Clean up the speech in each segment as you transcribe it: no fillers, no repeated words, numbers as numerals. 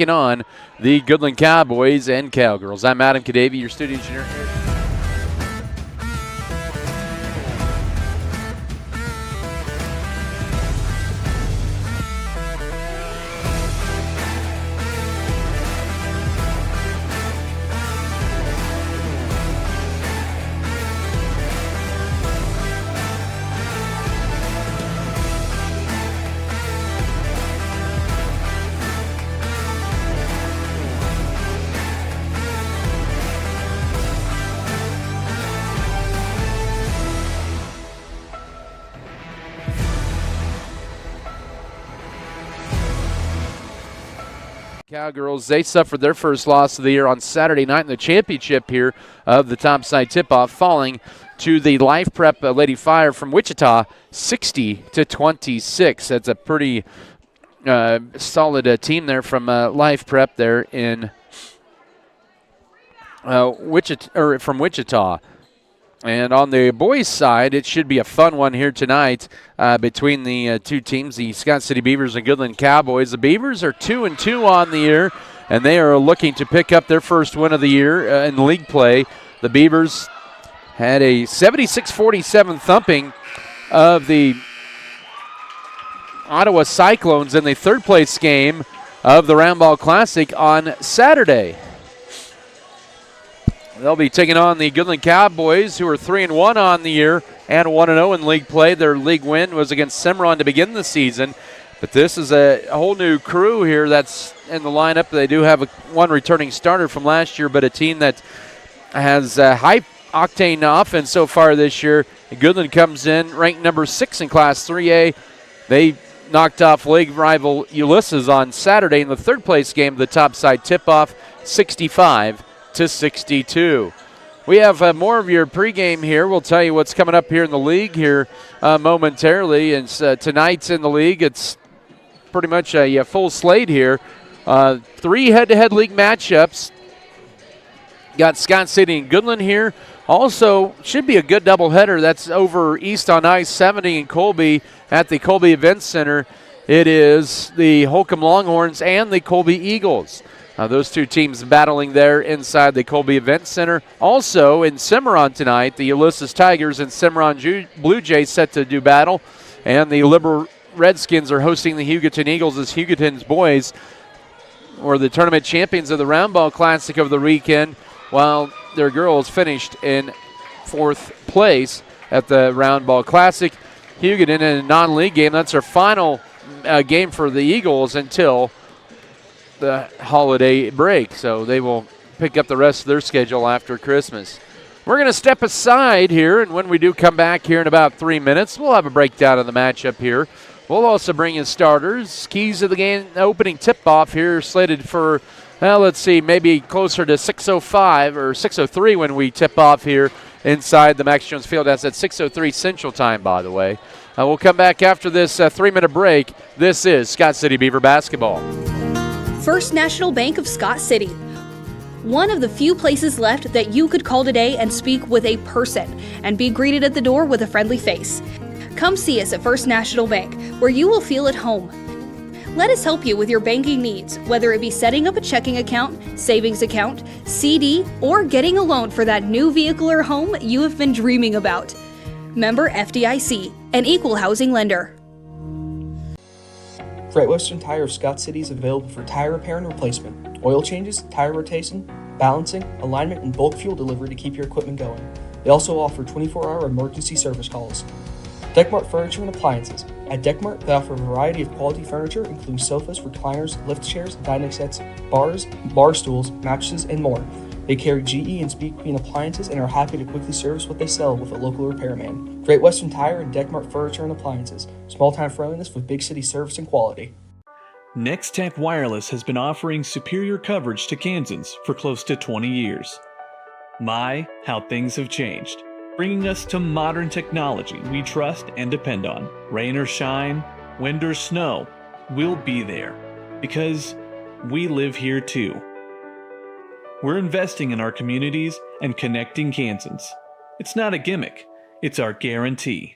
on the Goodland Cowboys and Cowgirls. I'm Adam Kadavy, your studio engineer. Cowgirls, they suffered their first loss of the year on Saturday night in the championship here of the topside tip-off, falling to the Life Prep Lady Fire from Wichita, 60-26. That's a pretty solid team there from Life Prep there in from Wichita. And on the boys' side, it should be a fun one here tonight between the two teams, the Scott City Beavers and Goodland Cowboys. The Beavers are 2-2 on the year, and they are looking to pick up their first win of the year in league play. The Beavers had a 76-47 thumping of the Ottawa Cyclones in the third-place game of the Roundball Classic on Saturday. They'll be taking on the Goodland Cowboys, who are 3-1 on the year and 1-0 in league play. Their league win was against Cimarron to begin the season. But this is a whole new crew here that's in the lineup. They do have one returning starter from last year, but a team that has a high-octane offense so far this year. Goodland comes in ranked number 6 in Class 3A. They knocked off league rival Ulysses on Saturday in the third-place game of the topside tip-off, 65-62. We have more of your pregame here. We'll tell you what's coming up here in the league here momentarily. And tonight's in the league, it's pretty much a full slate here. 3 head-to-head league matchups. Got Scott City and Goodland here. Also, should be a good doubleheader. That's over east on I-70 in Colby at the Colby Event Center. It is the Holcomb Longhorns and the Colby Eagles. Those two teams battling there inside the Colby Event Center. Also in Cimarron tonight, the Ulysses Tigers and Cimarron Blue Jays set to do battle. And the Liberal Redskins are hosting the Hugoton Eagles as Hugoton's boys were the tournament champions of the Roundball Classic of the weekend, while their girls finished in 4th place at the Roundball Classic. Hugoton in a non-league game. That's their final game for the Eagles until the holiday break, so they will pick up the rest of their schedule after Christmas. We're going to step aside here, and when we do come back here in about 3 minutes, we'll have a breakdown of the matchup here. We'll also bring in starters. Keys of the game opening tip-off here slated for, let's see, maybe closer to 6:05 or 6:03 when we tip off here inside the Max Jones Field. That's at 6:03 Central Time, by the way. We'll come back after this 3-minute break. This is Scott City Beaver basketball. First National Bank of Scott City. One of the few places left that you could call today and speak with a person and be greeted at the door with a friendly face. Come see us at First National Bank, where you will feel at home. Let us help you with your banking needs, whether it be setting up a checking account, savings account, CD, or getting a loan for that new vehicle or home you have been dreaming about. Member FDIC, an equal housing lender. Great Western Tire of Scott City is available for tire repair and replacement, oil changes, tire rotation, balancing, alignment, and bulk fuel delivery to keep your equipment going. They also offer 24-hour emergency service calls. Deckmart Furniture and Appliances. At Deckmart, they offer a variety of quality furniture, including sofas, recliners, lift chairs, dining sets, bars, bar stools, mattresses, and more. They carry GE and Speed Queen appliances and are happy to quickly service what they sell with a local repairman. Great Western Tire and Deckmart Furniture and Appliances. Small-time friendliness with big city service and quality. Nextech Wireless has been offering superior coverage to Kansans for close to 20 years. My, how things have changed. Bringing us to modern technology we trust and depend on. Rain or shine, wind or snow, we'll be there. Because we live here too. We're investing in our communities and connecting Kansans. It's not a gimmick, it's our guarantee.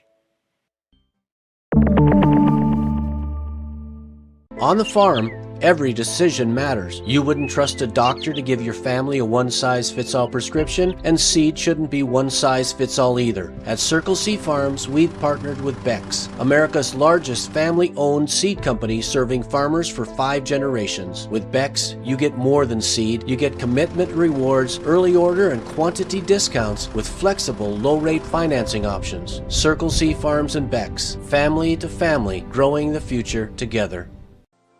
On the farm, Every decision matters. You wouldn't trust a doctor to give your family a one-size-fits-all prescription, and seed shouldn't be one-size-fits-all either. At Circle C Farms, we've partnered with Beck's, America's largest family-owned seed company serving farmers for 5 generations. With Beck's, you get more than seed. You get commitment rewards, early order and quantity discounts with flexible, low-rate financing options. Circle C Farms and Beck's, family to family, growing the future together.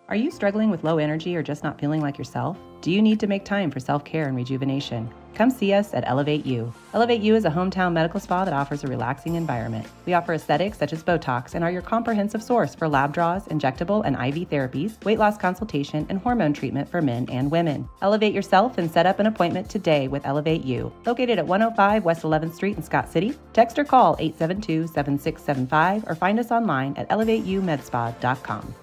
Are you struggling with low energy or just not feeling like yourself? Do you need to make time for self-care and rejuvenation? Come see us at Elevate You. Elevate You is a hometown medical spa that offers a relaxing environment. We offer aesthetics such as Botox and are your comprehensive source for lab draws, injectable and IV therapies, weight loss consultation, and hormone treatment for men and women. Elevate yourself and set up an appointment today with Elevate You. Located at 105 West 11th Street in Scott City, text or call 872-7675 or find us online at elevateyoumedspa.com.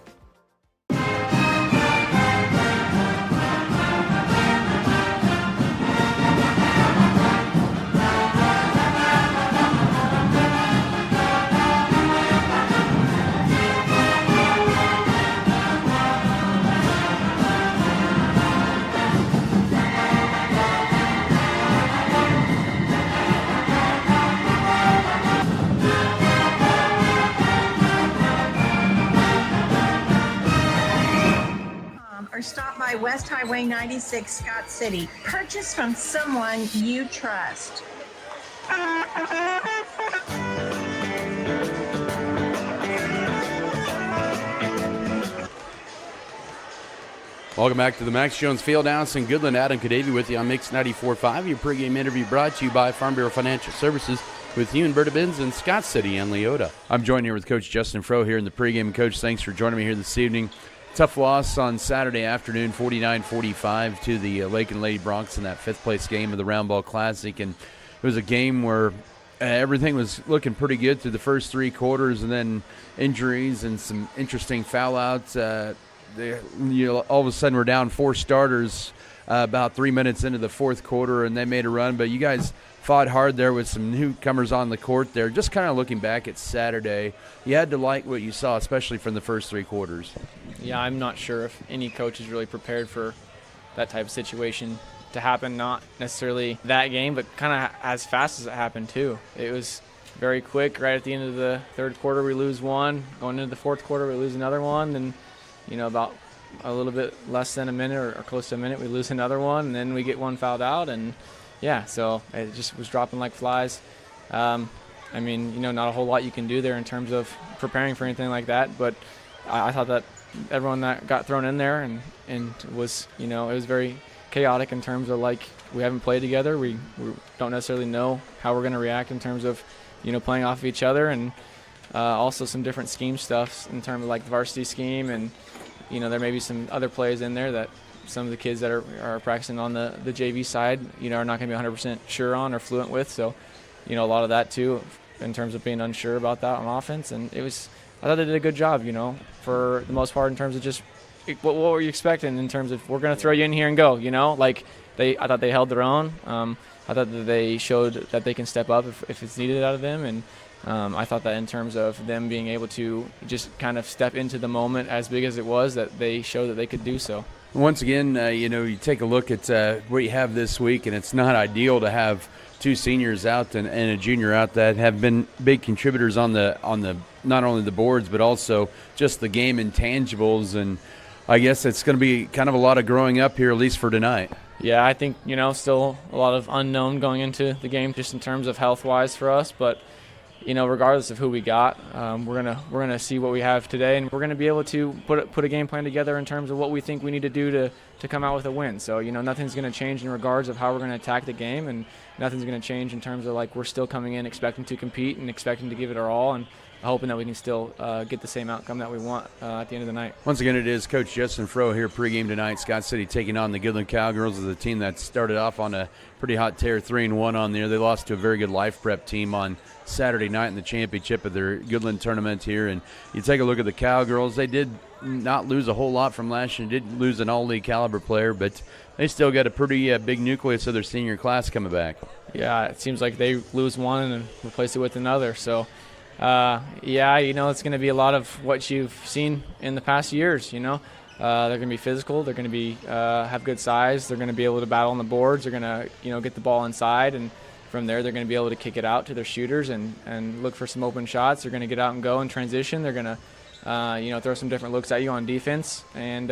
Or stop by West Highway 96, Scott City. Purchase from someone you trust. Welcome back to the Max Jones Fieldhouse in Goodland. Adam Kadavy with you on Mix 94.5. Your pregame interview brought to you by Farm Bureau Financial Services with you and Berta Benz in Scott City and Leota. I'm joined here with Coach Justin Fro here in the pregame. Coach, thanks for joining me here this evening. Tough loss on Saturday afternoon, 49-45 to the Lake and Lady Broncs in that fifth-place game of the Round Ball Classic. And it was a game where everything was looking pretty good through the first 3 quarters, and then injuries and some interesting foul-outs. All of a sudden we're down 4 starters about 3 minutes into the fourth quarter, and they made a run. But you guys fought hard there with some newcomers on the court there. Just kind of looking back at Saturday, you had to like what you saw, especially from the first 3 quarters. Yeah, I'm not sure if any coach is really prepared for that type of situation to happen. Not necessarily that game, but kind of as fast as it happened too. It was very quick. Right at the end of the third quarter, we lose one. Going into the fourth quarter, we lose another one. Then, about a little bit less than a minute or close to a minute, we lose another one, and then we get one fouled out. And yeah, so it just was dropping like flies. Not a whole lot you can do there in terms of preparing for anything like that. But I thought that everyone that got thrown in there and was, it was very chaotic in terms of, like, we haven't played together. We don't necessarily know how we're going to react in terms of, playing off of each other, and also some different scheme stuff in terms of, like, the varsity scheme. And, there may be some other plays in there that some of the kids that are practicing on the JV side, are not going to be 100% sure on or fluent with. So, a lot of that too in terms of being unsure about that on offense. And I thought they did a good job, for the most part in terms of just what were you expecting in terms of we're going to throw you in here and go, I thought they held their own. I thought that they showed that they can step up if it's needed out of them. And I thought that in terms of them being able to just kind of step into the moment as big as it was, that they showed that they could do so. Once again, you take a look at what you have this week, and it's not ideal to have 2 seniors out and a junior out that have been big contributors on the not only the boards but also just the game intangibles. And I guess it's going to be kind of a lot of growing up here, at least for tonight. Yeah, I think still a lot of unknown going into the game just in terms of health-wise for us, but regardless of who we got, we're gonna see what we have today, and we're gonna be able to put a game plan together in terms of what we think we need to do to come out with a win. So nothing's gonna change in regards of how we're gonna attack the game, and nothing's gonna change in terms of, like, we're still coming in expecting to compete and expecting to give it our all, and hoping that we can still get the same outcome that we want at the end of the night. Once again, it is Coach Justin Fro here pregame tonight. Scott City taking on the Goodland Cowgirls, is a team that started off on a pretty hot tear, 3-1 on there. They lost to a very good Life Prep team on Saturday night in the championship of their Goodland tournament here. And you take a look at the Cowgirls, they did not lose a whole lot from last year. Did lose an all-league caliber player, but they still got a pretty big nucleus of their senior class coming back. Yeah, it seems like they lose one and replace it with another. So, it's going to be a lot of what you've seen in the past years, They're going to be physical. They're going to be have good size. They're going to be able to battle on the boards. They're going to get the ball inside, and from there they're going to be able to kick it out to their shooters and look for some open shots. They're going to get out and go in transition. They're going to throw some different looks at you on defense, and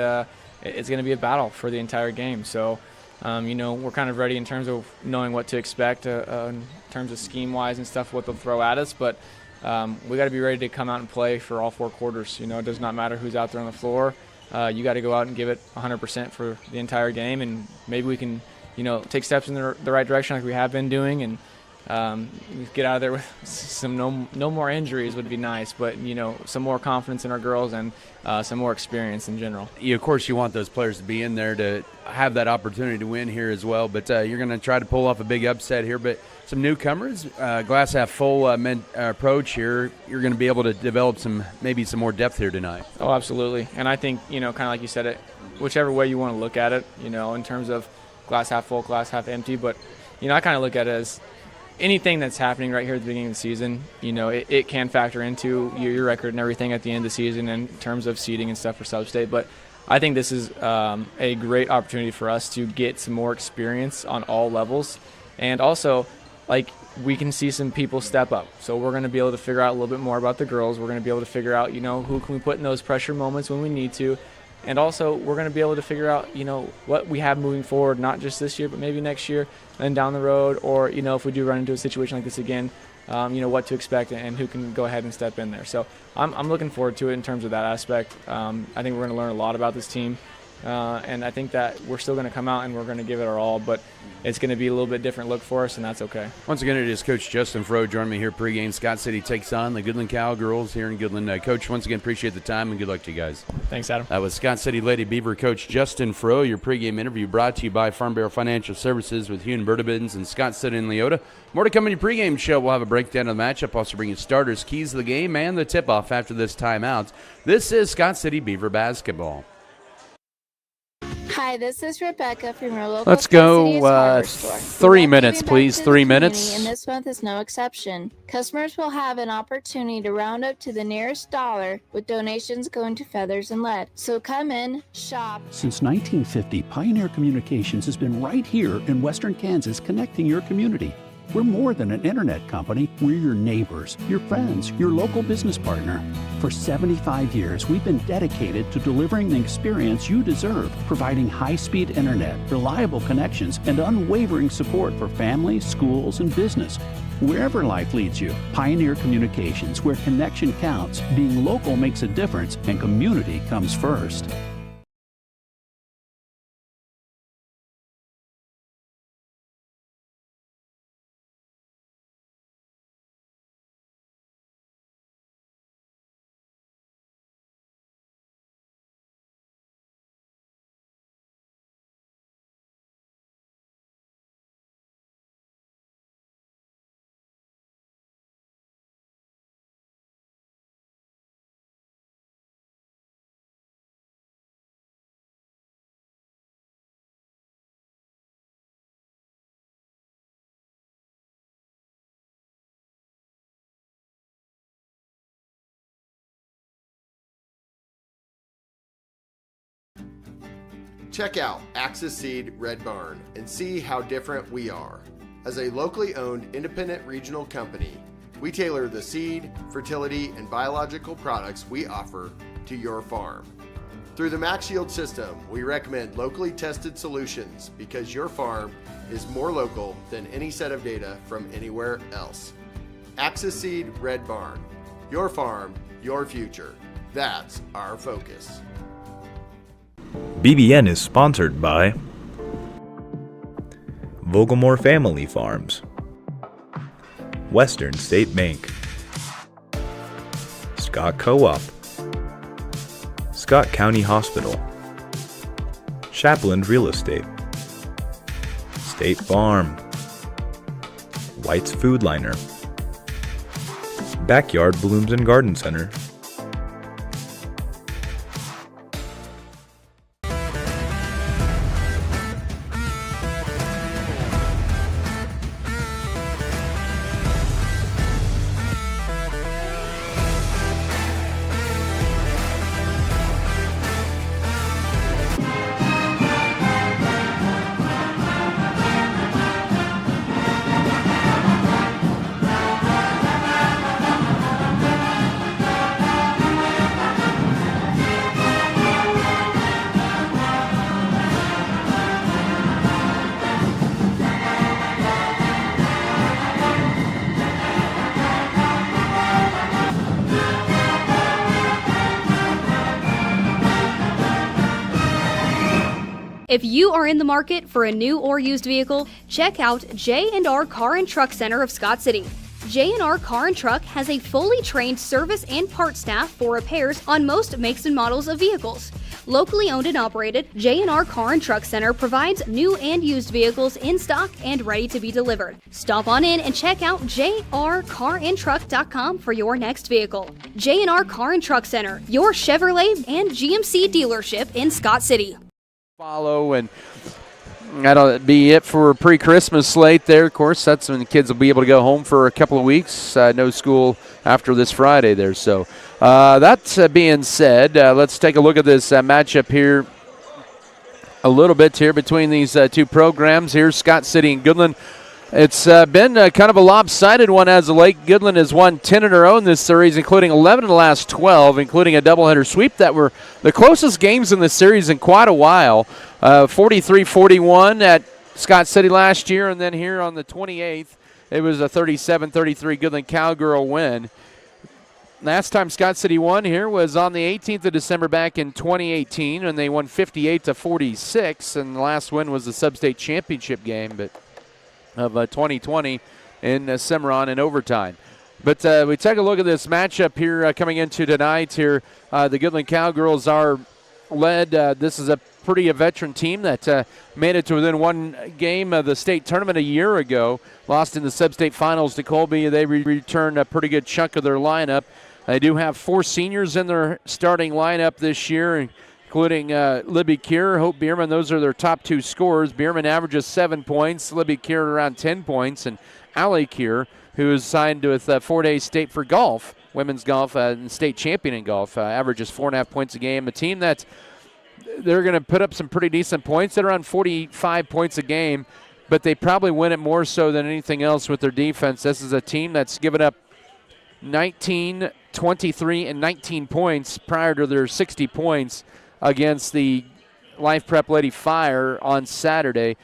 it's going to be a battle for the entire game. So we're kind of ready in terms of knowing what to expect in terms of scheme-wise and stuff, what they'll throw at us. But we got to be ready to come out and play for all 4 quarters. It does not matter who's out there on the floor. You got to go out and give it 100% for the entire game, and maybe we can, take steps in the right direction like we have been doing, and get out of there with some no more injuries would be nice, but some more confidence in our girls and some more experience in general. Of course, you want those players to be in there to have that opportunity to win here as well, but you're going to try to pull off a big upset here. But some newcomers, glass half full approach here. You're going to be able to develop maybe some more depth here tonight. Oh, absolutely. And I think kind of like you said, it whichever way you want to look at it, in terms of glass half full, glass half empty. But I kind of look at it as anything that's happening right here at the beginning of the season, it can factor into your record and everything at the end of the season in terms of seeding and stuff for sub-state. But I think this is a great opportunity for us to get some more experience on all levels. And also, we can see some people step up. So we're going to be able to figure out a little bit more about the girls. We're going to be able to figure out, who can we put in those pressure moments when we need to. And also, we're going to be able to figure out, what we have moving forward, not just this year, but maybe next year and down the road. Or, if we do run into a situation like this again, what to expect and who can go ahead and step in there. So I'm looking forward to it in terms of that aspect. I think we're going to learn a lot about this team. And I think that we're still going to come out and we're going to give it our all, but it's going to be a little bit different look for us, and that's okay. Once again, it is Coach Justin Fro joining me here pregame. Scott City takes on the Goodland Cowgirls here in Goodland. Coach, once again, appreciate the time and good luck to you guys. Thanks, Adam. That was Scott City Lady Beaver coach Justin Fro. Your pregame interview brought to you by Farm Bureau Financial Services with Hune Bertebins and Scott City and Leota. More to come in your pregame show. We'll have a breakdown of the matchup, also bring you starters, keys of the game, and the tip-off after this timeout. This is Scott City Beaver basketball. Hi, this is Rebecca from your local Let's go 3 minutes, please. 3 minutes. And this month is no exception. Customers will have an opportunity to round up to the nearest dollar with donations going to Feathers and Lead. So come in, shop. Since 1950, Pioneer Communications has been right here in Western Kansas, connecting your community. We're more than an internet company. We're your neighbors, your friends, your local business partner. For 75 years, we've been dedicated to delivering the experience you deserve, providing high-speed internet, reliable connections, and unwavering support for families, schools, and business. Wherever life leads you, Pioneer Communications, where connection counts, being local makes a difference, and community comes first. Check out Axis Seed Red Barn and see how different we are. As a locally owned independent regional company, we tailor the seed, fertility, and biological products we offer to your farm. Through the Max Yield system, we recommend locally tested solutions because your farm is more local than any set of data from anywhere else. Axis Seed Red Barn. Your farm, your future. That's our focus. BBN is sponsored by Vogelmore Family Farms, Western State Bank, Scott Co-op, Scott County Hospital, Chaplain Real Estate, State Farm, White's Food Liner, Backyard Blooms and Garden Center, If you are in the market for a new or used vehicle, check out J&R Car and Truck Center of Scott City. J&R Car and Truck has a fully trained service and parts staff for repairs on most makes and models of vehicles. Locally owned and operated, J&R Car and Truck Center provides new and used vehicles in stock and ready to be delivered. Stop on in and check out jrcarandtruck.com for your next vehicle. J&R Car and Truck Center, your Chevrolet and GMC dealership in Scott City. Follow, and that'll be it for pre-Christmas slate there. Of course, that's when the kids will be able to go home for a couple of weeks. No school after this Friday there. So that being said, let's take a look at this matchup here a little bit here between these two programs here, Scott City and Goodland. It's been kind of a lopsided one as of late. Goodland has won 10 in a row in this series, including 11 in the last 12, including a doubleheader sweep that were the closest games in the series in quite a while. 43-41 at Scott City last year, and then here on the 28th, it was a 37-33 Goodland Cowgirl win. Last time Scott City won here was on the 18th of December back in 2018, and they won 58-46, and the last win was the sub-state championship game of 2020 in Cimarron in overtime. But we take a look at this matchup here coming into tonight here. The Goodland Cowgirls are led. This is a pretty veteran team that made it to within one game of the state tournament a year ago. Lost in the sub-state finals to Colby. They returned a pretty good chunk of their lineup. They do have 4 seniors in their starting lineup this year, including Libby Kier, Hope Bierman. Those are their top 2 scorers. Bierman averages 7 points, Libby Kier around 10 points, and Allie Kier, who is signed with Fort Hays State for golf, women's golf, and state champion in golf, averages 4.5 points a game. A team that they're going to put up some pretty decent points at around 45 points a game, but they probably win it more so than anything else with their defense. This is a team that's given up 19, 23, and 19 points prior to their 60 points against the Life Prep Lady Fire on Saturday.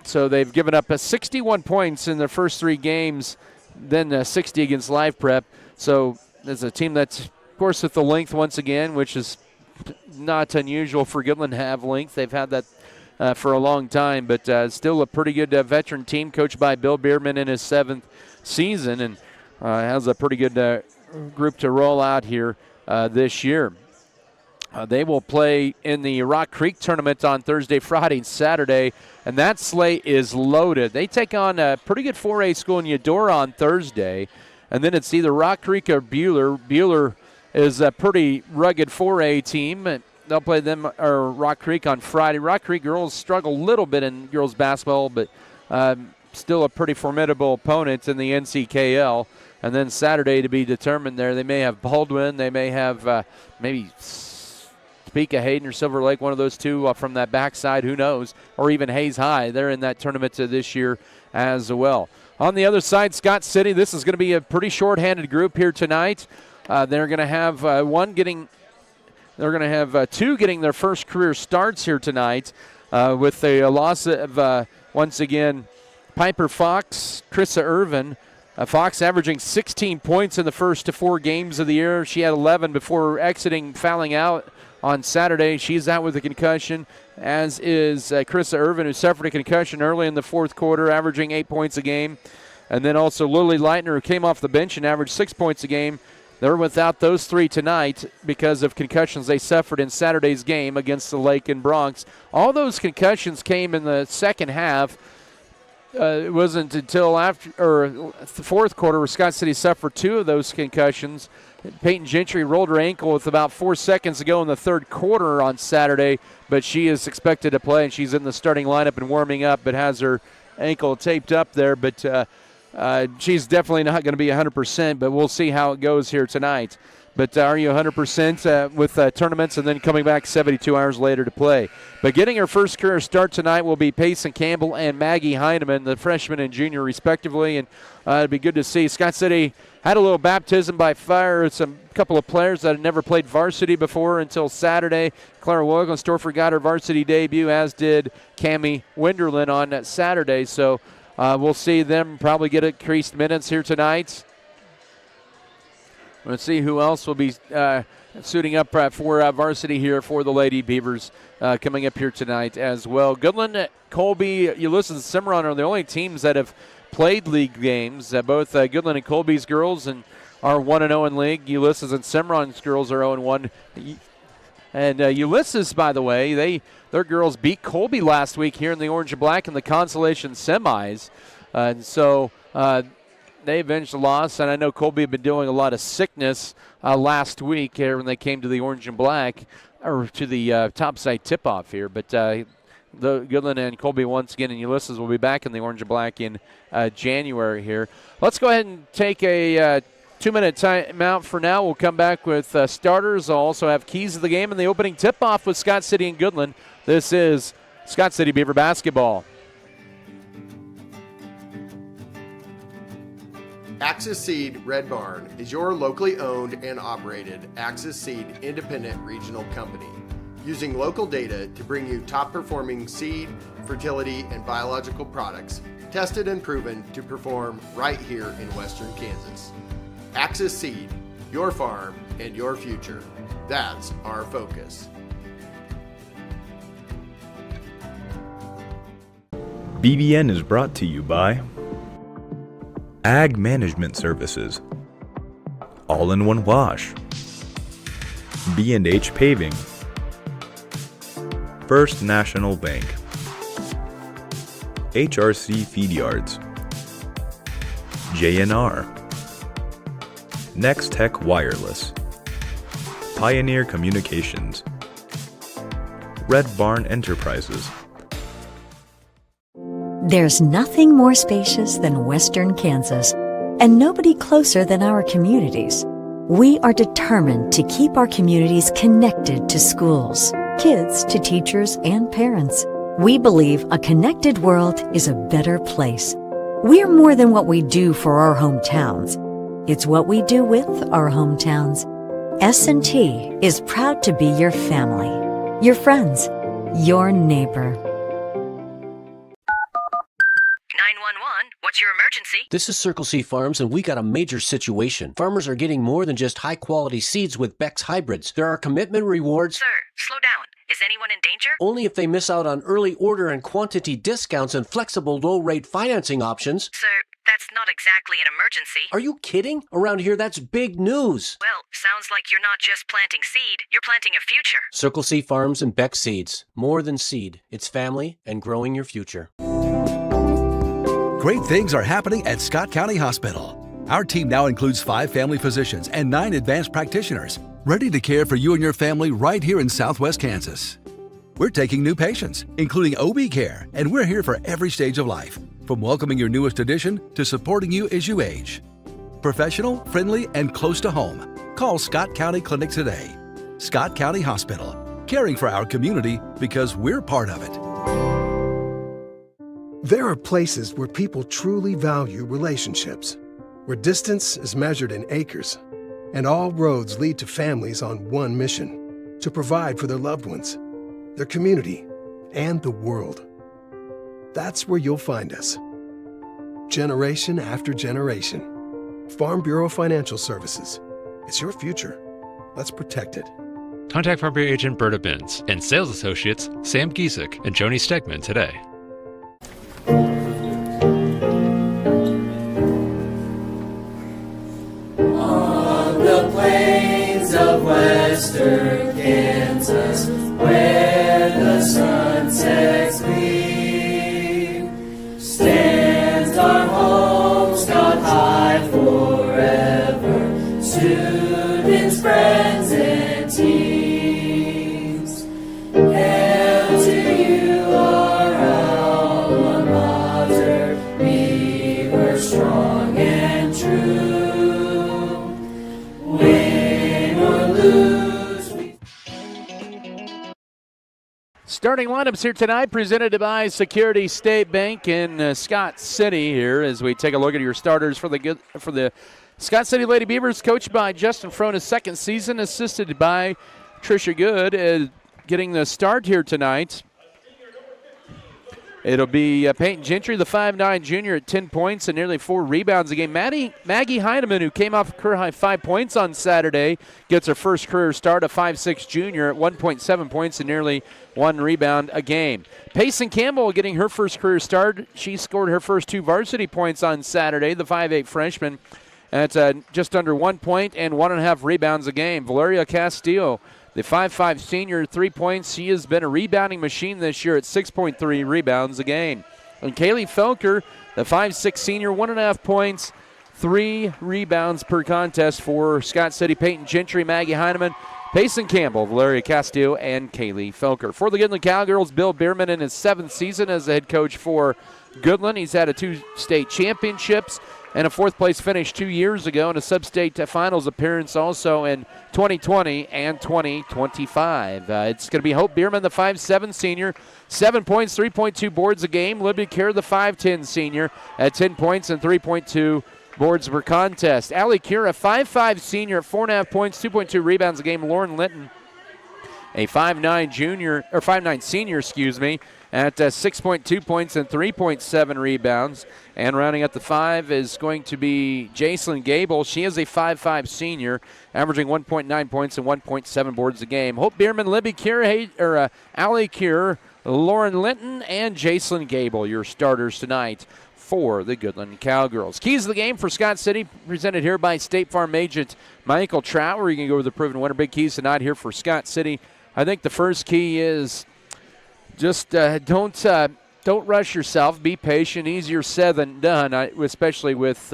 So they've given up 61 points in their first 3 games, then 60 against Life Prep. So there's a team that's, of course, with the length once again, which is not unusual for Goodland to have length. They've had that for a long time, but still a pretty good veteran team coached by Bill Bierman in his 7th season, and has a pretty good group to roll out here this year. They will play in the Rock Creek tournament on Thursday, Friday, and Saturday, and that slate is loaded. They take on a pretty good 4A school in Eudora on Thursday, and then it's either Rock Creek or Buhler. Buhler is a pretty rugged 4A team. They'll play them or Rock Creek on Friday. Rock Creek girls struggle a little bit in girls basketball, but still a pretty formidable opponent in the NCKL. And then Saturday to be determined there. They may have Baldwin. They may have maybe Topeka, Hayden, or Silver Lake, one of those two from that backside, who knows, or even Hayes High. They're in that tournament this year as well. On the other side, Scott City, this is going to be a pretty short-handed group here tonight. They're going to have two getting their first career starts here tonight with the loss of, once again, Piper Fox, Krissa Irvin. Fox averaging 16 points in the first 4 games of the year. She had 11 before fouling out on Saturday. She's out with a concussion, as is Krissa Irvin, who suffered a concussion early in the 4th quarter, averaging 8 points a game. And then also Lily Leitner, who came off the bench and averaged 6 points a game. They're without those 3 tonight because of concussions they suffered in Saturday's game against the Lake and Bronx. All those concussions came in the second half. It wasn't until after the 4th quarter where Scott City suffered 2 of those concussions. Peyton Gentry rolled her ankle with about 4 seconds to go in the 3rd quarter on Saturday, but she is expected to play, and she's in the starting lineup and warming up, but has her ankle taped up there. But she's definitely not going to be 100%, but we'll see how it goes here tonight. But are you 100% with tournaments and then coming back 72 hours later to play? But getting her first career start tonight will be Payson Campbell and Maggie Heineman, the freshman and junior respectively. And it'd be good to see. Scott City had a little baptism by fire. It's a couple of players that had never played varsity before until Saturday. Clara Wilgenstorfer got her varsity debut, as did Cammie Winderlin on Saturday. So we'll see them probably get increased minutes here tonight. Let's see who else will be suiting up for varsity here for the Lady Beavers coming up here tonight as well. Goodland, Colby, Ulysses, and Cimarron are the only teams that have played league games. Both Goodland and Colby's girls are 1-0 in league. Ulysses and Cimarron's girls are 0-1. And Ulysses, by the way, their girls beat Colby last week here in the orange and black in the consolation semis. And so they avenged the loss. And I know Colby had been dealing a lot of sickness last week here when they came to the orange and black, or to the topside tip-off here. But the Goodland and Colby once again, and Ulysses will be back in the orange and black in January here. Let's go ahead and take a 2-minute timeout for now. We'll come back with starters. I'll also have keys of the game and the opening tip-off with Scott City and Goodland. This is Scott City Beaver basketball. Axis Seed Red Barn is your locally owned and operated Axis Seed independent regional company, using local data to bring you top-performing seed, fertility, and biological products, tested and proven to perform right here in western Kansas. Axis Seed, your farm and your future. That's our focus. BBN is brought to you by Ag Management Services, All-in-One Wash, B&H Paving, First National Bank, HRC Feed Yards, JNR, Next Tech Wireless, Pioneer Communications, Red Barn Enterprises. There's nothing more spacious than Western Kansas, and nobody closer than our communities. We are determined to keep our communities connected to schools, kids to teachers and parents. We believe a connected world is a better place. We're more than what we do for our hometowns. It's what we do with our hometowns. S&T is proud to be your family, your friends, your neighbor. 911, what's your emergency? This is Circle C Farms, and we got a major situation. Farmers are getting more than just high-quality seeds with Beck's hybrids. There are commitment rewards. Sir, slow down. Is anyone in danger? Only if they miss out on early order and quantity discounts and flexible low-rate financing options. Sir, that's not exactly an emergency. Are you kidding? Around here, that's big news. Well, sounds like you're not just planting seed, you're planting a future. Circle C Farms and Beck Seeds. More than seed. It's family and growing your future. Great things are happening at Scott County Hospital. Our team now includes 5 family physicians and 9 advanced practitioners, ready to care for you and your family right here in Southwest Kansas. We're taking new patients, including OB care, and we're here for every stage of life, from welcoming your newest addition to supporting you as you age. Professional, friendly, and close to home. Call Scott County Clinic today. Scott County Hospital, caring for our community because we're part of it. There are places where people truly value relationships, where distance is measured in acres, and all roads lead to families on one mission: to provide for their loved ones, their community, and the world. That's where you'll find us. Generation after generation. Farm Bureau Financial Services. It's your future. Let's protect it. Contact Farm Bureau agent Berta Binns and sales associates Sam Giesick and Joni Stegman today. On the plains of western Kansas, where the sunsets gleam, stands our home, Scott High forever, students, friends, and teams. Hail to you, our alma mater, Beaver strong and true. Win or lose, Starting lineups here tonight presented by Security State Bank in Scott City here as we take a look at your starters for the Scott City Lady Beavers, coached by Justin Fro in his second season, assisted by Tricia Good, getting the start here tonight. It'll be Peyton Gentry, the 5'9 junior, at 10 points and nearly 4 rebounds a game. Maggie Heineman, who came off a career-high 5 points on Saturday, gets her first career start, a 5'6 junior, at 1.7 points and nearly 1 rebound a game. Payson Campbell getting her first career start. She scored her first 2 varsity points on Saturday, the 5'8 freshman, at just under 1 point and 1.5 rebounds a game. Valeria Castillo, the 5'5 senior, 3 points. She has been a rebounding machine this year at 6.3 rebounds a game. And Kaylee Felker, the 5'6 senior, 1.5 points, 3 rebounds per contest for Scott City. Peyton Gentry, Maggie Heineman, Payson Campbell, Valeria Castillo, and Kaylee Felker. For the Goodland Cowgirls, Bill Bierman in his 7th season as the head coach for Goodland. He's had 2 state championships and a 4th-place finish 2 years ago, and a sub-state finals appearance also in 2020 and 2025. It's going to be Hope Bierman, the 5'7 senior, 7 points, 3.2 boards a game. Libby Kerr, the 5'10 senior, at 10 points and 3.2 boards per contest. Allie Kerr, a 5'5 senior, 4.5 points, 2.2 rebounds a game. Lauren Linton, a 5'9 senior, at 6.2 points and 3.7 rebounds. And rounding up the 5 is going to be Jacelyn Gable. She is a 5'5 senior, averaging 1.9 points and 1.7 boards a game. Hope Bierman, Libby Kier, Allie Kier, Lauren Linton, and Jacelyn Gable, your starters tonight for the Goodland Cowgirls. Keys of the game for Scott City, presented here by State Farm agent Michael Trower. You can go with the proven winner. Big keys tonight here for Scott City. I think the first key is just don't rush yourself. Be patient. Easier said than done, especially with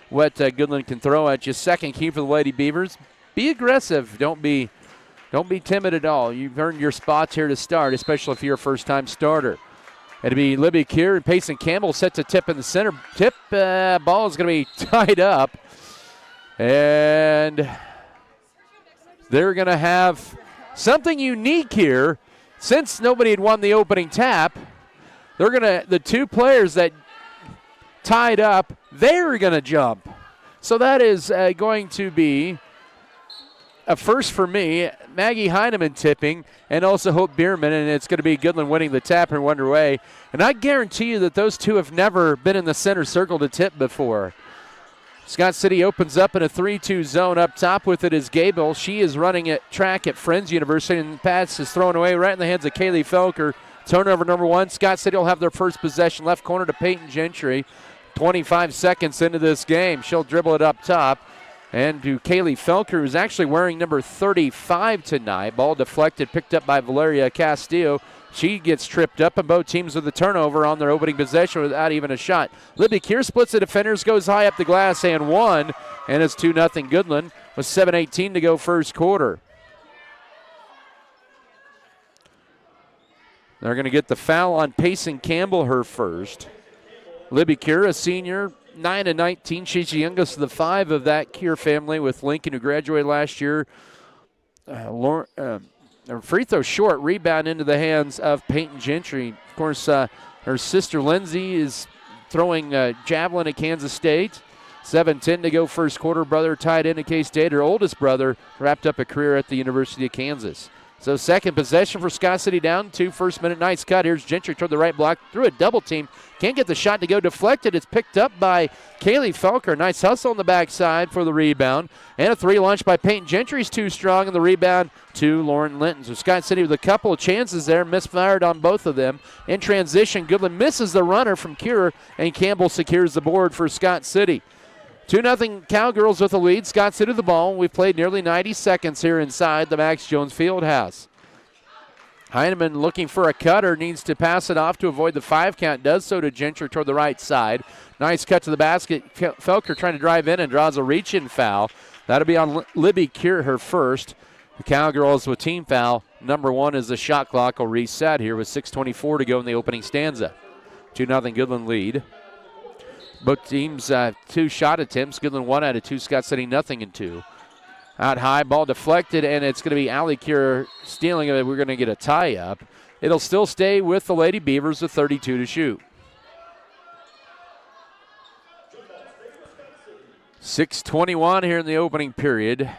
what Goodland can throw at you. Second key for the Lady Beavers: be aggressive. Don't be timid at all. You've earned your spots here to start, especially if you're a first-time starter. It'll be Libby Kier and Payson Campbell set to tip in the center. Ball is going to be tied up, and they're going to have something unique here. Since nobody had won the opening tap, the 2 players that tied up, they're going to jump. So that is going to be a first for me. Maggie Heineman tipping, and also Hope Bierman, and it's going to be Goodland winning the tap and underway. And I guarantee you that those 2 have never been in the center circle to tip before. Scott City opens up in a 3-2 zone. Up top with it is Gable. She is running at track at Friends University, and the pass is thrown away right in the hands of Kaylee Felker. Turnover number 1. Scott City will have their first possession. Left corner to Peyton Gentry. 25 seconds into this game. She'll dribble it up top. And to Kaylee Felker, who's actually wearing number 35 tonight. Ball deflected, picked up by Valeria Castillo. She gets tripped up, and both teams with the turnover on their opening possession without even a shot. Libby Kier splits the defenders, goes high up the glass and 1, and it's 2-0 Goodland with 7:18 to go first quarter. They're going to get the foul on Payson Campbell, her first. Libby Kier, a senior, 9-19. She's the youngest of the 5 of that Kier family, with Lincoln, who graduated last year. Free throw short, rebound into the hands of Peyton Gentry. Of course, her sister Lindsay is throwing javelin at Kansas State. 7:10 to go first quarter. Brother tied in at K-State. Her oldest brother wrapped up a career at the University of Kansas. So second possession for Scott City, down 2. First minute, nice cut. Here's Gentry toward the right block, through a double team. Can't get the shot to go, deflected. It's picked up by Kaylee Felker. Nice hustle on the backside for the rebound. And a 3 launch by Peyton Gentry's too strong, and the rebound to Lauren Linton. So Scott City with a couple of chances there, misfired on both of them. In transition, Goodland misses the runner from Cure, and Campbell secures the board for Scott City. 2-0 Cowgirls with the lead. Scott City the ball. We've played nearly 90 seconds here inside the Max Jones Fieldhouse. Heineman looking for a cutter, needs to pass it off to avoid the 5 count. Does so to Gentry toward the right side. Nice cut to the basket. Felker trying to drive in and draws a reach-in foul. That'll be on Libby Kier, her first. The Cowgirls with team foul number 1 as the shot clock will reset here with 6:24 to go in the opening stanza. 2-0 Goodland lead. Both teams 2 shot attempts. Goodland 1 out of 2. Scott City nothing in 2. Out high, ball deflected, and it's going to be Allie Kier stealing it. We're going to get a tie-up. It'll still stay with the Lady Beavers with 32 to shoot. 6:21 here in the opening period.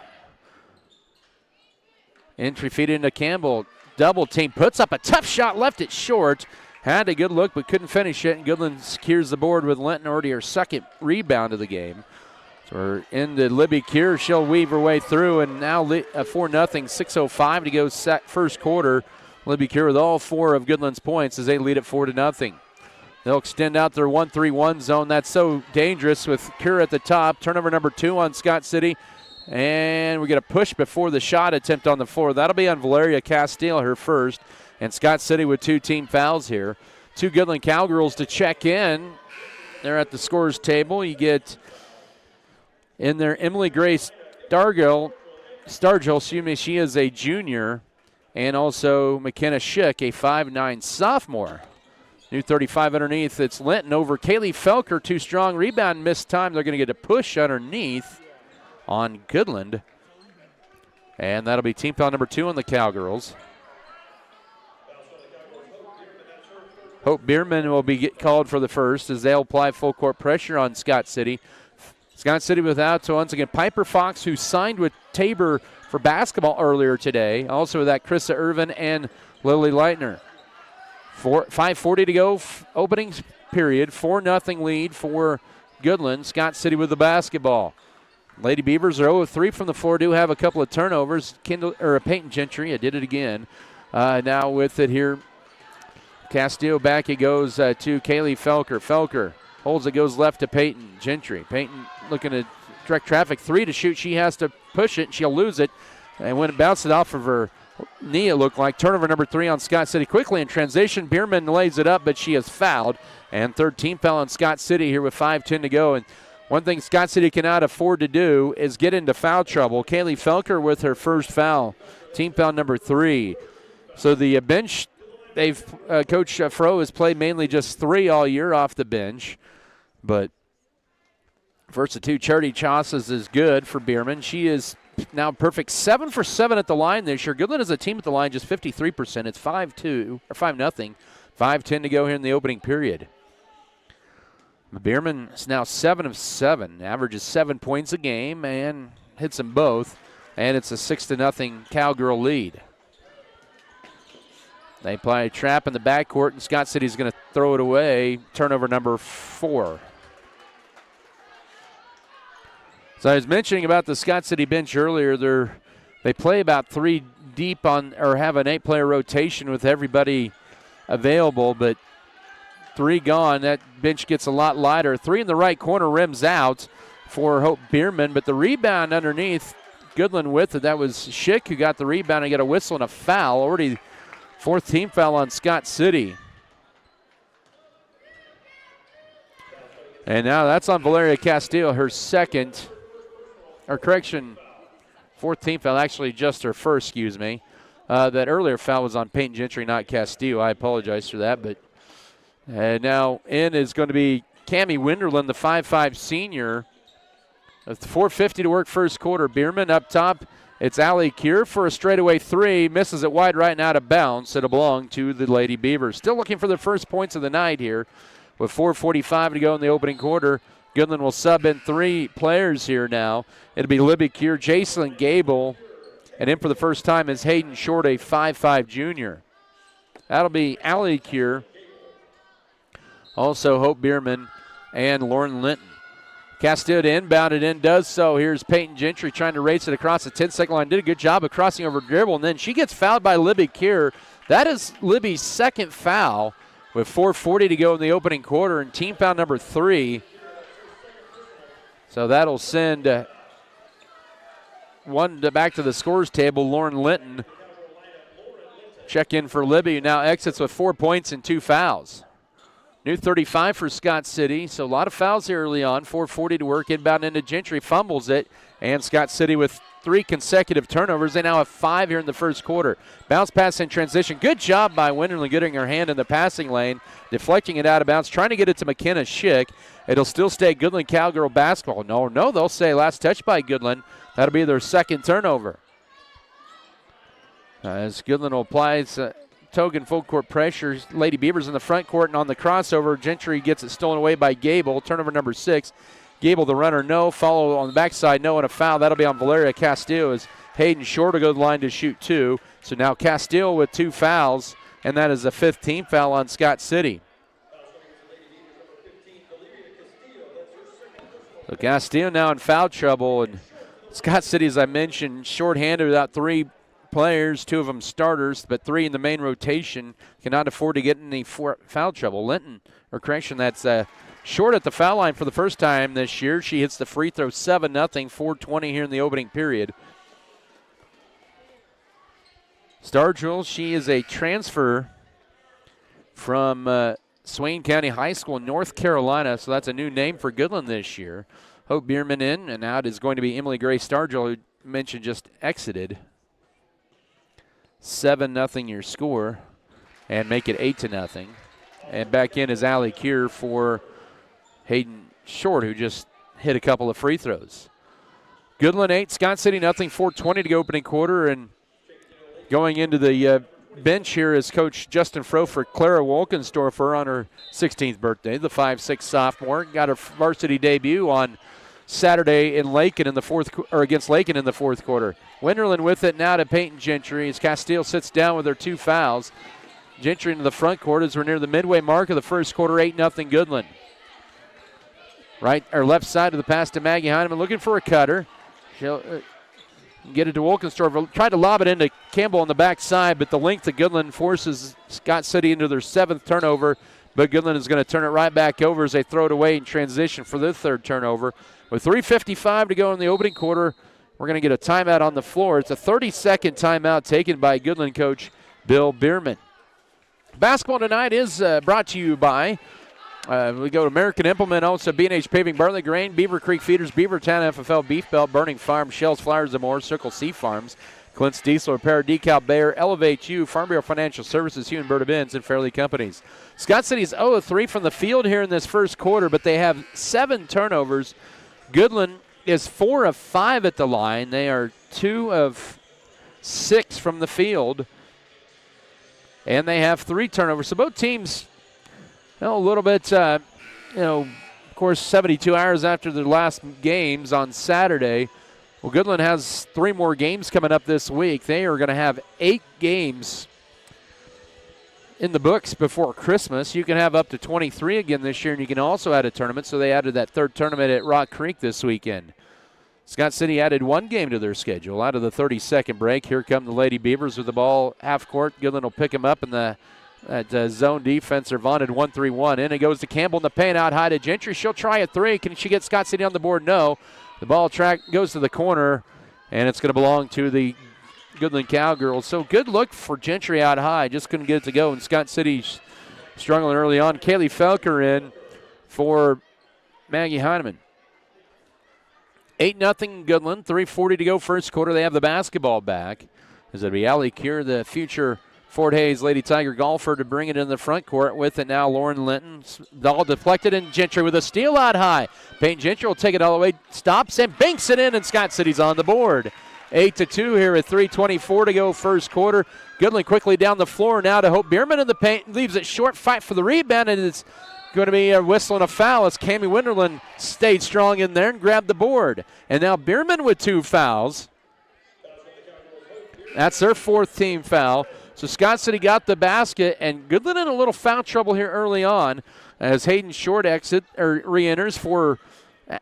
Entry feed into Campbell. Double team, puts up a tough shot, left it short. had a good look but couldn't finish it, and Goodland secures the board with Linton already her second rebound of the game. So we're into Libby Kier. She'll weave her way through, and now 4-0, 6:05 to go first quarter. Libby Kier with all 4 of Goodland's points as they lead it 4-0. They'll extend out their 1-3-1 zone. That's so dangerous with Kier at the top. Turnover number 2 on Scott City. And we get a push before the shot attempt on the floor. That'll be on Valeria Castile, her first. And Scott City with 2 team fouls here. 2 Goodland Cowgirls to check in. They're at the scorer's table. You get in there Emily Grace Stargill, she is a junior. And also McKenna Schick, a 5'9 sophomore. New 35 underneath. It's Linton over Kaylee Felker. Too strong. Rebound missed time. They're going to get a push underneath on Goodland. And that'll be team foul number 2 on the Cowgirls. Hope Bierman will be called for the first as they'll apply full court pressure on Scott City. Scott City without, so once again, Piper Fox, who signed with Tabor for basketball earlier today. Also with that, Krista Irvin and Lily Leitner. 5:40 to go, opening period. 4-0 lead for Goodland. Scott City with the basketball. Lady Beavers are 0-3 from the floor. Do have a couple of turnovers. Peyton Gentry, I did it again. Now with it here, Castillo back. It goes to Kaylee Felker. Felker holds it, goes left to Peyton Gentry. Peyton looking to direct traffic. 3 to shoot. She has to push it. She'll lose it. And when it bounced it off of her knee, it looked like. Turnover number 3 on Scott City. Quickly in transition, Bierman lays it up, but she is fouled. And third team foul on Scott City here with 5:10 to go. And one thing Scott City cannot afford to do is get into foul trouble. Kaylee Felker with her first foul. Team foul number 3. So the bench, Coach Fro has played mainly just 3 all year off the bench. But first of 2, Charity Chasas is good for Bierman. She is now perfect. 7 for 7 at the line this year. Goodland as a team at the line, just 53%. It's 5-0. 5:10 to go here in the opening period. Bierman is now 7 of 7. Averages 7 points a game and hits them both. And it's a 6-0 Cowgirl lead. They play a trap in the backcourt, and Scott City's going to throw it away. Turnover number 4. So I was mentioning about the Scott City bench earlier. They play about 3 deep on, or have an 8-player rotation with everybody available, but 3 gone. That bench gets a lot lighter. 3 in the right corner, rims out for Hope Bierman, but the rebound underneath, Goodland with it. That was Schick who got the rebound and got a whistle and a foul. Already 4th team foul on Scott City. And now that's on Valeria Castillo, her second, or correction, 4th team foul, actually just her first, excuse me. That earlier foul was on Peyton Gentry, not Castillo. I apologize for that. But now in is going to be Cammie Winderland, the 5'5 senior. With 4:50 to work first quarter. Bierman up top. It's Allie Kier for a straightaway 3. Misses it wide right and out of bounds. It'll belong to the Lady Beavers. Still looking for their first points of the night here. With 4:45 to go in the opening quarter. Goodland will sub in 3 players here now. It'll be Libby Kier, Jacelyn Gable, and in for the first time is Hayden Short, a 5'5 junior. That'll be Allie Kier. Also Hope Bierman and Lauren Linton. Castillo to inbound it in, does so. Here's Peyton Gentry trying to race it across the 10-second line. Did a good job of crossing over dribble, and then she gets fouled by Libby Kier. That is Libby's second foul with 4:40 to go in the opening quarter, and team foul number 3. So that'll send one back to the scores table. Lauren Linton check in for Libby, who now exits with 4 points and 2 fouls. New 35 for Scott City, so a lot of fouls here early on. 4:40 to work, inbound into Gentry, fumbles it, and Scott City with 3 consecutive turnovers. They now have 5 here in the first quarter. Bounce pass in transition. Good job by Winderland getting her hand in the passing lane, deflecting it out of bounds, trying to get it to McKenna Schick. It'll still stay Goodland Cowgirl basketball. No, they'll say last touch by Goodland. That'll be their second turnover. As Goodland will apply Togan full court pressure. Lady Beavers in the front court, and on the crossover, Gentry gets it stolen away by Gable. Turnover number 6. Gable, the runner, no. Follow on the backside, no, and a foul. That'll be on Valeria Castillo as Hayden Short will go to the line to shoot 2. So now Castillo with 2 fouls. and that is a 5th team foul on Scott City. So Castillo now in foul trouble, and Scott City, as I mentioned, shorthanded without 3 players, 2 of them starters, but 3 in the main rotation. Cannot afford to get in any foul trouble. Linton, or correction, that's short at the foul line for the first time this year. She hits the free throw 7-0, 4:20 here in the opening period. Stargirl, she is a transfer from Swain County High School in North Carolina, so that's a new name for Goodland this year. Hope Bierman in, and out is going to be Emily Gray Stargirl, who mentioned just exited. 7-0 your score, and make it 8-0. And back in is Allie Keir for Hayden Short, who just hit a couple of free throws. Goodland 8, Scott City nothing, 4:20 to go opening quarter, and going into the bench here is Coach Justin Fro for Clara Wolkensdorfer on her 16th birthday. The 5'6" sophomore got her varsity debut on Saturday in Lakin in the against Lakin in the fourth quarter. Winterland with it now to Peyton Gentry as Castile sits down with her 2 fouls. Gentry into the front court as we're near the midway mark of the first quarter, 8-0 Goodland. Right or left side of the pass to Maggie Heineman, looking for a cutter. She'll get it to Wolkensdorfer. Tried to lob it into Campbell on the backside, but the length of Goodland forces Scott City into their 7th turnover. But Goodland is going to turn it right back over as they throw it away in transition for their 3rd turnover. With 3:55 to go in the opening quarter, we're going to get a timeout on the floor. It's a 30-second timeout taken by Goodland coach Bill Bierman. Basketball tonight is brought to you by, we go to American Implement, also B&H Paving, Bartlett Grain, Beaver Creek Feeders, Beavertown FFL Beef Belt, Burning Farm, Shells, Flowers and More, Circle C Farms, Clint's Diesel Repair, Decal Bayer, Elevate You, Farm Bureau Financial Services, Hugh and Berta Benz, and Fairleigh Companies. Scott City's 0-3 from the field here in this first quarter, but they have 7 turnovers. Goodland is 4 of 5 at the line. They are 2 of 6 from the field, and they have 3 turnovers. So both teams, a little bit, of course, 72 hours after their last games on Saturday. Well, Goodland has 3 more games coming up this week. They are going to have 8 games in the books before Christmas. You can have up to 23 again this year, and you can also add a tournament. So they added that 3rd tournament at Rock Creek this weekend. Scott City added 1 game to their schedule. Out of the 30-second break, here come the Lady Beavers with the ball half court. Goodland will pick them up in the zone defense. They're vaunted 1-3-1. In it goes to Campbell in the paint, out high to Gentry. She'll try a 3. Can she get Scott City on the board? No. The ball track goes to the corner, and it's going to belong to the Goodland Cowgirls. So good look for Gentry out high. Just couldn't get it to go, and Scott City's struggling early on. Kaylee Felker in for Maggie Heineman. 8-0 Goodland, 3:40 to go first quarter. They have the basketball back. As it'll be Allie Keir, the future Fort Hays Lady Tiger golfer, to bring it in the front court. With it now, Lauren Linton. Ball deflected, and Gentry with a steal out high. Peyton Gentry will take it all the way, stops and banks it in, and Scott City's on the board. 8-2 here at 3:24 to go first quarter. Goodland quickly down the floor now to Hope Bierman in the paint. Leaves it short, fight for the rebound, and it's going to be a whistle and a foul as Cammie Winterland stayed strong in there and grabbed the board. And now Bierman with 2 fouls. That's their 4th team foul. So Scott City got the basket, and Goodland in a little foul trouble here early on as Hayden Short re-enters for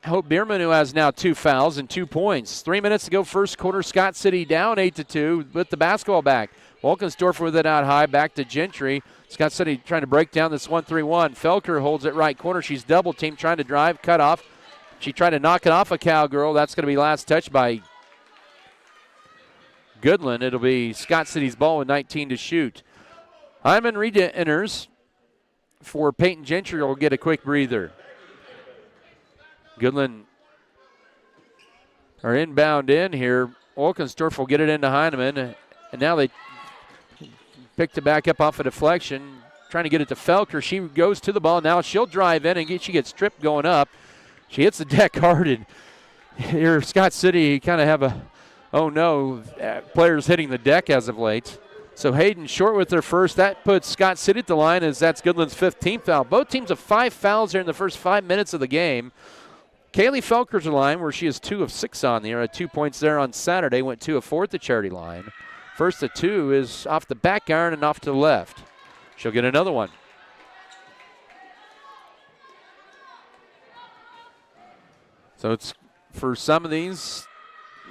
Hope Bierman, who has now 2 fouls and 2 points. 3 minutes to go first quarter. Scott City down 8-2 with the basketball back. Wolkensdorfer with it out high, back to Gentry. Scott City trying to break down this 1-3-1. Felker holds it right corner. She's double teamed, trying to drive, cut off. She tried to knock it off a Cowgirl. That's going to be last touch by Goodland. It'll be Scott City's ball with 19 to shoot. Hyman re-enters for Peyton Gentry. Will get a quick breather. Goodland are inbound in here. Wolkensdorf will get it into Heineman. And now they picked it back up off a deflection. Trying to get it to Felker. She goes to the ball. Now she'll drive in and she gets tripped going up. She hits the deck hard. And here Scott City kind of have a, oh no, players hitting the deck as of late. So Hayden Short with their first. That puts Scott City at the line as that's Goodland's 15th foul. Both teams have 5 fouls here in the first 5 minutes of the game. Kaylee Felker's line where she is 2 of 6 on the year. Had 2 points there on Saturday. Went 2 of 4 at the charity line. First of 2 is off the back iron and off to the left. She'll get another one. So it's for some of these,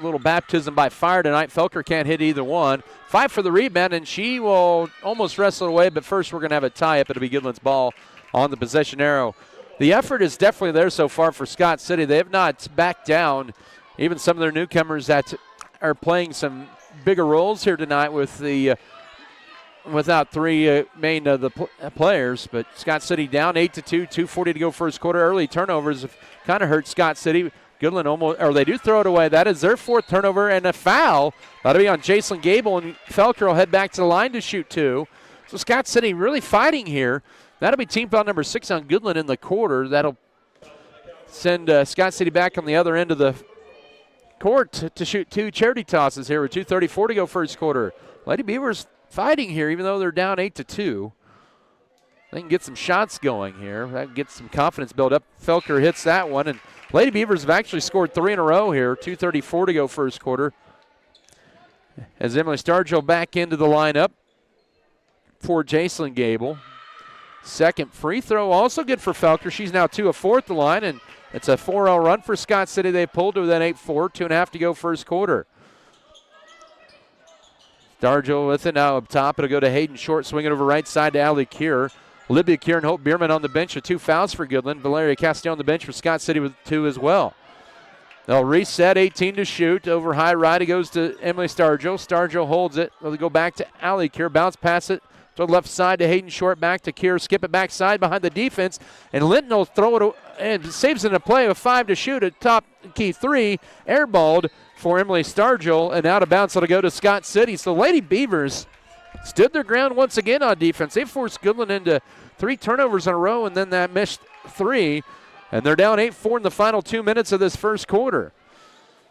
little baptism by fire tonight. Felker can't hit either one. 5 for the rebound, and she will almost wrestle it away, but first we're going to have a tie-up. It'll be Goodland's ball on the possession arrow. The effort is definitely there so far for Scott City. They have not backed down. Even some of their newcomers that are playing some bigger roles here tonight with the without 3 main of the players. But Scott City down 8-2, 2:40 to go first quarter. Early turnovers have kind of hurt Scott City. Goodland they do throw it away. That is their 4th turnover and a foul. That'll be on Jason Gable, and Felker will head back to the line to shoot 2. So Scott City really fighting here. That'll be team foul number 6 on Goodland in the quarter. That'll send Scott City back on the other end of the court to shoot 2 charity tosses here with 2:34 to go first quarter. Lady Beavers fighting here, even though they're down 8-2. They can get some shots going here. That gets some confidence built up. Felker hits that one, and Lady Beavers have actually scored 3 in a row here. 2:34 to go first quarter. As Emily Stargell back into the lineup for Jason Gable. Second free throw, also good for Felker. She's now 2 of 4 at the line, and it's a 4-0 run for Scott City. They pulled to that 8-4, 2.5 to go first quarter. Stargell with it now up top. It'll go to Hayden Short, swinging over right side to Allie Keir. Olivia Keir and Hope Bierman on the bench with 2 fouls for Goodland. Valeria Castillo on the bench for Scott City with 2 as well. They'll reset, 18 to shoot. Over high right, it goes to Emily Stargell. Stargell holds it. They'll go back to Allie Keir. Bounce pass it to the left side to Hayden Short. Back to Keir. Skip it backside behind the defense. And Linton will throw it and saves it in a play with 5 to shoot. A top key 3. Airballed for Emily Stargell. And out of bounds, it'll go to Scott City. So Lady Beavers stood their ground once again on defense. They forced Goodland into 3 turnovers in a row, and then that missed 3. And they're down 8-4 in the final 2 minutes of this first quarter.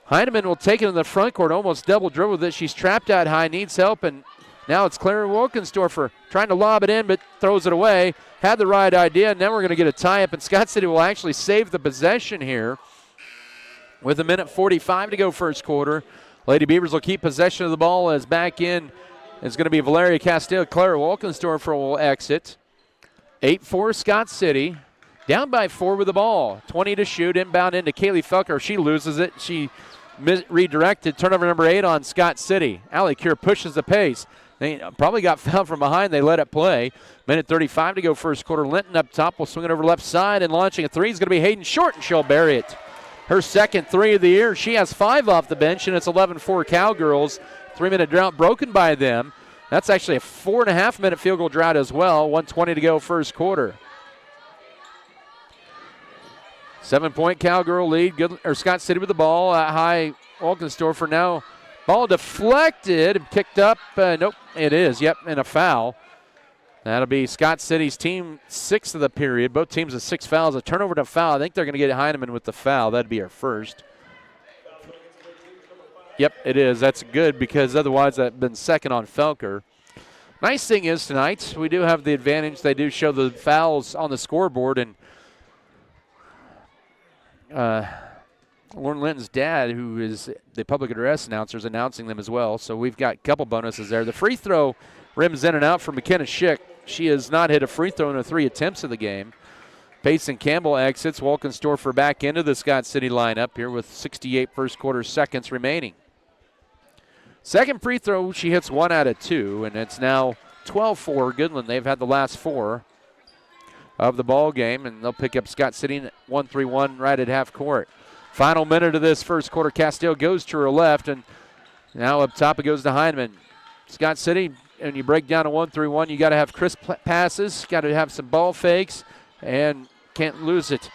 Heineman will take it in the front court, almost double dribble with it. She's trapped out high, needs help, and now it's Clara Wilkensdorfer trying to lob it in, but throws it away. Had the right idea, and now we're going to get a tie-up, and Scott City will actually save the possession here with 1:45 to go first quarter. Lady Beavers will keep possession of the ball as back in is going to be Valeria Castillo. Clara Wilkensdorfer will exit. 8-4 Scott City. Down by 4 with the ball. 20 to shoot. Inbound into Kaylee Felker. She loses it. She redirected. Turnover number 8 on Scott City. Allie Keir pushes the pace. They probably got fouled from behind. They let it play. 1:35 to go first quarter. Linton up top will swing it over left side, and launching a 3 is going to be Hayden Short, and she'll bury it. Her second 3 of the year. She has 5 off the bench, and it's 11-4 Cowgirls. 3-minute drought broken by them. That's actually a 4.5-minute field goal drought as well. 1:20 to go first quarter. 7-point Cowgirl lead. Scott City with the ball. High Wilkensdorfer now. Ball deflected and kicked up. Nope, it is. Yep, and a foul. That'll be Scott City's team 6th of the period. Both teams with 6 fouls. A turnover to foul. I think they're going to get Heineman with the foul. That'd be her first. Yep, it is. That's good because otherwise that had been second on Felker. Nice thing is tonight we do have the advantage. They do show the fouls on the scoreboard, and Lauren Linton's dad, who is the public address announcer, is announcing them as well. So we've got a couple bonuses there. The free throw rims in and out for McKenna Schick. She has not hit a free throw in her 3 attempts of the game. Payson Campbell exits. Wilkensdorfer back into the Scott City lineup here with 68 first quarter seconds remaining. Second free throw, she hits 1 out of 2, and it's now 12-4 Goodland. They've had the last 4 of the ball game, and they'll pick up Scott City 1-3-1 right at half court. Final minute of this first quarter. Castillo goes to her left, and now up top it goes to Heineman. Scott City, and you break down a 1-3-1, you got to have crisp passes, got to have some ball fakes, and can't lose it.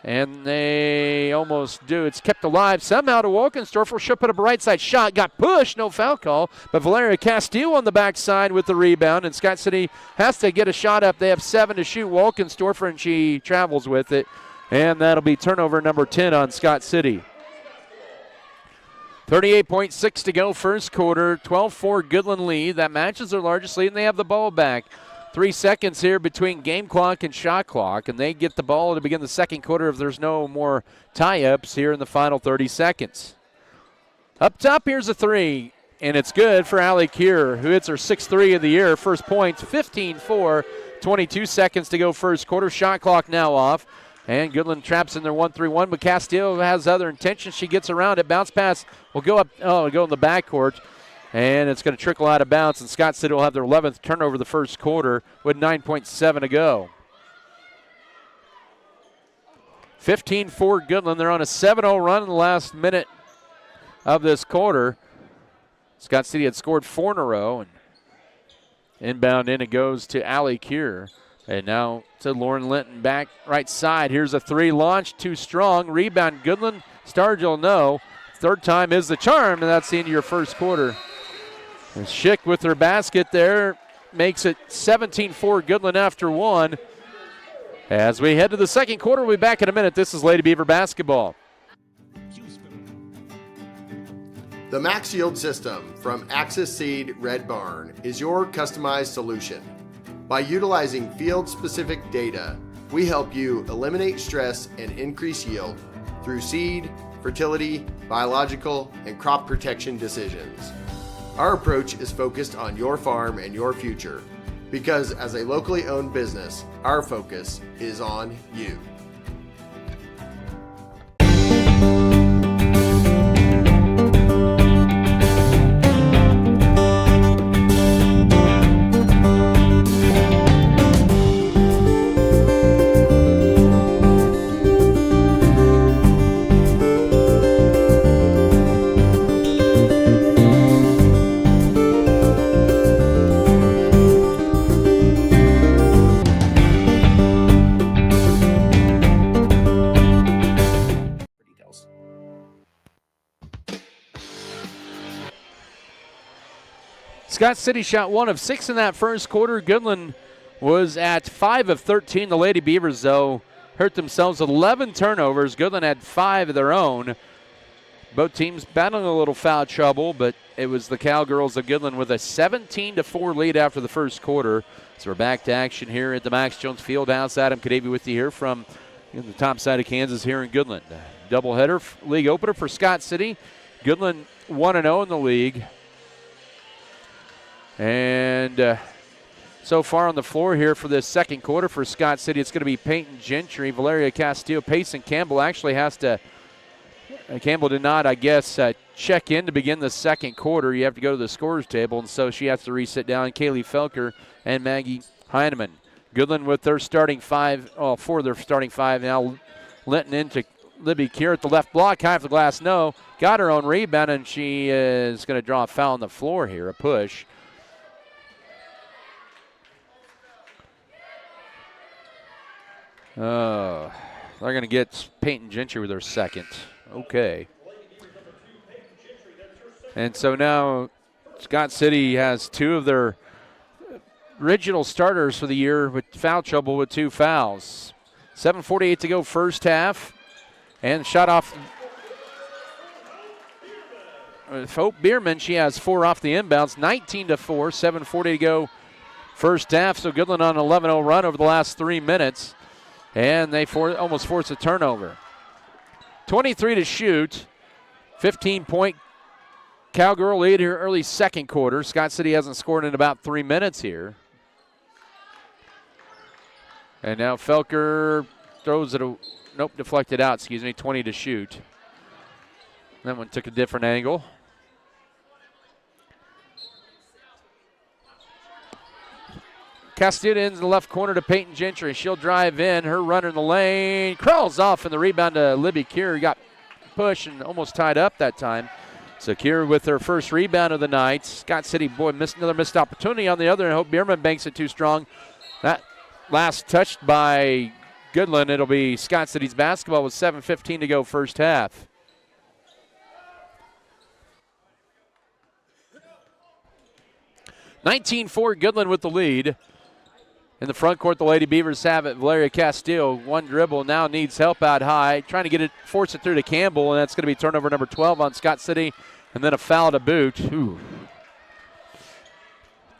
And they almost do. It's kept alive somehow to Wilkensdorfer. She'll put up a right side shot. Got pushed. No foul call. But Valeria Castillo on the backside with the rebound. And Scott City has to get a shot up. They have 7 to shoot. Wilkensdorfer, and she travels with it. And that'll be turnover number 10 on Scott City. 38.6 to go first quarter. 12-4 Goodland lead. That matches their largest lead, and they have the ball back. 3 seconds here between game clock and shot clock, and they get the ball to begin the second quarter if there's no more tie-ups here in the final 30 seconds. Up top, here's a 3. and it's good for Allie Keir, who hits her 6th-3 of the year. First points, 15-4, 22 seconds to go first quarter. Shot clock now off. And Goodland traps in their 1-3-1, but Castillo has other intentions. She gets around it. Bounce pass will go up, it'll go in the backcourt. And it's going to trickle out of bounds, and Scott City will have their 11th turnover the first quarter with 9.7 to go. 15-4 Goodland. They're on a 7-0 run in the last minute of this quarter. Scott City had scored 4 in a row. And inbound in, it goes to Allie Keir. And now to Lauren Linton back right side. Here's a 3 launch, too strong. Rebound Goodland. Stargell no. Third time is the charm, and that's the end of your first quarter. And Schick with her basket there makes it 17-4 Goodland after 1. As we head to the second quarter, we'll be back in a minute. This is Lady Beaver basketball. The Max Yield system from Axis Seed Red Barn is your customized solution. By utilizing field-specific data, we help you eliminate stress and increase yield through seed, fertility, biological, and crop protection decisions. Our approach is focused on your farm and your future, because as a locally owned business, our focus is on you. Scott City shot 1 of 6 in that first quarter. Goodland was at 5 of 13. The Lady Beavers, though, hurt themselves with 11 turnovers. Goodland had 5 of their own. Both teams battling a little foul trouble, but it was the Cowgirls of Goodland with a 17-4 lead after the first quarter. So we're back to action here at the Max Jones Fieldhouse. Adam Kadavy with you here from the top side of Kansas here in Goodland. Doubleheader, league opener for Scott City. Goodland 1-0 in the league. And so far on the floor here for this second quarter for Scott City, it's going to be Peyton Gentry, Valeria Castillo, Payson Campbell actually has to, Campbell did not, I guess, check in to begin the second quarter. You have to go to the scorers table, and so she has to resit down. Kaylee Felker and Maggie Heineman. Goodland with their starting 5, four of their starting 5 now. Linton into Libby Keir at the left block, high off the glass, no. Got her own rebound, and she is going to draw a foul on the floor here, a push. They're going to get Peyton Gentry with their second. Okay. And so now Scott City has 2 of their original starters for the year with foul trouble with 2 fouls. 7:48 to go first half. And shot off Hope Bierman. She has 4 off the inbounds. 19-4, 7:40 to go first half. So Goodland on an 11-0 run over the last 3 minutes. And they almost force a turnover. 23 to shoot. 15-point Cowgirl lead here early second quarter. Scott City hasn't scored in about 3 minutes here. And now Felker throws it, deflected out, 20 to shoot. That one took a different angle. Castillo ends in the left corner to Peyton Gentry. She'll drive in. Her runner in the lane. Crawls off, and the rebound to Libby Keir. Got pushed and almost tied up that time. So Keir with her first rebound of the night. Scott City, another missed opportunity on the other, and Hope Bierman banks it too strong. That last touched by Goodland. It'll be Scott City's basketball with 7:15 to go first half. (19-4) Goodland with the lead. In the front court, the Lady Beavers have it. Valeria Castillo, one dribble, now needs help out high. Trying to get it, force it through to Campbell, and that's going to be turnover number 12 on Scott City, and then a foul to boot. Ooh.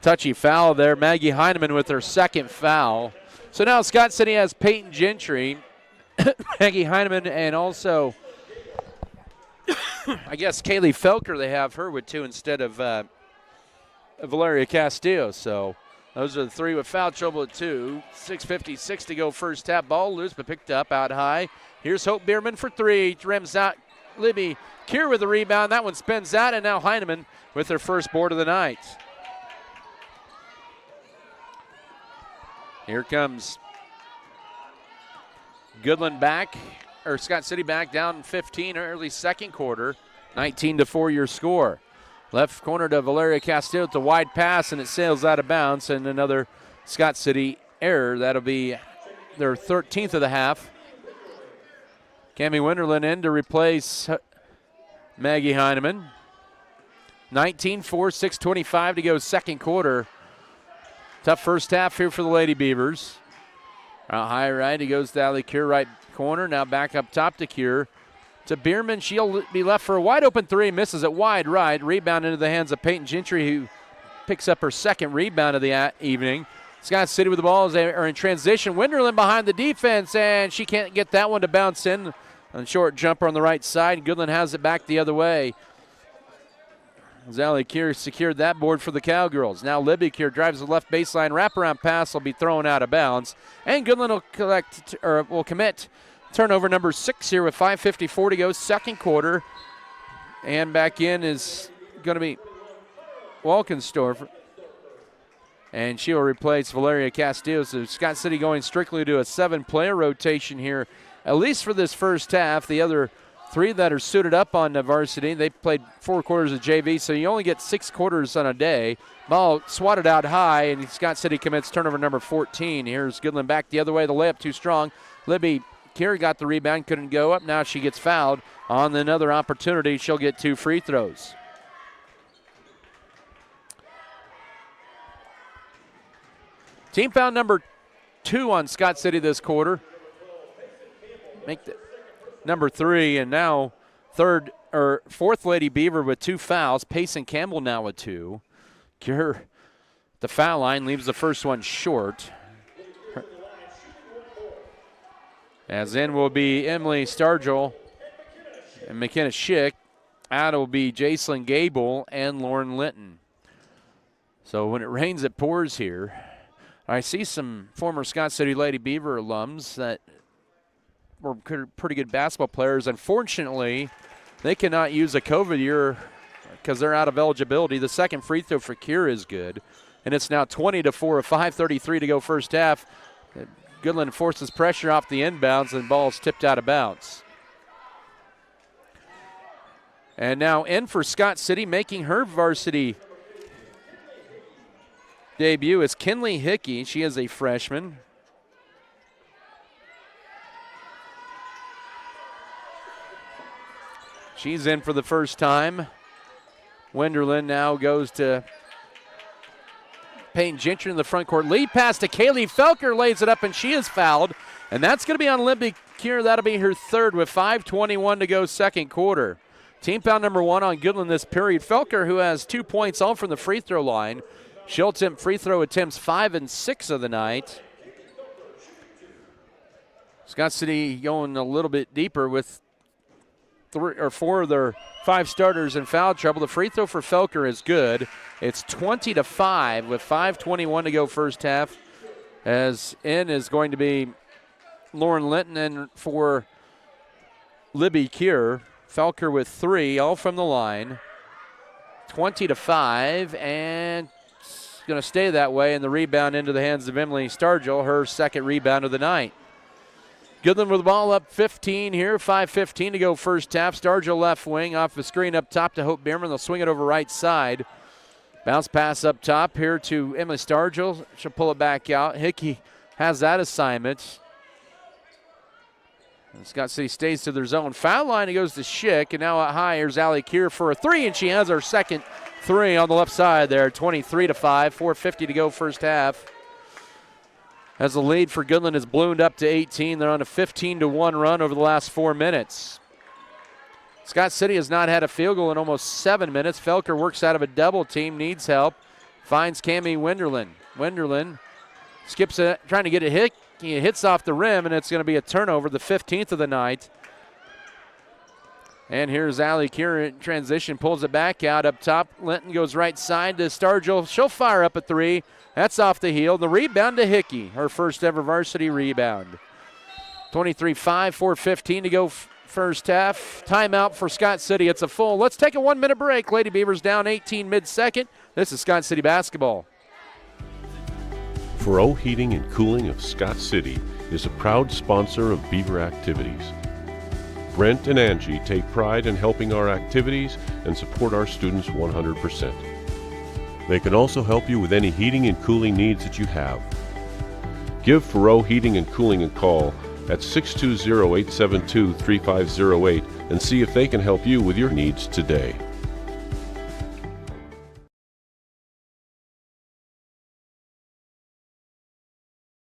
Touchy foul there. Maggie Heineman with her second foul. So now Scott City has Peyton Gentry, Maggie Heineman, and also I guess Kaylee Felker, they have her with 2 instead of Valeria Castillo. So those are the 3 with foul trouble at 2. 6:56 to go first half. Ball loose but picked up out high. Here's Hope Bierman for 3. Rims out. Libby Kier with the rebound. That one spins out, and now Heineman with their first board of the night. Here comes Goodland back, or Scott City back down 15 early second quarter. 19-4 your score. Left corner to Valeria Castillo with the wide pass, and it sails out of bounds, and another Scott City error. That'll be their 13th of the half. Cami Winterland in to replace Maggie Heineman. 19-4, 6:25 to go second quarter. Tough first half here for the Lady Beavers. Out high right, he goes to Allie Kier, right corner. Now back up top to Kier. To Bierman, she'll be left for a wide open 3, misses it wide right. Rebound into the hands of Peyton Gentry, who picks up her second rebound of the evening. Scott City with the ball as they are in transition. Winterland behind the defense, and she can't get that one to bounce in. A short jumper on the right side. Goodland has it back the other way. Allie Kier secured that board for the Cowgirls. Now Libby Kier drives the left baseline. Wraparound pass will be thrown out of bounds. And Goodland will commit turnover number 6 here with 5:54 to go second quarter. And back in is going to be Walkenstorf. And she will replace Valeria Castillo. So Scott City going strictly to a 7-player rotation here, at least for this first half. The other 3 that are suited up on the varsity, they played 4 quarters of JV, so you only get 6 quarters on a day. Ball swatted out high, and Scott City commits turnover number 14. Here's Goodland back the other way. The layup too strong. Libby Kier got the rebound, couldn't go up. Now she gets fouled. On another opportunity, she'll get 2 free throws. Team foul number 2 on Scott City this quarter. Make the number 3, and now fourth Lady Beaver with 2 fouls. Payson Campbell now with 2. Kier, the foul line, leaves the first one short. As in will be Emily Stargell and McKenna Schick. Out will be Jacelyn Gable and Lauren Linton. So when it rains, it pours here. I see some former Scott City Lady Beaver alums that were pretty good basketball players. Unfortunately, they cannot use a COVID year because they're out of eligibility. The second free throw for Kier is good, and it's now 20-4, 5:33 to go first half. Goodland forces pressure off the inbounds, and ball's tipped out of bounds. And now in for Scott City, making her varsity debut is Kinley Hickey. She is a freshman. She's in for the first time. Wenderlin now goes to Peyton Gentry in the front court. Lead pass to Kaylee Felker, lays it up, and she is fouled. And that's going to be on Libby Kier. That'll be her 3rd with 5:21 to go second quarter. Team foul number 1 on Goodland this period. Felker, who has 2 points all from the free throw line. She'll attempt free throw attempts 5 and 6 of the night. Scott City going a little bit deeper with 3 or 4 of their 5 starters in foul trouble. The free throw for Felker is good. It's 20-5 with 5:21 to go first half. As in is going to be Lauren Linton, and for Libby Kier. Felker with 3, all from the line. 20-5, and it's going to stay that way, and the rebound into the hands of Emily Stargell, her second rebound of the night. Goodland with the ball up 15 here, 5:15 to go first half. Stargell left wing off the screen up top to Hope Bierman. They'll swing it over right side. Bounce pass up top here to Emily Stargell. She'll pull it back out. Hickey has that assignment. And Scott City stays to their zone. Foul line, it goes to Schick, and now out high, here's Allie Kier for a 3, and she has her second 3 on the left side there. 23-5, 4:50 to go first half. As the lead for Goodland has ballooned up to 18, they're on a 15-1 run over the last 4 minutes. Scott City has not had a field goal in almost 7 minutes. Felker works out of a double team, needs help, finds Cami Wenderlin. Wenderlin skips it, trying to get a hit. He hits off the rim, and it's going to be a turnover, the 15th of the night. And here's Allie Kieran in transition, pulls it back out up top. Linton goes right side to Stargell. She'll fire up a three. That's off the heel. The rebound to Hickey, her first ever varsity rebound. 23-5, 4:15 to go first half. Timeout for Scott City. It's a full. Let's take a 1-minute break. Lady Beavers down 18 mid-second. This is Scott City basketball. Fro Heating and Cooling of Scott City is a proud sponsor of Beaver activities. Brent and Angie take pride in helping our activities and support our students 100%. They can also help you with any heating and cooling needs that you have. Give Fro Heating and Cooling a call at 620-872-3508 and see if they can help you with your needs today.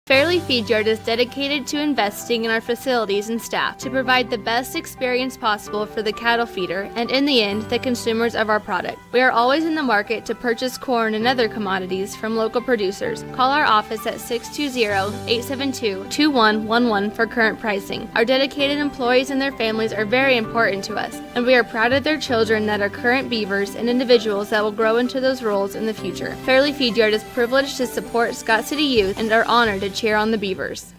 Fairleigh Feed Yard is dedicated to investing in our facilities and staff to provide the best experience possible for the cattle feeder and, in the end, the consumers of our product. We are always in the market to purchase corn and other commodities from local producers. Call our office at 620-872-2111 for current pricing. Our dedicated employees and their families are very important to us, and we are proud of their children that are current beavers and individuals that will grow into those roles in the future. Fairleigh Feed Yard is privileged to support Scott City youth and are honored to cheer on the Beavers.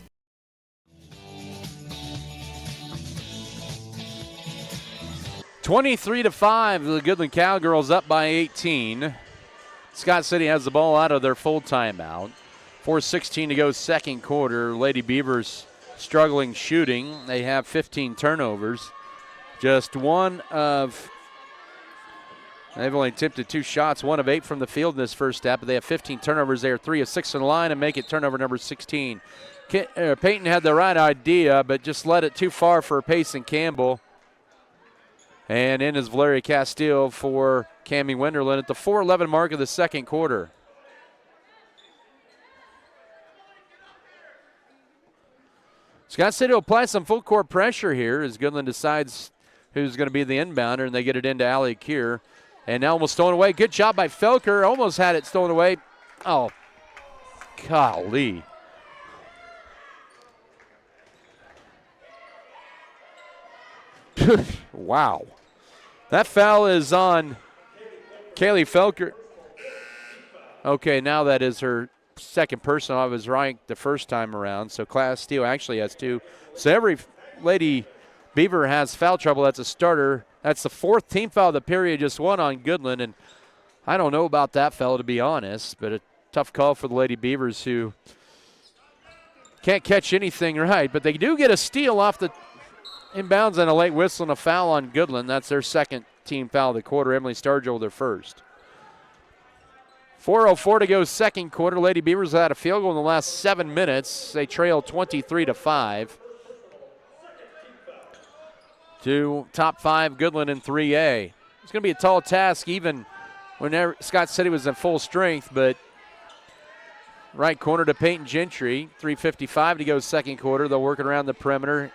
(23-5). The Goodland Cowgirls up by 18. Scott City has the ball out of their full timeout. 4:16 to go second quarter. Lady Beavers struggling shooting. They have 15 turnovers. Just one of They've only attempted 2 shots, 1 of 8 from the field in this first half, but they have 15 turnovers. They are 3 of 6 in the line and make it turnover number 16. Peyton had the right idea, but just led it too far for Payson Campbell. And in is Valeria Castile for Cammie Wenderland at the 4:11 mark of the second quarter. Scott City will apply some full court pressure here as Goodland decides who's going to be the inbounder, and they get it into Allie Kier. And now almost stolen away. Good job by Felker. Almost had it stolen away. Oh, golly. Wow. That foul is on Kaylee Felker. Okay, now that is her second personal. I was right the first time around. So Class Steele actually has 2. So every Lady Beaver has foul trouble. That's a starter. That's the 4th team foul of the period, just 1 on Goodland. And I don't know about that foul, to be honest, but a tough call for the Lady Beavers who can't catch anything right. But they do get a steal off the inbounds and a late whistle and a foul on Goodland. That's their second team foul of the quarter. Emily Stargell their first. 4:04 to go second quarter. Lady Beavers had a field goal in the last 7 minutes. They trail 23-5. To top 5 Goodland in 3A. It's going to be a tall task even when Scott City was in full strength, but right corner to Peyton Gentry. 3:55 to go second quarter. They'll work it around the perimeter.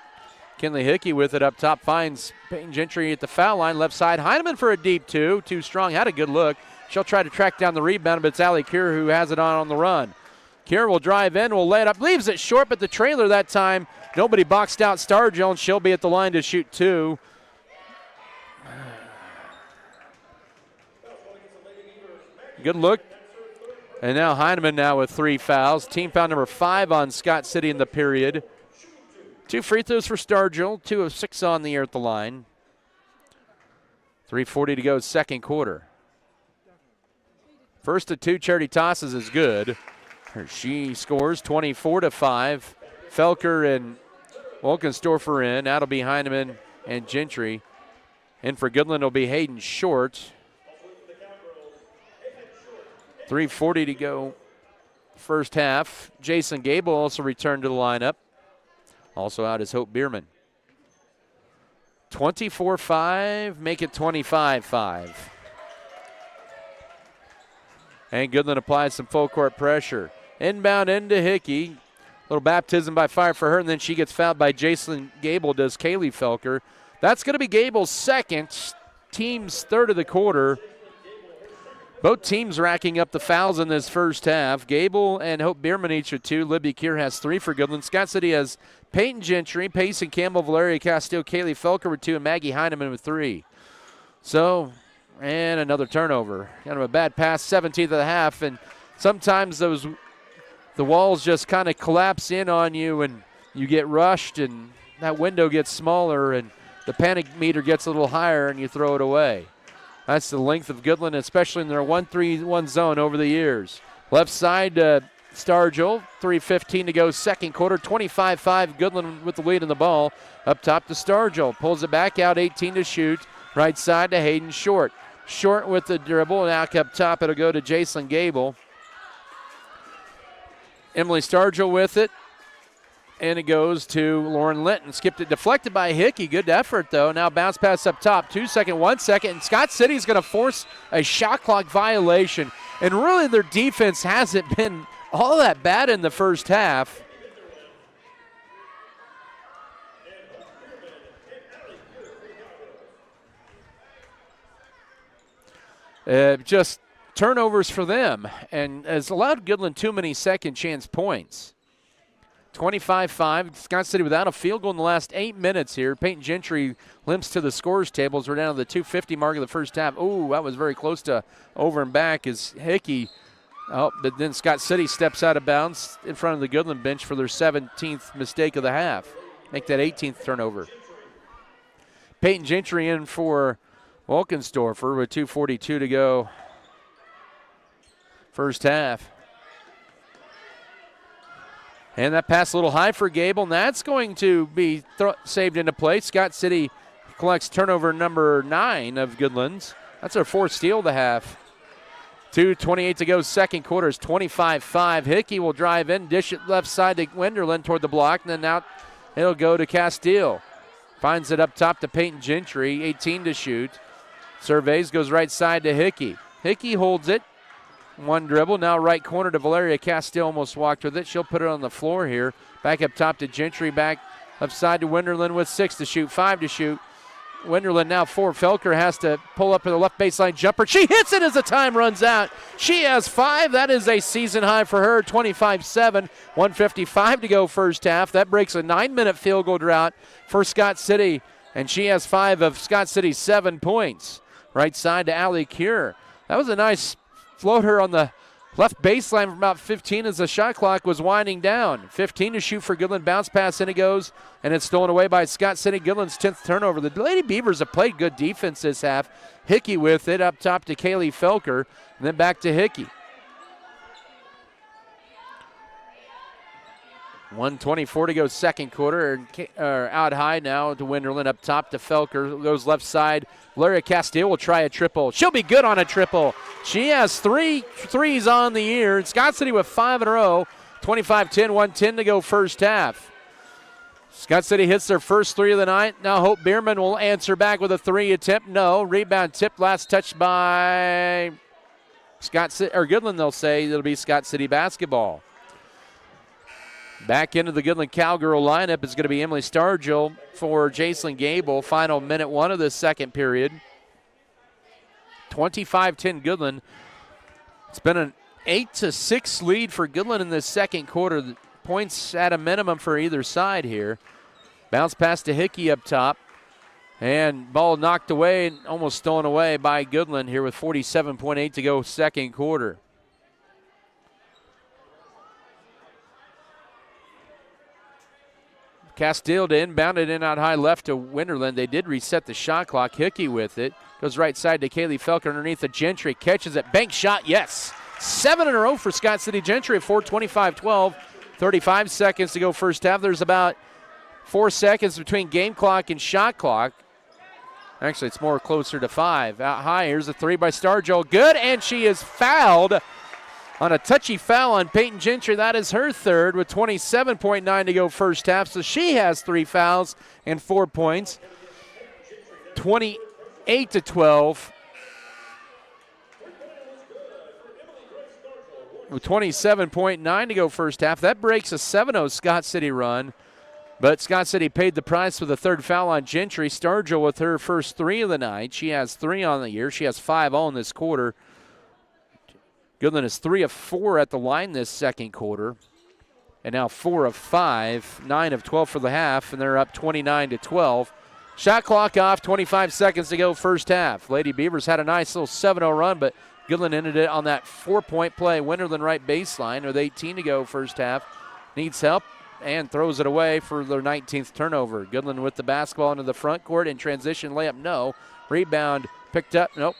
Kinley Hickey with it up top, finds Peyton Gentry at the foul line, left side. Heineman for a deep 2. Too strong, had a good look. She'll try to track down the rebound, but it's Allie Kier who has it on the run. Kier will drive in, will lay it up, leaves it short, but the trailer that time, nobody boxed out Stargell, and she'll be at the line to shoot 2. Good look. And now Heineman now with 3 fouls. Team foul number 5 on Scott City in the period. 2 free throws for Stargell, 2 of 6 on the year at the line. 3:40 to go second quarter. First of 2 charity tosses is good. She scores 24-5. Felker and Wolkenstorfer in. That'll be Heineman and Gentry. And for Goodland will be Hayden Short. 3:40 to go first half. Jason Gable also returned to the lineup. Also out is Hope Bierman. 24-5, make it 25-5. And Goodland applies some full court pressure. Inbound into Hickey. Little baptism by fire for her, and then she gets fouled by Jason Gable, does Kaylee Felker. That's going to be Gable's second, team's third of the quarter. Both teams racking up the fouls in this first half. Gable and Hope Bierman each with 2. Libby Keir has 3 for Goodland. Scott City has Peyton Gentry, Payson Campbell, Valeria Castile, Kaylee Felker with 2, and Maggie Heineman with 3. So, and another turnover. Kind of a bad pass, 17th of the half, and sometimes the walls just kind of collapse in on you and you get rushed and that window gets smaller and the panic meter gets a little higher and you throw it away. That's the length of Goodland, especially in their 1-3-1 zone over the years. Left side, Stargell, 3:15 to go, second quarter, 25-5. Goodland with the lead in the ball. Up top to Stargell, pulls it back out, 18 to shoot. Right side to Hayden Short. Short with the dribble, and out up top, it'll go to Jason Gable. Emily Stargell with it, and it goes to Lauren Linton. Skipped it, deflected by Hickey. Good effort, though. Now bounce pass up top. 2 second, 1 second. And Scott City's going to force a shot clock violation. And really their defense hasn't been all that bad in the first half. Just turnovers for them. And has allowed Goodland too many second chance points. 25-5. Scott City without a field goal in the last 8 minutes here. Peyton Gentry limps to the scores tables. We're down to the 2:50 mark of the first half. Ooh, that was very close to over and back as Hickey. Oh, but then Scott City steps out of bounds in front of the Goodland bench for their 17th mistake of the half. Make that 18th turnover. Peyton Gentry in for Wolkensdorfer with 2:42 to go. First half. And that pass a little high for Gable, and that's going to be saved into place. Scott City collects turnover number 9 of Goodland's. That's their 4th steal of the half. 2:28 to go, second quarter is 25-5. Hickey will drive in, dish it left side to Wenderland toward the block, and then out it'll go to Castile. Finds it up top to Peyton Gentry, 18 to shoot. Surveys, goes right side to Hickey. Hickey holds it. One dribble, now right corner to Valeria Castile, almost walked with it. She'll put it on the floor here. Back up top to Gentry, back left side to Wenderland with 6 to shoot, 5 to shoot. Wenderland now 4. Felker has to pull up for the left baseline jumper. She hits it as the time runs out. She has 5. That is a season high for her, 25-7. 1:55 to go first half. That breaks a 9-minute field goal drought for Scott City, and she has 5 of Scott City's 7 points. Right side to Allie Cure. That was a nice floater on the left baseline from about 15 as the shot clock was winding down. 15 to shoot for Goodland. Bounce pass, in it goes, and it's stolen away by Scott City. Goodland's 10th turnover. The Lady Beavers have played good defense this half. Hickey with it up top to Kaylee Felker, and then back to Hickey. 1:24 to go second quarter. Out high now to Wenderland, up top to Felker. Goes left side. Valeria Castile will try a triple. She'll be good on a triple. She has 3 threes on the year. Scott City with 5 in a row. 25-10, 1:10 to go first half. Scott City hits their first 3 of the night. Now Hope Bierman will answer back with a 3 attempt. No. Rebound tip, last touch by Scott City, or Goodland, they'll say. It'll be Scott City basketball. Back into the Goodland Cowgirl lineup is going to be Emily Stargell for Jason Gable. Final minute 1 of the second period. 25-10 Goodland. It's been an 8-6 lead for Goodland in this second quarter. The points at a minimum for either side here. Bounce pass to Hickey up top. And ball knocked away and almost stolen away by Goodland here with 47.8 to go second quarter. Castile to inbound it in out high left to Wenderland. They did reset the shot clock. Hickey with it. Goes right side to Kaylee Felker underneath the Gentry. Catches it. Bank shot. Yes. 7 in a row for Scott City Gentry at 4:25-12. 35 seconds to go first half. There's about 4 seconds between game clock and shot clock. Actually, it's more closer to 5. Out high. Here's a 3 by Stargell. Good. And she is fouled on a touchy foul on Peyton Gentry. That is her 3rd with 27.9 to go first half. So she has 3 fouls and 4 points. 28-12. With 27.9 to go first half. That breaks a 7-0 Scott City run. But Scott City paid the price with a 3rd foul on Gentry. Stargell with her first 3 of the night. She has 3 on the year. She has 5 all in this quarter. Goodland is 3 of 4 at the line this second quarter. And now 4 of 5, 9 of 12 for the half, and they're up 29-12. Shot clock off, 25 seconds to go first half. Lady Beavers had a nice little 7-0 run, but Goodland ended it on that 4-point play. Winterland right baseline with 18 to go first half. Needs help and throws it away for their 19th turnover. Goodland with the basketball into the front court in transition layup, no. Rebound picked up, nope.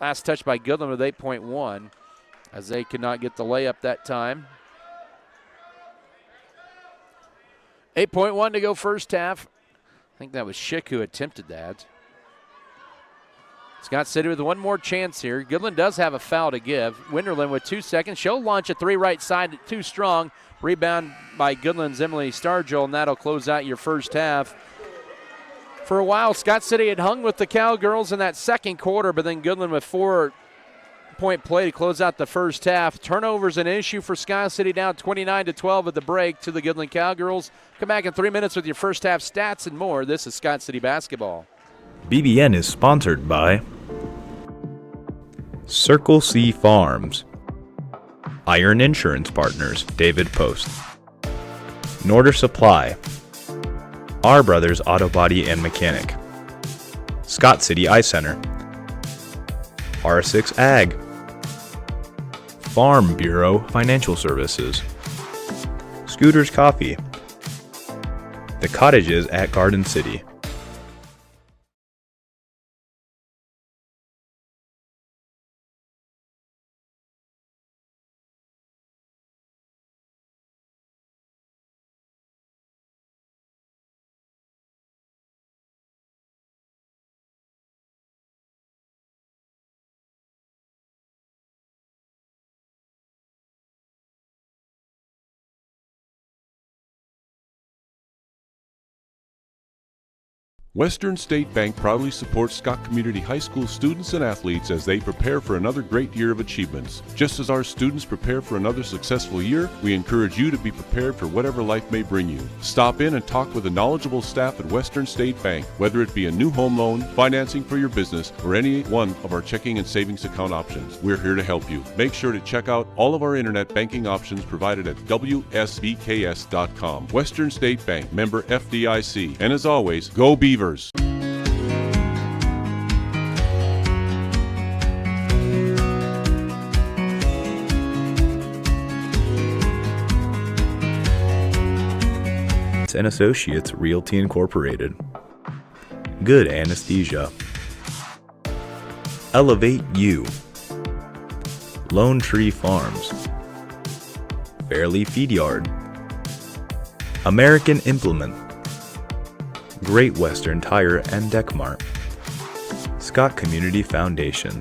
Last touch by Goodland with 8.1 as they could not get the layup that time. 8.1 to go first half. I think that was Schick who attempted that. Scott City with one more chance here. Goodland does have a foul to give. Winterland with 2 seconds. She'll launch a 3 right side, too strong. Rebound by Goodland's Emily Stargell, and that'll close out your first half. For a while, Scott City had hung with the Cowgirls in that second quarter, but then Goodland with 4-point play to close out the first half. Turnovers an issue for Scott City, down 29-12 at the break to the Goodland Cowgirls. Come back in 3 minutes with your first half stats and more. This is Scott City basketball. BBN is sponsored by Circle C Farms, Iron Insurance Partners, David Post, Norder Supply, R Brothers Auto Body and Mechanic, Scott City Eye Center, R6 Ag, Farm Bureau Financial Services, Scooters Coffee, The Cottages at Garden City. Western State Bank proudly supports Scott Community High School students and athletes as they prepare for another great year of achievements. Just as our students prepare for another successful year, we encourage you to be prepared for whatever life may bring you. Stop in and talk with the knowledgeable staff at Western State Bank, whether it be a new home loan, financing for your business, or any one of our checking and savings account options. We're here to help you. Make sure to check out all of our internet banking options provided at WSBKS.com. Western State Bank, member FDIC. And as always, go Beavers! And Associates Realty Incorporated, Good Anesthesia, Elevate You, Lone Tree Farms, Fairleigh Feed Yard, American Implement, Great Western Tire and Deck Mart, Scott Community Foundation.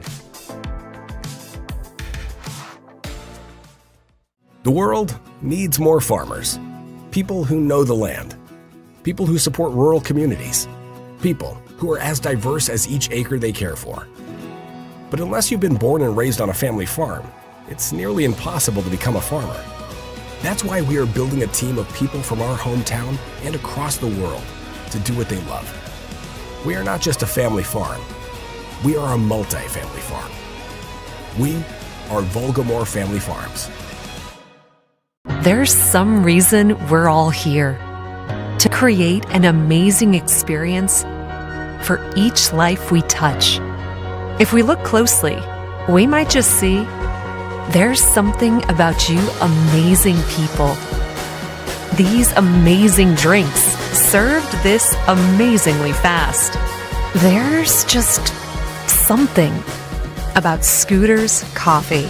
The world needs more farmers. People who know the land. People who support rural communities. People who are as diverse as each acre they care for. But unless you've been born and raised on a family farm, it's nearly impossible to become a farmer. That's why we are building a team of people from our hometown and across the world to do what they love. We are not just a family farm. We are a multi-family farm. We are Volgamore Family Farms. There's some reason we're all here. To create an amazing experience for each life we touch. If we look closely, we might just see there's something about you amazing people. These amazing drinks served this amazingly fast. There's just something about Scooters Coffee.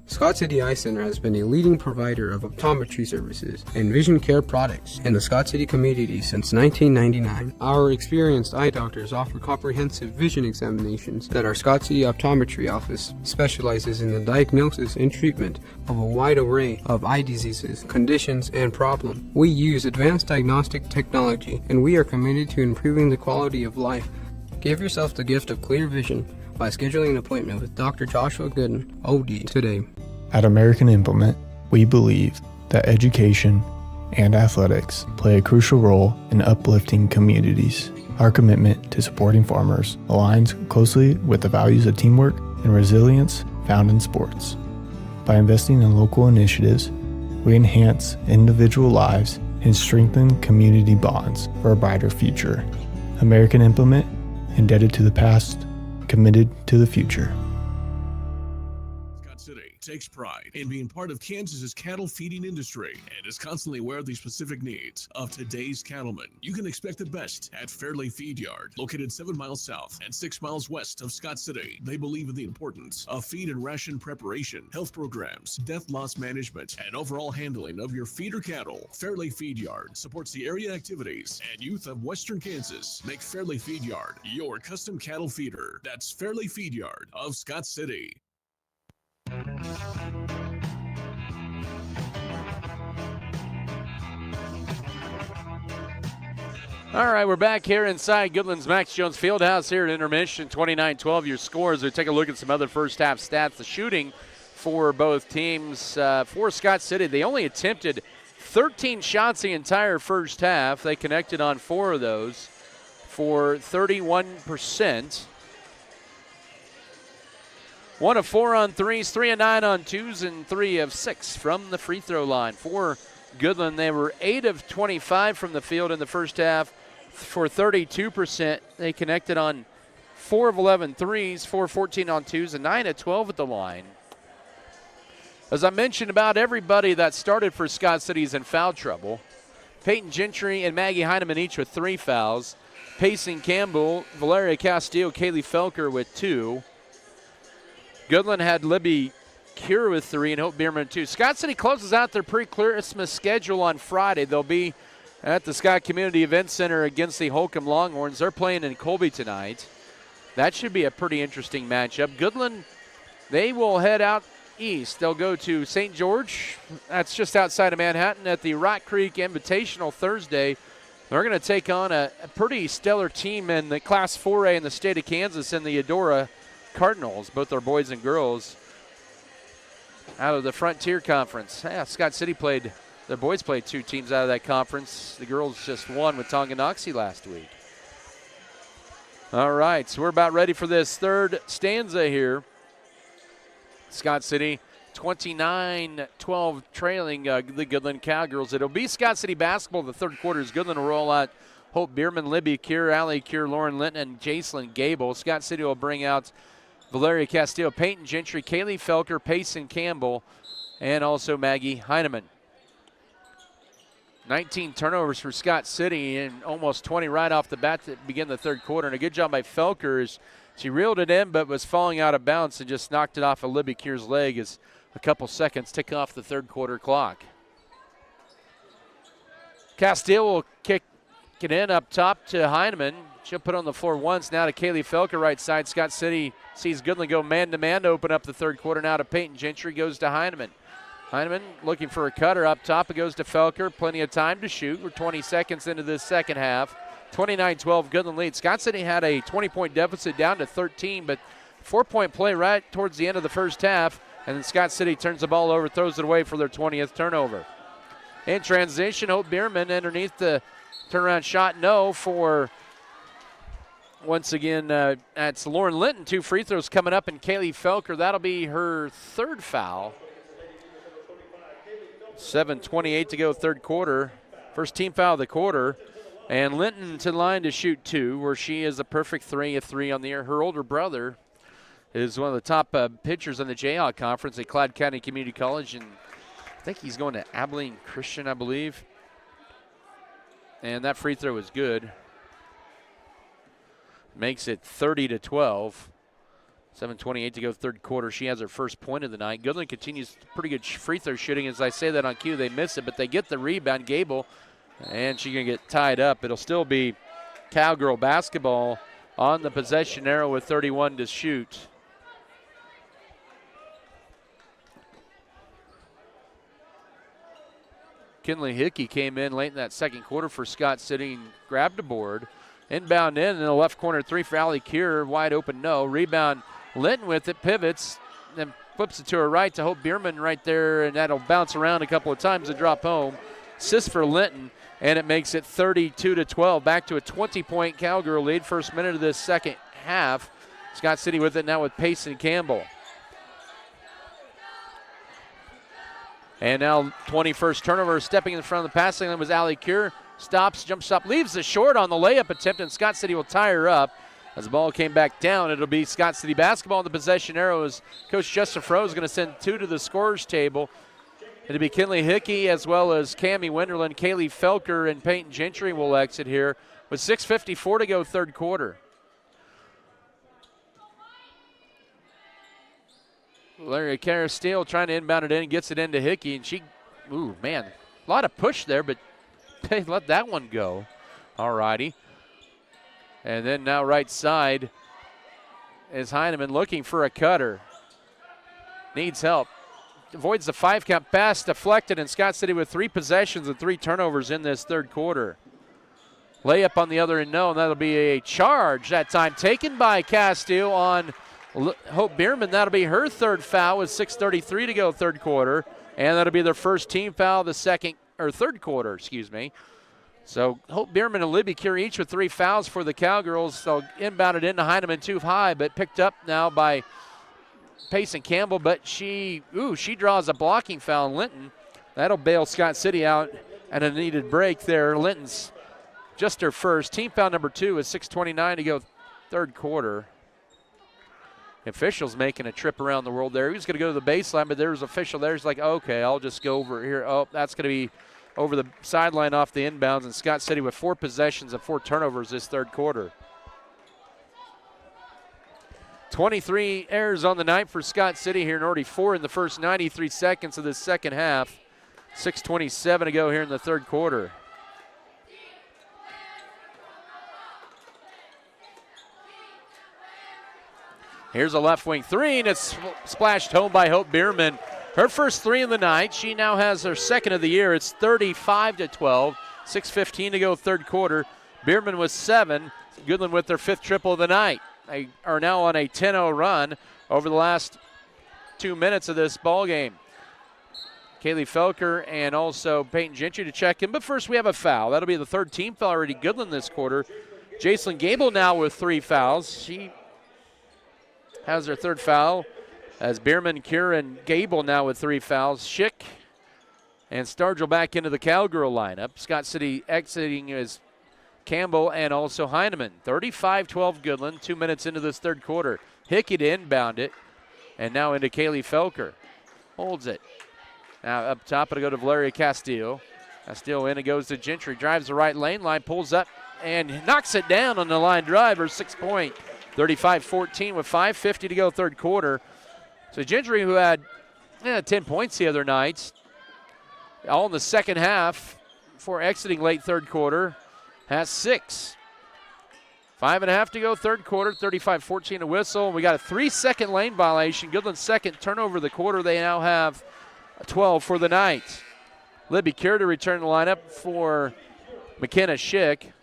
Scott City Eye Center has been a leading provider of optometry services and vision care products in the Scott City community since 1999. Our experienced eye doctors offer comprehensive vision examinations that our Scott City Optometry Office specializes in the diagnosis and treatment of a wide array of eye diseases, conditions, and problems. We use advanced diagnostic technology, and we are committed to improving the quality of life. Give yourself the gift of clear vision by scheduling an appointment with Dr. Joshua Gooden, OD, today. At American Implement, we believe that education and athletics play a crucial role in uplifting communities. Our commitment to supporting farmers aligns closely with the values of teamwork and resilience found in sports. By investing in local initiatives, we enhance individual lives and strengthen community bonds for a brighter future. American Implement, indebted to the past, committed to the future. Scott City takes pride in being part of Kansas's cattle feeding industry and is constantly aware of the specific needs of today's cattlemen. You can expect the best at Fairley Feed Yard, located 7 miles south and 6 miles west of Scott City. They believe in the importance of feed and ration preparation, health programs, death loss management, and overall handling of your feeder cattle. Fairley Feed Yard supports the area activities and youth of Western Kansas. Make Fairley Feed Yard your custom cattle feeder. That's Fairley Feed Yard of Scott City. All right, we're back here inside Goodland's Max Jones Fieldhouse here at intermission. 29-12 your scores. We take a look at some other first half stats. The shooting for both teams. For Scott City, they only attempted 13 shots the entire first half. They connected on 4 of those for 31%. 1 of 4 on threes, 3 of 9 on twos, and 3 of 6 from the free throw line. For Goodland, they were 8 of 25 from the field in the first half for 32%. They connected on 4 of 11 threes, 4 of 14 on twos, and 9 of 12 at the line. As I mentioned, about everybody that started for Scott City is in foul trouble. Peyton Gentry and Maggie Heineman each with 3 fouls. Payson Campbell, Valeria Castillo, Kaylee Felker with 2. Goodland had Libby Cure with 3 and Hope Bierman 2. Scott City closes out their pre-Christmas schedule on Friday. They'll be at the Scott Community Event Center against the Holcomb Longhorns. They're playing in Colby tonight. That should be a pretty interesting matchup. Goodland, they will head out east. They'll go to St. George. That's just outside of Manhattan at the Rock Creek Invitational Thursday. They're going to take on a pretty stellar team in the Class 4A in the state of Kansas in the Eudora Cardinals. Both are boys and girls out of the Frontier Conference. Yeah, Scott City their boys played 2 teams out of that conference. The girls just won with Tonganoxie last week. All right, so we're about ready for this third stanza here. Scott City 29-12 trailing the Goodland Cowgirls. It'll be Scott City basketball the third quarter as Goodland will roll out Hope Bierman, Libby Cure, Allie Cure, Lauren Linton, and Jacelyn Gable. Scott City will bring out Valeria Castillo, Peyton Gentry, Kaylee Felker, Payson Campbell, and also Maggie Heineman. 19 turnovers for Scott City and almost 20 right off the bat to begin the third quarter. And a good job by Felker as she reeled it in but was falling out of bounds and just knocked it off of Libby Cure's leg as a couple seconds tick off the third quarter clock. Castillo will kick it in up top to Heineman. She'll put on the floor once. Now to Kaylee Felker, right side. Scott City sees Goodland go man-to-man to open up the third quarter. Now to Peyton Gentry, goes to Heineman. Heineman looking for a cutter up top. It goes to Felker. Plenty of time to shoot. We're 20 seconds into this second half. 29-12 Goodland lead. Scott City had a 20-point deficit down to 13, but 4-point play right towards the end of the first half. And then Scott City turns the ball over, throws it away for their 20th turnover. In transition, Hope Bierman underneath the turnaround shot, no, for once again, that's Lauren Linton. 2 free throws coming up, and Kaylee Felker, that'll be her third foul. 7:28 to go third quarter. First team foul of the quarter. And Linton to the line to shoot 2, where she is a perfect 3 of 3 on the air. Her older brother is one of the top pitchers on the Jayhawk Conference at Clyde County Community College, and I think he's going to Abilene Christian, I believe. And that free throw is good. Makes it 30-12. 7:28 to go third quarter. She has her first point of the night. Goodland continues pretty good free throw shooting. As I say that on cue, they miss it, but they get the rebound. Gable, and she's going to get tied up. It'll still be Cowgirl basketball on the possession arrow with 31 to shoot. Kinley Hickey came in late in that second quarter for Scott City and grabbed a board. Inbound in the left corner 3 for Allie Cure. Wide open, no. Rebound, Linton with it, pivots, then flips it to her right to Hope Bierman right there, and that'll bounce around a couple of times to drop home. Assist for Linton, and it makes it 32-12. Back to a 20-point Cowgirl lead. First minute of this second half. Scott City with it now with Payson Campbell. And now 21st turnover, stepping in front of the passing lane was Allie Cure. Stops, jumps up, leaves the short on the layup attempt, and Scott City will tie her up. As the ball came back down, it'll be Scott City basketball in the possession arrow as Coach Justin Fro is going to send 2 to the scorer's table. It'll be Kinley Hickey as well as Cammie Wenderland, Kaylee Felker, and Peyton Gentry will exit here with 6:54 to go third quarter. Larry Carasteel trying to inbound it in and gets it into Hickey, and she, ooh, man, a lot of push there, but they let that one go. All righty. And then now right side is Heineman looking for a cutter. Needs help. Avoids the 5-count pass, deflected, and Scott City with 3 possessions and 3 turnovers in this third quarter. Layup on the other end, no, and that'll be a charge that time taken by Castile on Hope Bierman. That'll be her third foul with 6:33 to go third quarter, and that'll be their first team foul the third quarter, excuse me. So Hope Bierman and Libby Cure each with 3 fouls for the Cowgirls. They'll inbound it into Heineman too high, but picked up now by Payson Campbell, but she draws a blocking foul on Linton. That'll bail Scott City out and a needed break there. Linton's just her first. Team foul number 2 with 6:29 to go third quarter. Officials making a trip around the world there. He was going to go to the baseline, but there was an official there. He's like, okay, I'll just go over here. Oh, that's going to be over the sideline off the inbounds, and Scott City with 4 possessions and 4 turnovers this third quarter. 23 errors on the night for Scott City here, and already 4 in the first 93 seconds of this second half. 6:27 to go here in the third quarter. Here's a left wing 3, and it's splashed home by Hope Bierman. Her first 3 in the night. She now has her second of the year. It's 35-12. 6:15 to go third quarter. Bierman with 7. Goodland with their 5th triple of the night. They are now on a 10-0 run over the last 2 minutes of this ball game. Kaylee Felker and also Peyton Gentry to check in. But first we have a foul. That'll be the 3rd team foul already. Goodland this quarter. Jacelyn Gable now with 3 fouls. She has her 3rd foul as Bierman, Cure, and Gable now with 3 fouls. Schick and Stargell back into the Cowgirl lineup. Scott City exiting is Campbell and also Heineman. 35-12 Goodland, 2 minutes into this third quarter. Hickey to inbound it, and now into Kaylee Felker. Holds it. Now up top, it'll go to Valeria Castile. Castile in, it goes to Gentry. Drives the right lane, pulls up, and knocks it down on the line drive. Her 6-point. 35-14 with 5:50 to go third quarter. So Gentry, who had 10 points the other night, all in the second half before exiting late third quarter, has 6. 5.5 to go third quarter, 35-14 to whistle. We got a 3-second lane violation. Goodland's second turnover of the quarter. They now have 12 for the night. Libby Cure to return the lineup for McKenna Schick.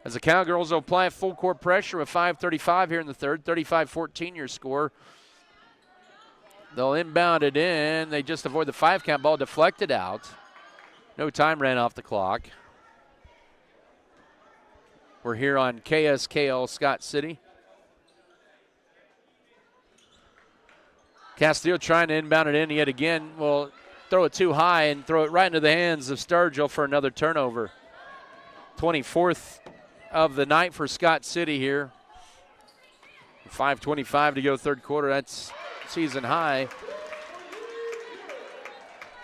As the Cowgirls will apply full court pressure with 5:35 here in the third, 35-14 your score. They'll inbound it in. They just avoid the 5-count, ball deflected out. No time ran off the clock. We're here on KSKL Scott City. Castillo trying to inbound it in yet again. Will throw it too high and throw it right into the hands of Stargell for another turnover. 24th of the night for Scott City here. 5:25 to go third quarter. That's season high.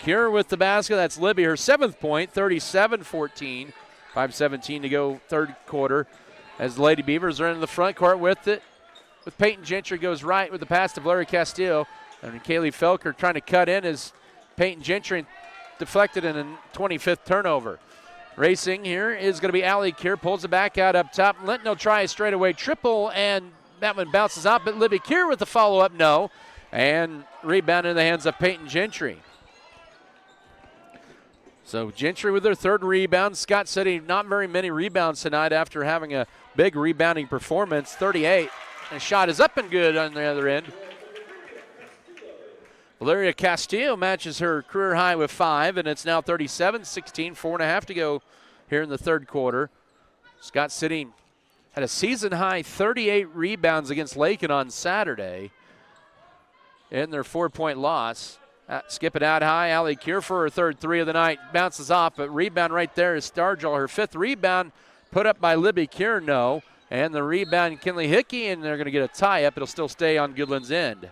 Cure with the basket. That's Libby, her 7th point, 37-14. 5:17 to go third quarter as the Lady Beavers are in the front court with it. With Peyton Gentry goes right with the pass to Valeria Castillo. And Kaylee Felker trying to cut in as Peyton Gentry deflected in a 25th turnover. Racing here is going to be Allie Cure. Pulls it back out up top. Linton will try a straightaway triple, and that one bounces out. But Libby Cure with the follow-up, no. And rebound in the hands of Peyton Gentry. So Gentry with their 3rd rebound. Scott City not very many rebounds tonight after having a big rebounding performance. 38. And shot is up and good on the other end. Valeria Castillo matches her career high with 5, and it's now 37-16, 4.5 to go here in the third quarter. Scott City had a season-high 38 rebounds against Lakin on Saturday in their 4-point loss. Skip it out high. Allie Kier for her third three of the night. Bounces off, but rebound right there is Stargell. Her fifth rebound put up by Libby Kier, no. And the rebound, Kinley Hickey, and they're going to get a tie-up. It'll still stay on Goodland's end.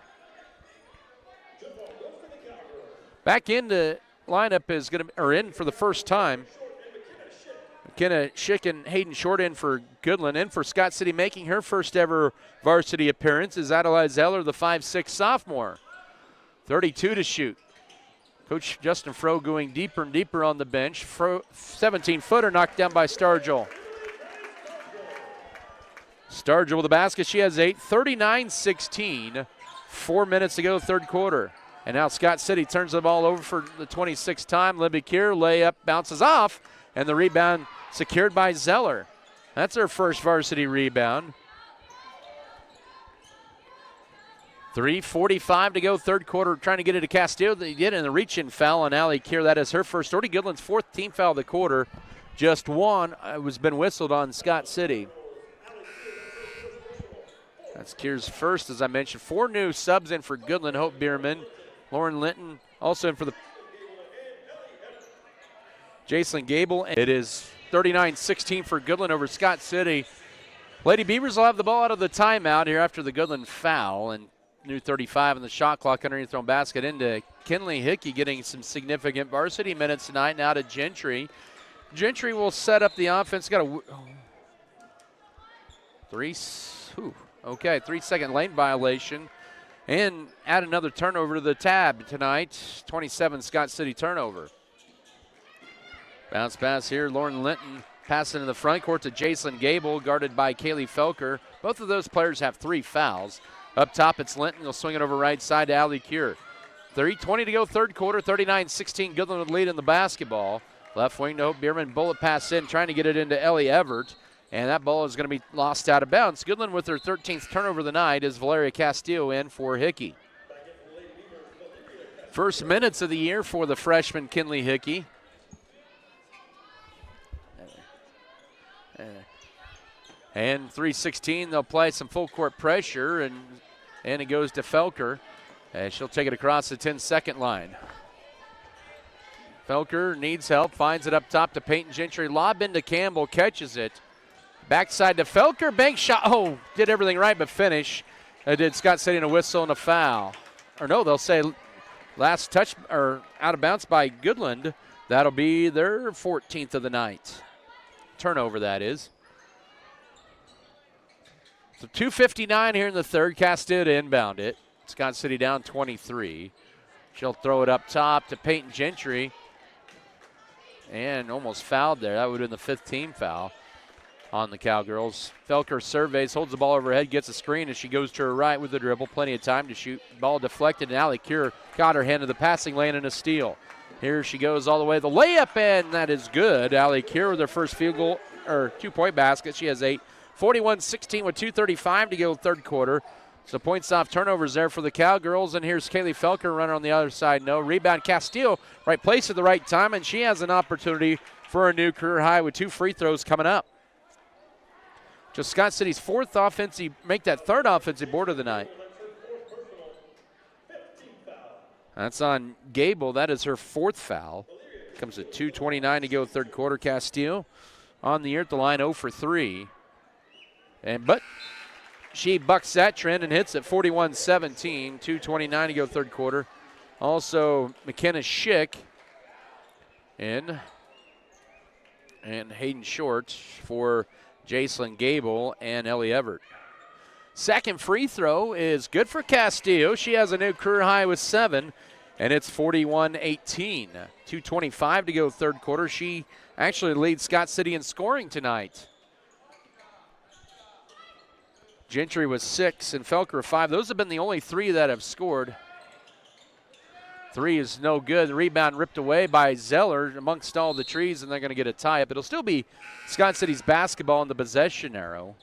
Back into lineup is going to, or in for the first time. McKenna Schick and Hayden Short in for Goodland. In for Scott City, making her first ever varsity appearance is Adelaide Zeller, the 5'6" sophomore. 32 to shoot. Coach Justin Fro going deeper and deeper on the bench. 17-footer knocked down by Stargell. Stargell with the basket. She has 8. 39-16. 4 minutes to go, third quarter. And now Scott City turns the ball over for the 26th time. Libby Kier, layup, bounces off, and the rebound secured by Zeller. That's her first varsity rebound. 3:45 to go, third quarter, trying to get it to Castillo. They get in the reach-in foul on Allie Kier. That is her first. Doherty Goodland's fourth team foul of the quarter. Just one has been whistled on Scott City. That's Kier's first, as I mentioned. 4 new subs in for Goodland. Hope Bierman, Lauren Linton, also in for the Jason Gable. It is 39-16 for Goodland over Scott City. Lady Beavers will have the ball out of the timeout here after the Goodland foul, and new 35 in the shot clock underneath their own basket into Kinley Hickey, getting some significant varsity minutes tonight. Now to Gentry. Gentry will set up the offense. Got a 3-second lane violation, and add another turnover to the tab tonight. 27 Scott City turnover. Bounce pass here. Lauren Linton passing in the front court to Jason Gable, guarded by Kaylee Felker. Both of those players have 3 fouls. Up top, it's Linton. He'll swing it over right side to Allie Kier. 3:20 to go, third quarter. 39-16. Goodland would lead in the basketball. Left wing to Hope Bierman. Bullet pass in, trying to get it into Ellie Everett. And that ball is going to be lost out of bounds. Goodland with her 13th turnover of the night is Valeria Castillo in for Hickey. First minutes of the year for the freshman Kinley Hickey. And 3:16, they'll apply some full court pressure, and it goes to Felker. And she'll take it across the 10-second line. Felker needs help, finds it up top to Peyton Gentry. Lob into Campbell, catches it. Backside to Felker, bank shot. Oh, did everything right but finish. Did Scott City and a whistle and a foul. Or no, they'll say last touch, or out of bounds by Goodland. That'll be their 14th of the night. Turnover, that is. So 2:59 here in the third. Castillo to inbound it. Scott City down 23. She'll throw it up top to Peyton Gentry. And almost fouled there. That would have been the 5th team foul on the Cowgirls. Felker surveys, holds the ball overhead, gets a screen as she goes to her right with the dribble. Plenty of time to shoot. Ball deflected, and Allie Kier got her hand to the passing lane and a steal. Here she goes all the way. The layup, and that is good. Allie Kier with her first field goal, or 2-point basket. She has 8. 41-16 with 2:35 to go third quarter. So points off turnovers there for the Cowgirls. And here's Kaylee Felker running on the other side. No. Rebound Castillo, right place at the right time, and she has an opportunity for a new career high with 2 free throws coming up. Just Scott City's 4th offensive, make that 3rd offensive board of the night. That's on Gable. That is her 4th foul. Comes at 2:29 to go third quarter. Castillo on the year at the line 0 for 3. But she bucks that trend and hits at 41-17. 2:29 to go third quarter. Also McKenna Schick in, and Hayden Short for Jacelyn Gable and Ellie Everett. Second free throw is good for Castillo. She has a new career high with 7, and it's 41-18. 2:25 to go third quarter. She actually leads Scott City in scoring tonight. Gentry was 6 and Felker 5. Those have been the only 3 that have scored. 3 is no good. The rebound ripped away by Zeller amongst all the trees, and they're going to get a tie-up. It'll still be Scott City's basketball in the possession arrow.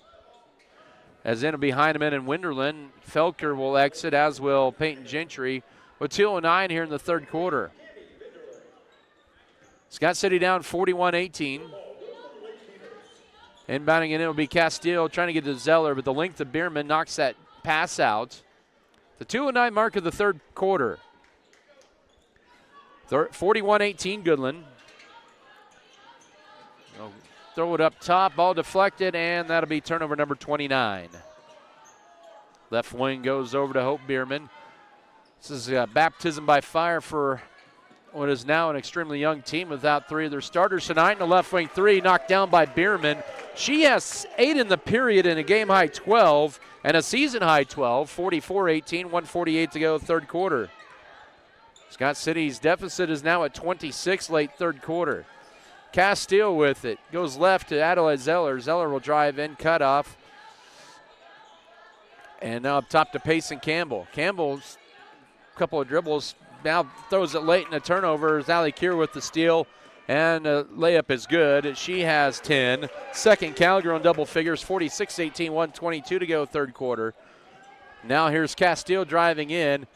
As in behind him in Winderland, Felker will exit, as will Peyton Gentry, with 2:09 here in the third quarter. Scott City down 41-18. Inbounding it, it'll be Castillo trying to get to Zeller, but the length of Bierman knocks that pass out. The 2:09 mark of the third quarter. 41-18 Goodland. They'll throw it up top, ball deflected, and that'll be turnover number 29. Left wing goes over to Hope Bierman. This is baptism by fire for what is now an extremely young team without 3 of their starters tonight. And the left wing 3 knocked down by Bierman. She has 8 in the period and a game-high 12 and a season-high 12, 44-18, 148 to go, third quarter. Scott City's deficit is now at 26 late third quarter. Castile with it. Goes left to Adelaide Zeller. Zeller will drive in, cut off. And now up top to Payson Campbell. Campbell's a couple of dribbles. Now throws it late in a turnover. Allie Keir with the steal. And layup is good. She has 10. Second Calgary on double figures. 46-18, 122 to go, third quarter. Now here's Castile driving in.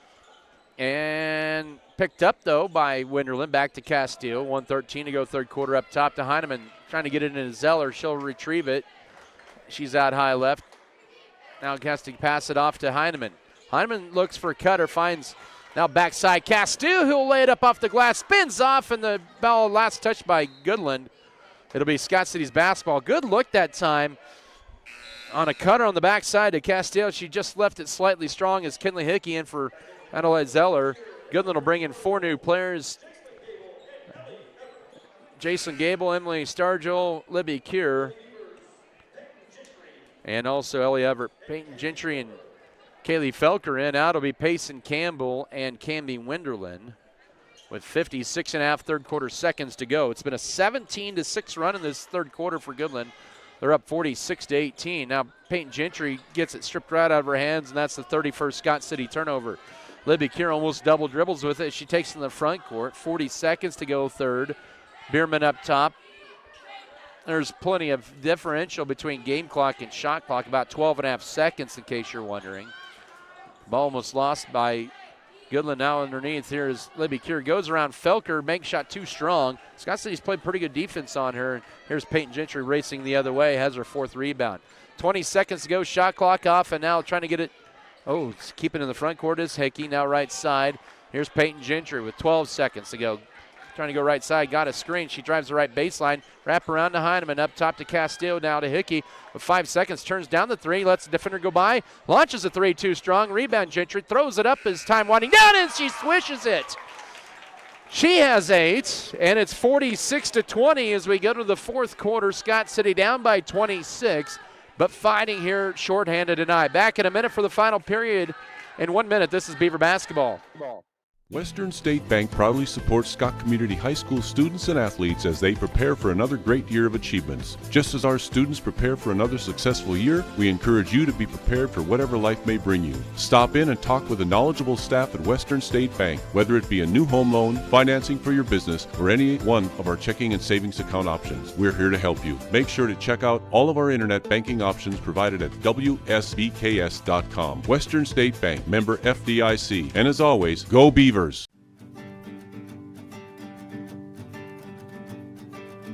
And picked up, though, by Winterland. Back to Castile. 1:13 to go, third quarter. Up top to Heineman. Trying to get it into Zeller. She'll retrieve it. She's out high left. Now has to pass it off to Heineman. Heineman looks for a cutter. Finds now backside Castile, who'll lay it up off the glass. Spins off, and the ball last touched by Goodland. It'll be Scott City's basketball. Good look that time on a cutter on the backside to Castile. She just left it slightly strong as Kinley Hickey in for Adelaide Zeller. Goodland will bring in 4 new players. Jason Gable, Emily Stargell, Libby Keir, and also Ellie Everett, Peyton Gentry, and Kaylee Felker in. Out will be Payson Campbell and Camby Winderland with 56.5 third quarter seconds to go. It's been a 17-6 run in this third quarter for Goodland. They're up 46-18. Now Peyton Gentry gets it stripped right out of her hands, and that's the 31st Scott City turnover. Libby Keir almost double dribbles with it. She takes it in the front court. 40 seconds to go, third. Bierman up top. There's plenty of differential between game clock and shot clock, about 12.5 seconds in case you're wondering. Ball almost lost by Goodland. Now underneath here is Libby Keir. Goes around Felker, makes shot too strong. Scott City's played pretty good defense on her. Here's Peyton Gentry racing the other way, has her 4th rebound. 20 seconds to go, shot clock off, and now trying to get it. Oh, keeping in the front court is Hickey, now right side. Here's Peyton Gentry with 12 seconds to go. Trying to go right side, got a screen. She drives the right baseline, wrap around to Heineman, up top to Castile, now to Hickey. With 5 seconds, turns down the 3, lets the defender go by, launches a 3 too strong, rebound Gentry, throws it up as time winding down, and she swishes it. She has 8, and it's 46-20 as we go to the fourth quarter. Scott City down by 26, but fighting here shorthanded tonight. Back in a minute for the final period. In 1 minute, this is Beaver basketball. Western State Bank proudly supports Scott Community High School students and athletes as they prepare for another great year of achievements. Just as our students prepare for another successful year, we encourage you to be prepared for whatever life may bring you. Stop in and talk with the knowledgeable staff at Western State Bank, whether it be a new home loan, financing for your business, or any one of our checking and savings account options. We're here to help you. Make sure to check out all of our internet banking options provided at WSBKS.com. Western State Bank, member FDIC. And as always, go Beaver!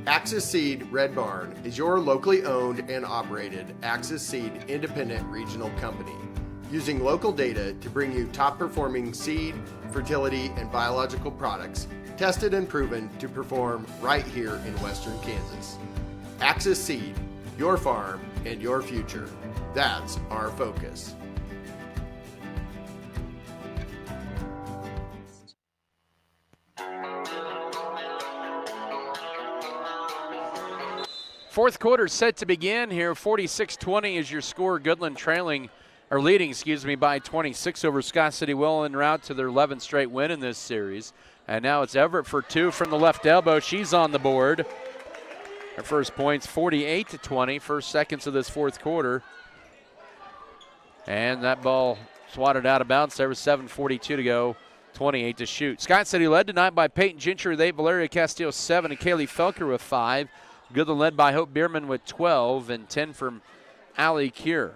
Axis Seed Red Barn is your locally owned and operated Axis Seed independent regional company, using local data to bring you top performing seed, fertility, and biological products tested and proven to perform right here in Western Kansas. Axis Seed, your farm and your future. That's our focus. Fourth quarter set to begin here. 46-20 is your score. Goodland leading by 26 over Scott City, well en route to their 11th straight win in this series. And now it's Everett for 2 from the left elbow. She's on the board. Her first points, 48-20, first seconds of this fourth quarter. And that ball swatted out of bounds. There was 7:42 to go, 28 to shoot. Scott City led tonight by Peyton Gentry with 8, Valeria Castillo 7, and Kaylee Felker with 5. Goodland led by Hope Bierman with 12 and 10 from Allie Keir.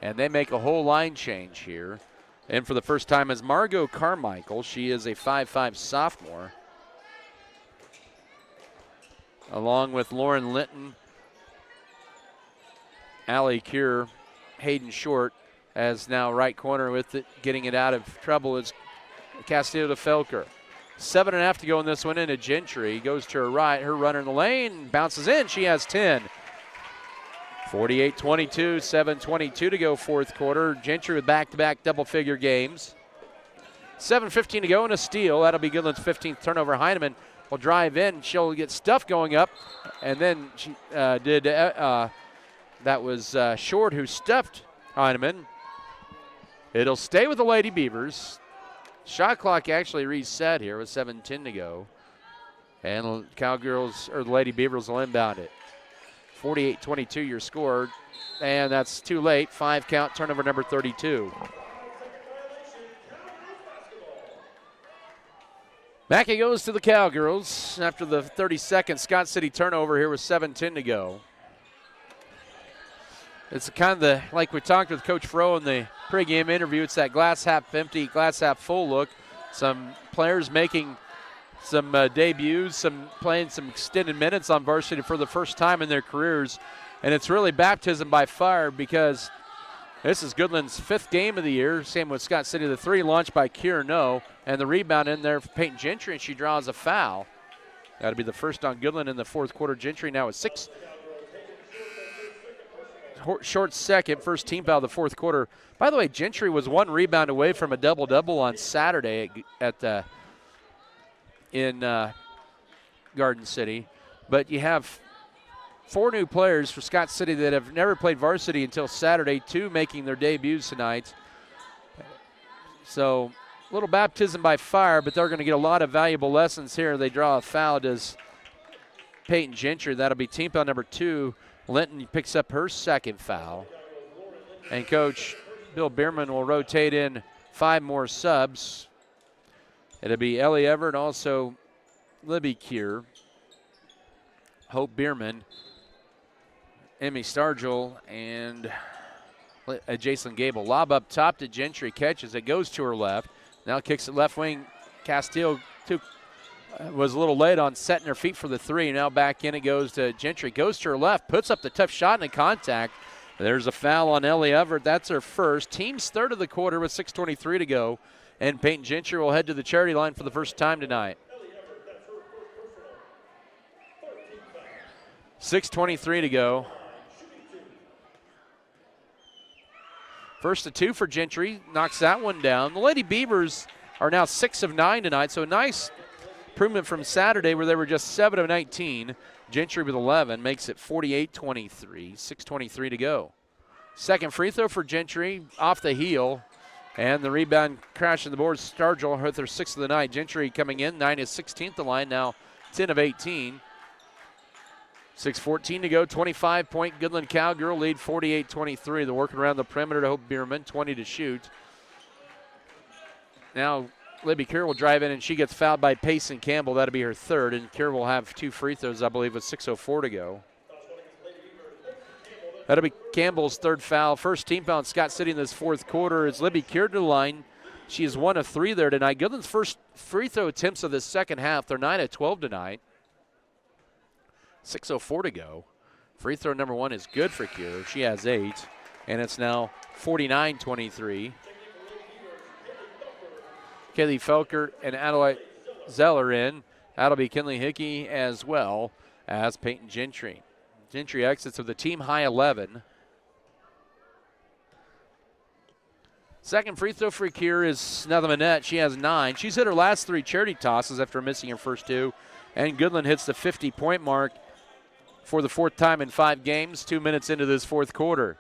And they make a whole line change here. And for the first time is Margot Carmichael. She is a 5'5 sophomore. Along with Lauren Linton, Allie Keir, Hayden Short as now right corner with it, getting it out of trouble is Castillo to Felker. 7.5 to go in this one into Gentry. Goes to her right. Her runner in the lane. Bounces in. She has 10. 48-22, 7:22 to go fourth quarter. Gentry with back-to-back double-figure games. 7:15 to go and a steal. That'll be Goodland's 15th turnover. Heineman will drive in. She'll get stuff going up. And then she that was Short who stuffed Heineman. It'll stay with the Lady Beavers. Shot clock actually reset here with 7:10 to go. And Cowgirls, or the Lady Beavers, will inbound it. 48-22 your score. And that's too late. 5 count, turnover number 32. Back it goes to the Cowgirls after the 32nd Scott City turnover here with 7:10 to go. It's kind of like we talked with Coach Fro in the pregame interview, it's that glass half empty, glass half full look. Some players making some debuts, playing some extended minutes on varsity for the first time in their careers. And it's really baptism by fire because this is Goodland's 5th game of the year. Same with Scott City. The 3 launched by Kieran No, and the rebound in there for Peyton Gentry, and she draws a foul. That'll be the first on Goodland in the fourth quarter. Gentry now with 6. Short second, first team foul of the fourth quarter. By the way, Gentry was 1 rebound away from a double-double on Saturday in Garden City. But you have 4 new players for Scott City that have never played varsity until Saturday, 2 making their debuts tonight. So a little baptism by fire, but they're going to get a lot of valuable lessons here. They draw a foul, does Peyton Gentry. That'll be team foul number 2. Linton picks up her 2nd foul. And Coach Bill Bierman will rotate in 5 more subs. It'll be Ellie Everett, also Libby Kier, Hope Bierman, Emmy Stargell, and Jason Gable. Lob up top to Gentry, catches it, goes to her left. Now kicks it left wing. Castile was a little late on setting her feet for the 3. Now back in it goes to Gentry. Goes to her left, puts up the tough shot and a contact. There's a foul on Ellie Everett. That's her first. Team's 3rd of the quarter with 6:23 to go. And Peyton Gentry will head to the charity line for the first time tonight. 6:23 to go. First to 2 for Gentry. Knocks that one down. The Lady Beavers are now 6 of 9 tonight, so a nice improvement from Saturday where they were just 7 of 19. Gentry with 11 makes it 48-23. 6:23 to go. Second free throw for Gentry off the heel. And the rebound crashing the board. Stargell with her 6th of the night. Gentry coming in, 9 is 16th the line, now 10 of 18. 6:14 to go, 25-point Goodland Cowgirl lead, 48-23. They're working around the perimeter to Hope Bierman, 20 to shoot. Now Libby Kier will drive in, and she gets fouled by Payson Campbell. That'll be her 3rd, and Kier will have 2 free throws, I believe, with 6:04 to go. That'll be Campbell's 3rd foul. First team foul in Scott City in this fourth quarter. It's Libby Kier to the line. She is 1 of 3 there tonight. Goodland's first free throw attempts of the second half. They're 9 of 12 tonight. 6:04 to go. Free throw number 1 is good for Kier. She has 8, and it's now 49-23. Kaylee Felker and Adelaide Zeller in. That'll be Kinley Hickey as well as Peyton Gentry. Gentry exits with a team-high 11. Second free throw for Kier is nothing but net. She has 9. She's hit her last 3 charity tosses after missing her first 2. And Goodland hits the 50-point mark for the 4th time in 5 games, 2 minutes into this fourth quarter.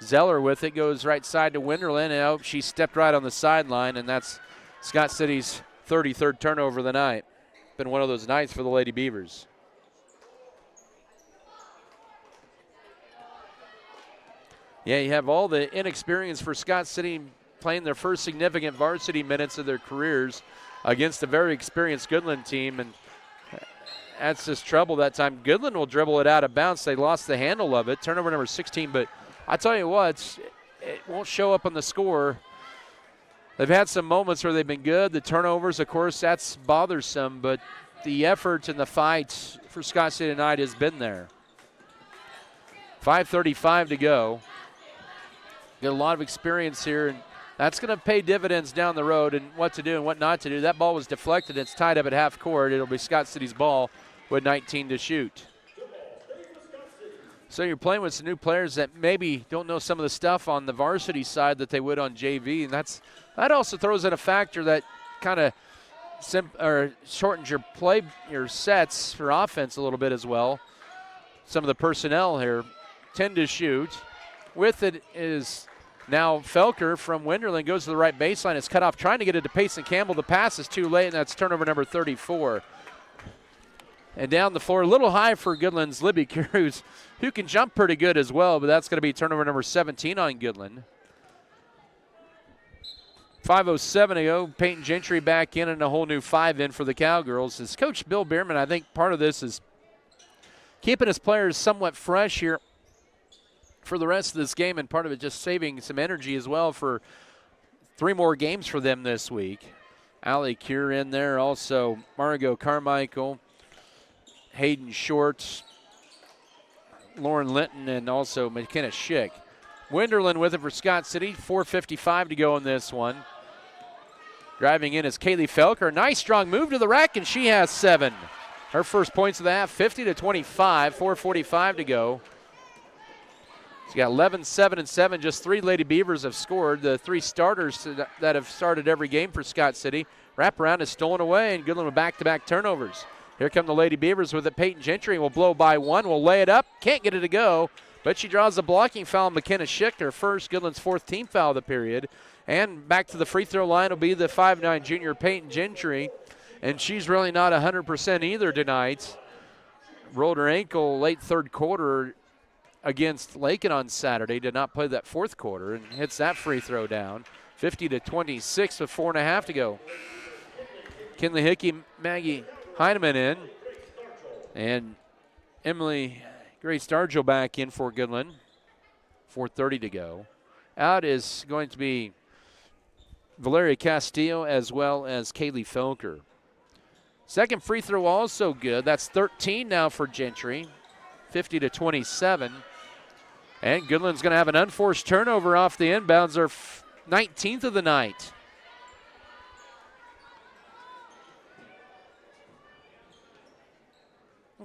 Zeller with it, goes right side to Winterland. And she stepped right on the sideline, and that's Scott City's 33rd turnover of the night. Been one of those nights for the Lady Beavers. Yeah, you have all the inexperience for Scott City playing their first significant varsity minutes of their careers against a very experienced Goodland team, and that's just trouble that time. Goodland will dribble it out of bounds. They lost the handle of it. Turnover number 16, but I tell you what, it won't show up on the score. They've had some moments where they've been good. The turnovers, of course, that's bothersome, but the effort and the fight for Scott City tonight has been there. 5:35 to go. Got a lot of experience here, and That's going to pay dividends down the road and what to do and what not to do. That ball was deflected. It's tied up at half court. It'll be Scott City's ball with 19 to shoot. So you're playing with some new players that maybe don't know some of the stuff on the varsity side that they would on JV, and that also throws in a factor that kind of shortens your sets for offense a little bit as well. Some of the personnel here. 10 to shoot. With it is now Felker from Winterland, goes to the right baseline. It's cut off, trying to get it to Payson Campbell. The pass is too late, and that's turnover number 34. And down the floor, a little high for Goodland's Libby Cruz, who can jump pretty good as well, but that's going to be turnover number 17 on Goodland. 5:07 to go. Peyton Gentry back in and a whole new 5 in for the Cowgirls. As Coach Bill Bierman, I think part of this is keeping his players somewhat fresh here for the rest of this game, and part of it just saving some energy as well for 3 more games for them this week. Allie Cure in there, also Margot Carmichael, Hayden Short, Lauren Linton, and also McKenna Schick. Winterland with it for Scott City. 4:55 to go in this one. Driving in is Kaylee Felker. Nice strong move to the rack, and she has 7. Her first points of the half, 50-25, 4:45 to go. She's got 11, 7, and 7. Just 3 Lady Beavers have scored. The 3 starters that have started every game for Scott City. Wraparound is stolen away, and Goodland with back-to-back turnovers. Here come the Lady Beavers with it. Peyton Gentry will blow by 1. Will lay it up. Can't get it to go, but she draws a blocking foul on McKenna Schick, her first, Goodland's 4th team foul of the period. And back to the free throw line will be the 5'9" junior Peyton Gentry, and she's really not 100% either tonight. Rolled her ankle late 3rd quarter against Lakin on Saturday. Did not play that 4th quarter and hits that free throw down. 50-26 with 4.5 to go. Kinley Hickey, Maggie Heineman in, and Emily Grace Dargill back in for Goodland. 4:30 to go. Out is going to be Valeria Castillo as well as Kaylee Felker. Second free throw also good. That's 13 now for Gentry. 50-27. And Goodland's going to have an unforced turnover off the inbounds, their 19th of the night.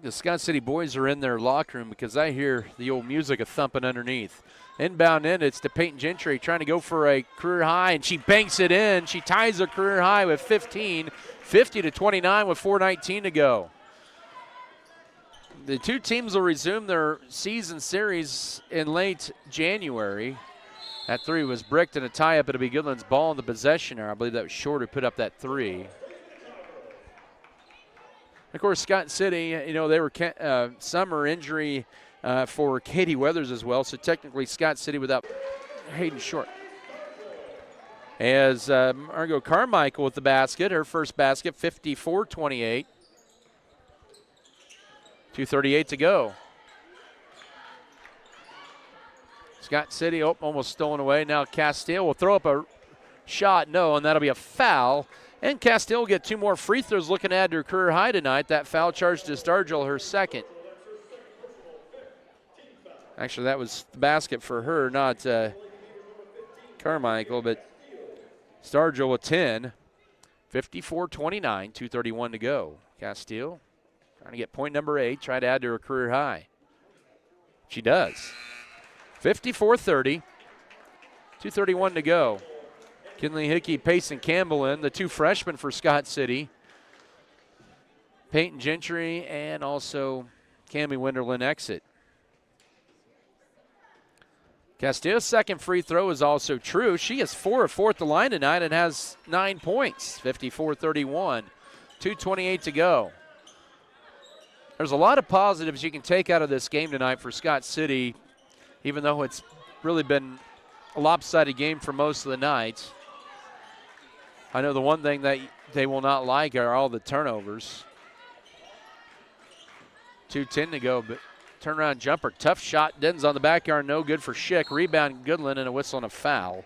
The Scott City boys are in their locker room because I hear the old music of thumping underneath. Inbound in, it's to Peyton Gentry trying to go for a career high, and she banks it in. She ties her career high with 15, 50-29 with 4:19 to go. The 2 teams will resume their season series in late January. That 3 was bricked in a tie-up. It'll be Goodland's ball in the possession there. I believe that was Short who put up that 3. Of course, Scott City, they were summer injury for Katie Weathers as well, so technically Scott City without Hayden Short. As Margot Carmichael with the basket, her first basket, 54-28. 2:38 to go. Scott City, almost stolen away. Now Castile will throw up a shot, no, and that'll be a foul. And Castile will get 2 more free throws, looking to add to her career high tonight. That foul charge to Stargill, her 2nd. Actually, that was the basket for her, not Carmichael, but Stargill with 10. 54-29, 2:31 to go. Castile trying to get point number 8, try to add to her career high. She does. 54-30, 2:31 to go. Kinley Hickey, Payson Campbell in, the 2 freshmen for Scott City. Peyton Gentry and also Cammie Winterland exit. Castillo's 2nd free throw is also true. She is 4 of 4 at the line tonight and has 9 points. 54-31, 2:28 to go. There's a lot of positives you can take out of this game tonight for Scott City, even though it's really been a lopsided game for most of the night. I know the one thing that they will not like are all the turnovers. 2:10 to go, but turnaround jumper, tough shot. Denton's on the backyard, no good for Schick. Rebound Goodland and a whistle and a foul.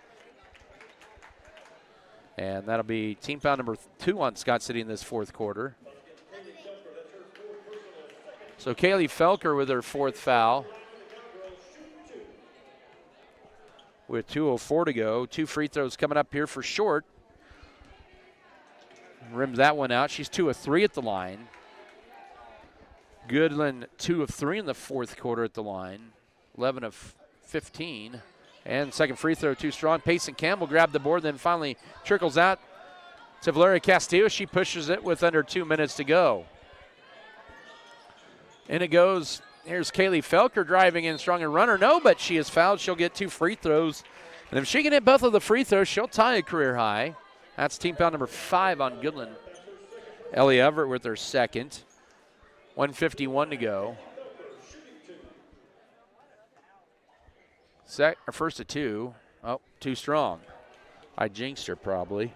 And that'll be team foul number 2 on Scott City in this 4th quarter. So Kaylee Felker with her 4th foul. with 2:04 to go. 2 free throws coming up here for Short. Rims that one out. She's 2 of 3 at the line. Goodland 2 of 3 in the fourth quarter at the line. 11 of 15. And second free throw too strong. Payson Campbell grabbed the board, then finally trickles out to Valeria Castillo. She pushes it with under 2 minutes to go. In it goes. Here's Kaylee Felker driving in strong and runner. No, but she is fouled. She'll get 2 free throws. And if she can hit both of the free throws, she'll tie a career high. That's team foul number 5 on Goodland. Ellie Everett with her second. 1:51 to go. First of 2. Oh, too strong. I jinxed her probably.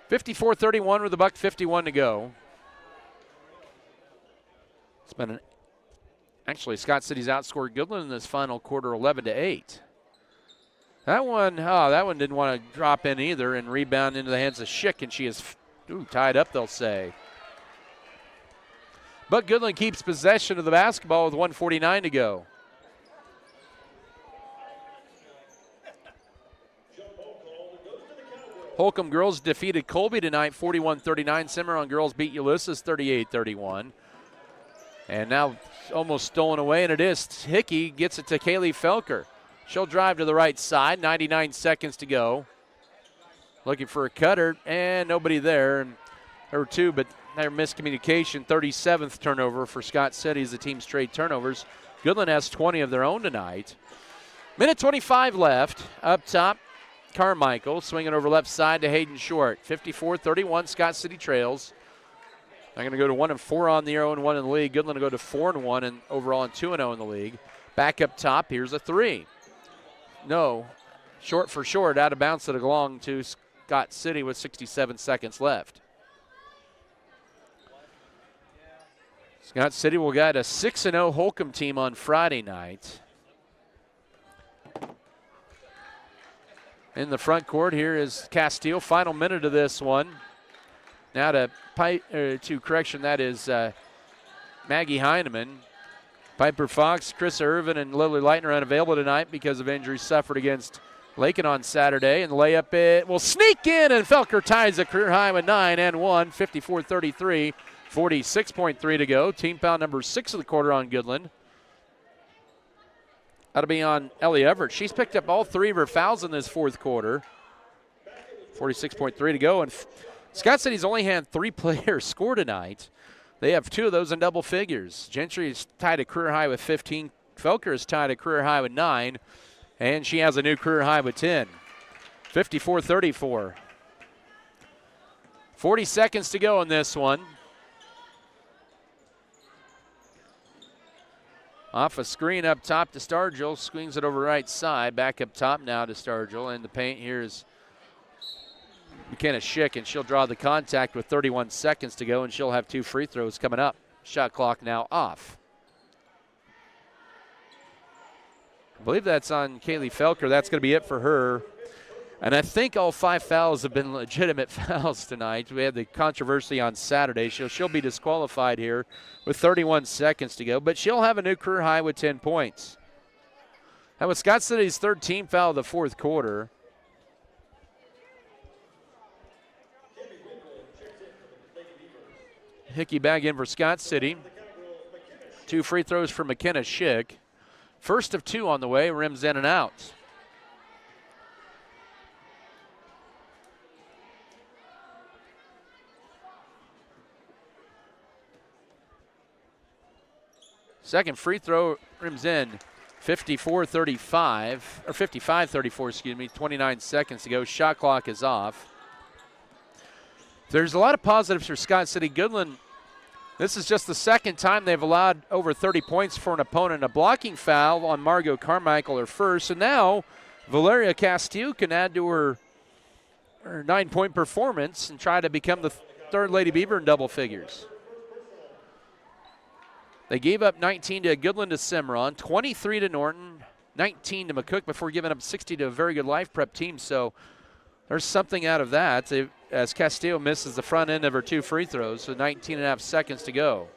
54-31 with $1:51 to go. It's been actually Scott City's outscored Goodland in this final quarter 11-8. That one didn't want to drop in either and rebound into the hands of Schick, and she is tied up, they'll say. But Goodland keeps possession of the basketball with 1:49 to go. Holcomb girls defeated Colby tonight 41-39. Cimarron girls beat Ulysses 38-31. And now almost stolen away, and it is. Hickey gets it to Kaylee Felker. She'll drive to the right side, 99 seconds to go. Looking for a cutter, and nobody there. And there were 2, but their miscommunication. 37th turnover for Scott City as the team's trade turnovers. Goodland has 20 of their own tonight. Minute 25 left. Up top, Carmichael swinging over left side to Hayden Short. 54-31, Scott City trails. They're going to go to 1-4 on the year, 0-1 in the league. Goodland will go to 4-1 and overall and 2-0 in the league. Back up top, here's a 3. No, short for short, out of bounds that belong to Scott City with 67 seconds left. Scott City will get a 6-0 Holcomb team on Friday night. In the front court, here is Castile. Final minute of this one. Now that is Maggie Heineman. Piper Fox, Chris Irvin, and Lily Leitner unavailable tonight because of injuries suffered against Lakin on Saturday. And the layup it will sneak in, and Felker ties a career high with 9 and 1, 54-33, 46.3 to go. Team foul number 6 of the quarter on Goodland. That'll be on Ellie Everett. She's picked up all 3 of her fouls in this fourth quarter. 46.3 to go. And Scott City's only had 3 players score tonight. They have 2 of those in double figures. Gentry is tied a career high with 15. Felker is tied a career high with 9. And she has a new career high with 10. 54-34. 40 seconds to go in this one. Off a screen up top to Stargell. Swings it over right side. Back up top now to Stargell. In the paint here is McKenna Schick, and she'll draw the contact with 31 seconds to go, and she'll have 2 free throws coming up. Shot clock now off. I believe that's on Kaylee Felker. That's going to be it for her. And I think all 5 fouls have been legitimate fouls tonight. We had the controversy on Saturday. She'll be disqualified here with 31 seconds to go, but she'll have a new career high with 10 points. That was Scott City's 3rd team foul of the fourth quarter. Hickey back in for Scott City. 2 free throws for McKenna Schick. First of 2 on the way, rims in and out. Second free throw, rims in. 54-35, or 55-34, excuse me, 29 seconds to go. Shot clock is off. There's a lot of positives for Scott City. Goodland, this is just the second time they've allowed over 30 points for an opponent. A blocking foul on Margot Carmichael, her first, and now Valeria Castillo can add to her 9-point performance and try to become the 3rd Lady Beaver in double figures. They gave up 19 to Goodland to Cimarron, 23 to Norton, 19 to McCook before giving up 60 to a very good Life Prep team. So there's something out of that as Castillo misses the front end of her 2 free throws, so 19 and a half seconds to go.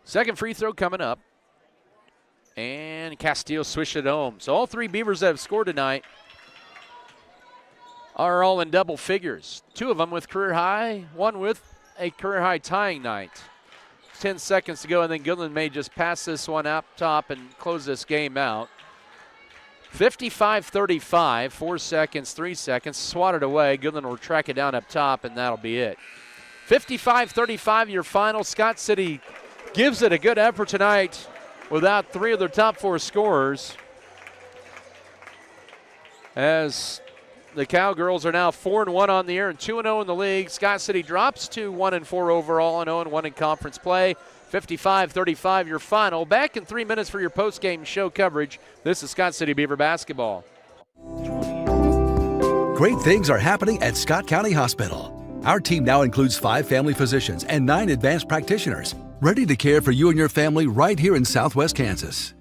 Second free throw coming up. And Castillo swished it home. So all three Beavers that have scored tonight are all in double figures. 2 of them with career high, 1 with a career high tying night. 10 seconds to go, and then Goodland may just pass this one up top and close this game out. 55-35, 4 seconds, 3 seconds, swatted away. Goodland will track it down up top, and that'll be it. 55-35, your final. Scott City gives it a good effort tonight without 3 of their top 4 scorers, as the Cowgirls are now 4-1 on the year and 2-0 in the league. Scott City drops to 1-4 overall and 0-1 in conference play. 55-35 your final. Back in 3 minutes for your post-game show coverage. This is Scott City Beaver basketball. Great things are happening at Scott County Hospital. Our team now includes 5 family physicians and 9 advanced practitioners, ready to care for you and your family right here in Southwest Kansas.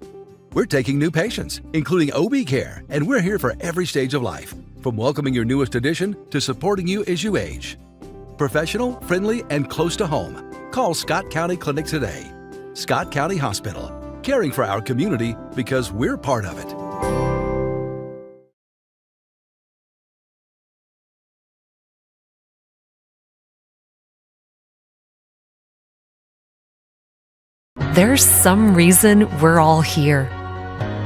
We're taking new patients, including OB care, and we're here for every stage of life, from welcoming your newest addition to supporting you as you age. Professional, friendly, and close to home. Call Scott County Clinic today. Scott County Hospital, caring for our community because we're part of it. There's some reason we're all here.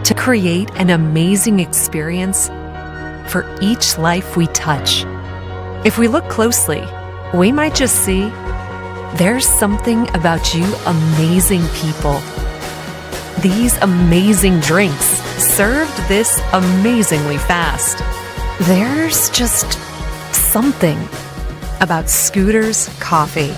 To create an amazing experience for each life we touch. If we look closely, we might just see there's something about you amazing people. These amazing drinks served this amazingly fast. There's just something about Scooter's Coffee.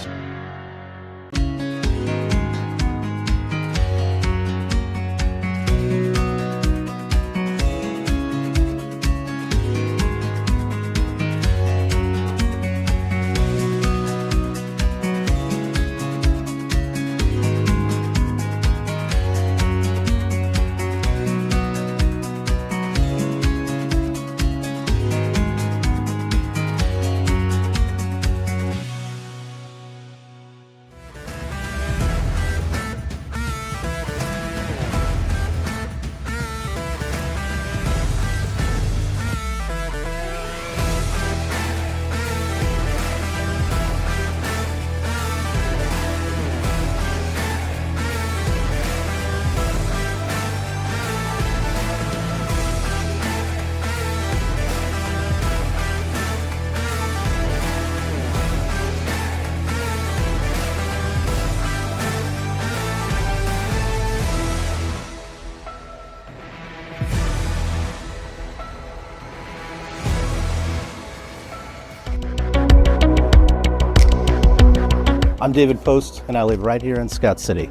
I'm David Post, and I live right here in Scott City.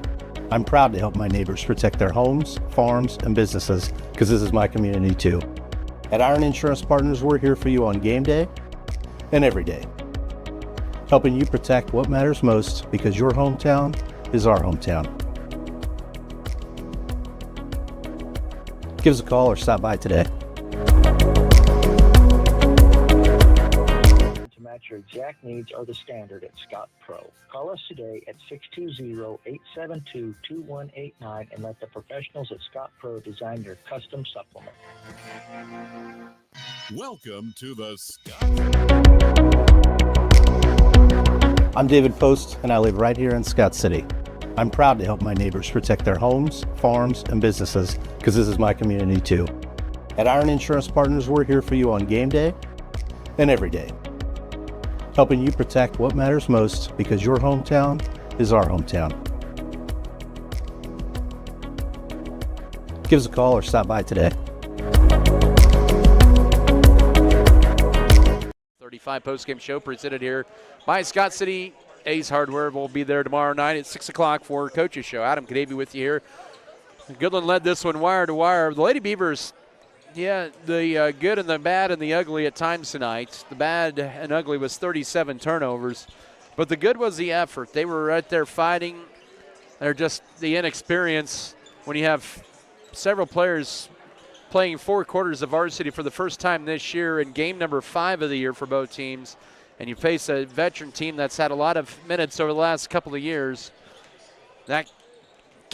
I'm proud to help my neighbors protect their homes, farms, and businesses, because this is my community too. At Iron Insurance Partners, we're here for you on game day and every day, helping you protect what matters most, because your hometown is our hometown. Give us a call or stop by today. Your exact needs are the standard at Scott Pro. Call us today at 620-872-2189 and let the professionals at Scott Pro design your custom supplement. Welcome to the Scott. I'm David Post, and I live right here in Scott City. I'm proud to help my neighbors protect their homes, farms, and businesses, because this is my community too. At Iron Insurance Partners, we're here for you on game day and every day, helping you protect what matters most, because your hometown is our hometown. Give us a call or stop by today. 35 post-game show presented here by Scott City Ace Hardware. We'll be there tomorrow night at 6 o'clock for Coach's Show. Adam Kadavy with you here. Goodland led this one wire to wire. The Lady Beavers, yeah, the good and the bad and the ugly at times tonight. The bad and ugly was 37 turnovers, but the good was the effort. They were right there fighting. They're just the inexperience when you have several players playing 4 quarters of varsity for the first time this year in game number 5 of the year for both teams, and you face a veteran team that's had a lot of minutes over the last couple of years. That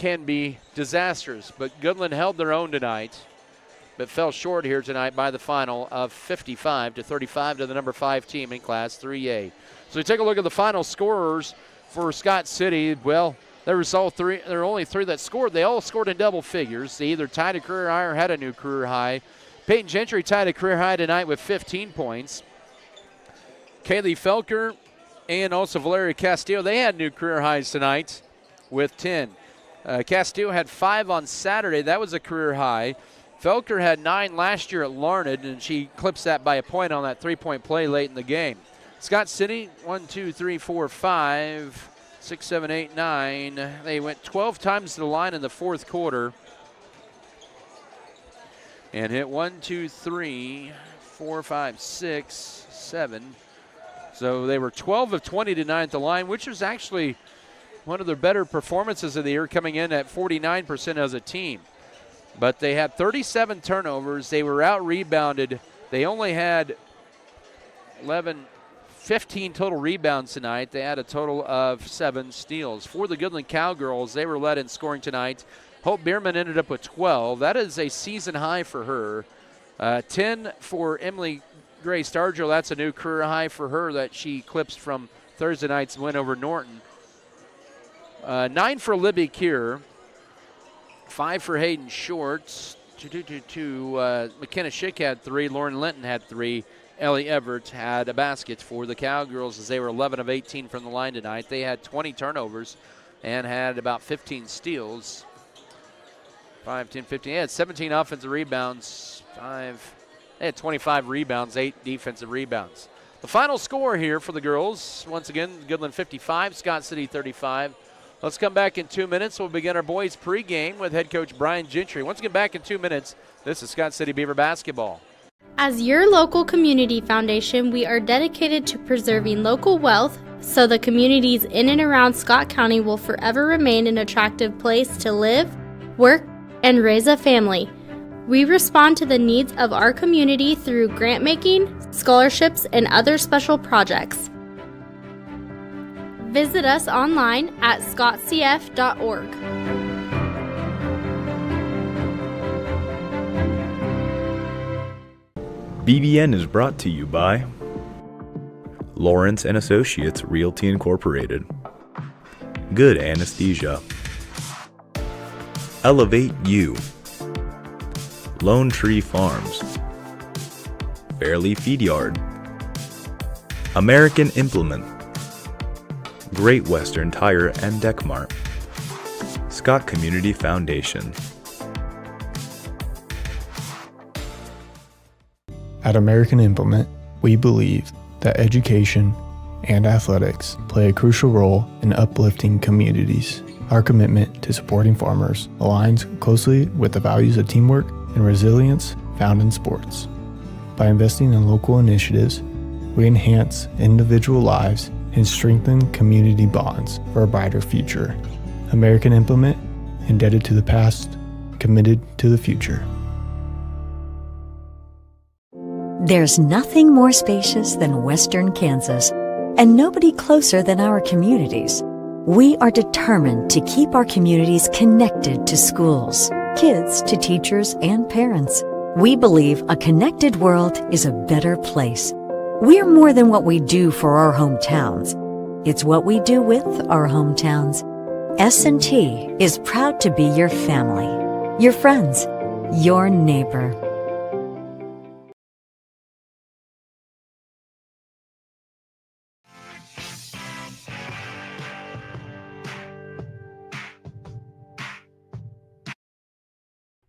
can be disastrous. But Goodland held their own tonight, but fell short here tonight by the final of 55-35 to the number 5 team in Class 3A. So we take a look at the final scorers for Scott City. Well, there were only 3 that scored. They all scored in double figures. They either tied a career high or had a new career high. Peyton Gentry tied a career high tonight with 15 points. Kaylee Felker and also Valeria Castillo, they had new career highs tonight with 10. Castillo had 5 on Saturday. That was a career high. Felker had 9 last year at Larned, and she clips that by a point on that 3-point play late in the game. Scott City, 1, 2, 3, 4, 5, 6, 7, 8, 9. They went 12 times to the line in the fourth quarter and hit 1, 2, 3, 4, 5, 6, 7. So they were 12 of 20 tonight at the line, which was actually one of their better performances of the year, coming in at 49% as a team. But they had 37 turnovers. They were out-rebounded. They only had 15 total rebounds tonight. They had a total of 7 steals. For the Goodland Cowgirls, they were led in scoring tonight. Hope Bierman ended up with 12. That is a season high for her. 10 for Emily Gray Stargell. That's a new career high for her that she clips from Thursday night's win over Norton. 9 for Libby Keir. 5 for Hayden Shorts. 2. McKenna Schick had 3. Lauren Linton had 3. Ellie Everett had a basket for the Cowgirls as they were 11 of 18 from the line tonight. They had 20 turnovers and had about 15 steals. 5, 10, 15. They had 17 offensive rebounds. They had 25 rebounds, 8 defensive rebounds. The final score here for the girls, once again, Goodland 55, Scott City 35. Let's come back in 2 minutes. We'll begin our boys pregame with head coach Brian Gentry. Once again, back in 2 minutes, this is Scott City Beaver basketball. As your local community foundation, we are dedicated to preserving local wealth so the communities in and around Scott County will forever remain an attractive place to live, work, and raise a family. We respond to the needs of our community through grant making, scholarships, and other special projects. Visit us online at scottcf.org. BBN is brought to you by Lawrence & Associates Realty Incorporated, Good Anesthesia, Elevate You, Lone Tree Farms, Fairleigh Feed Yard, American Implement, Great Western Tire and Deck Mart, Scott Community Foundation. At American Implement, we believe that education and athletics play a crucial role in uplifting communities. Our commitment to supporting farmers aligns closely with the values of teamwork and resilience found in sports. By investing in local initiatives, we enhance individual lives and strengthen community bonds for a brighter future. American Implement, indebted to the past, committed to the future. There's nothing more spacious than Western Kansas, and nobody closer than our communities. We are determined to keep our communities connected to schools, kids to teachers and parents. We believe a connected world is a better place. We're more than what we do for our hometowns. It's what we do with our hometowns. S&T is proud to be your family, your friends, your neighbor.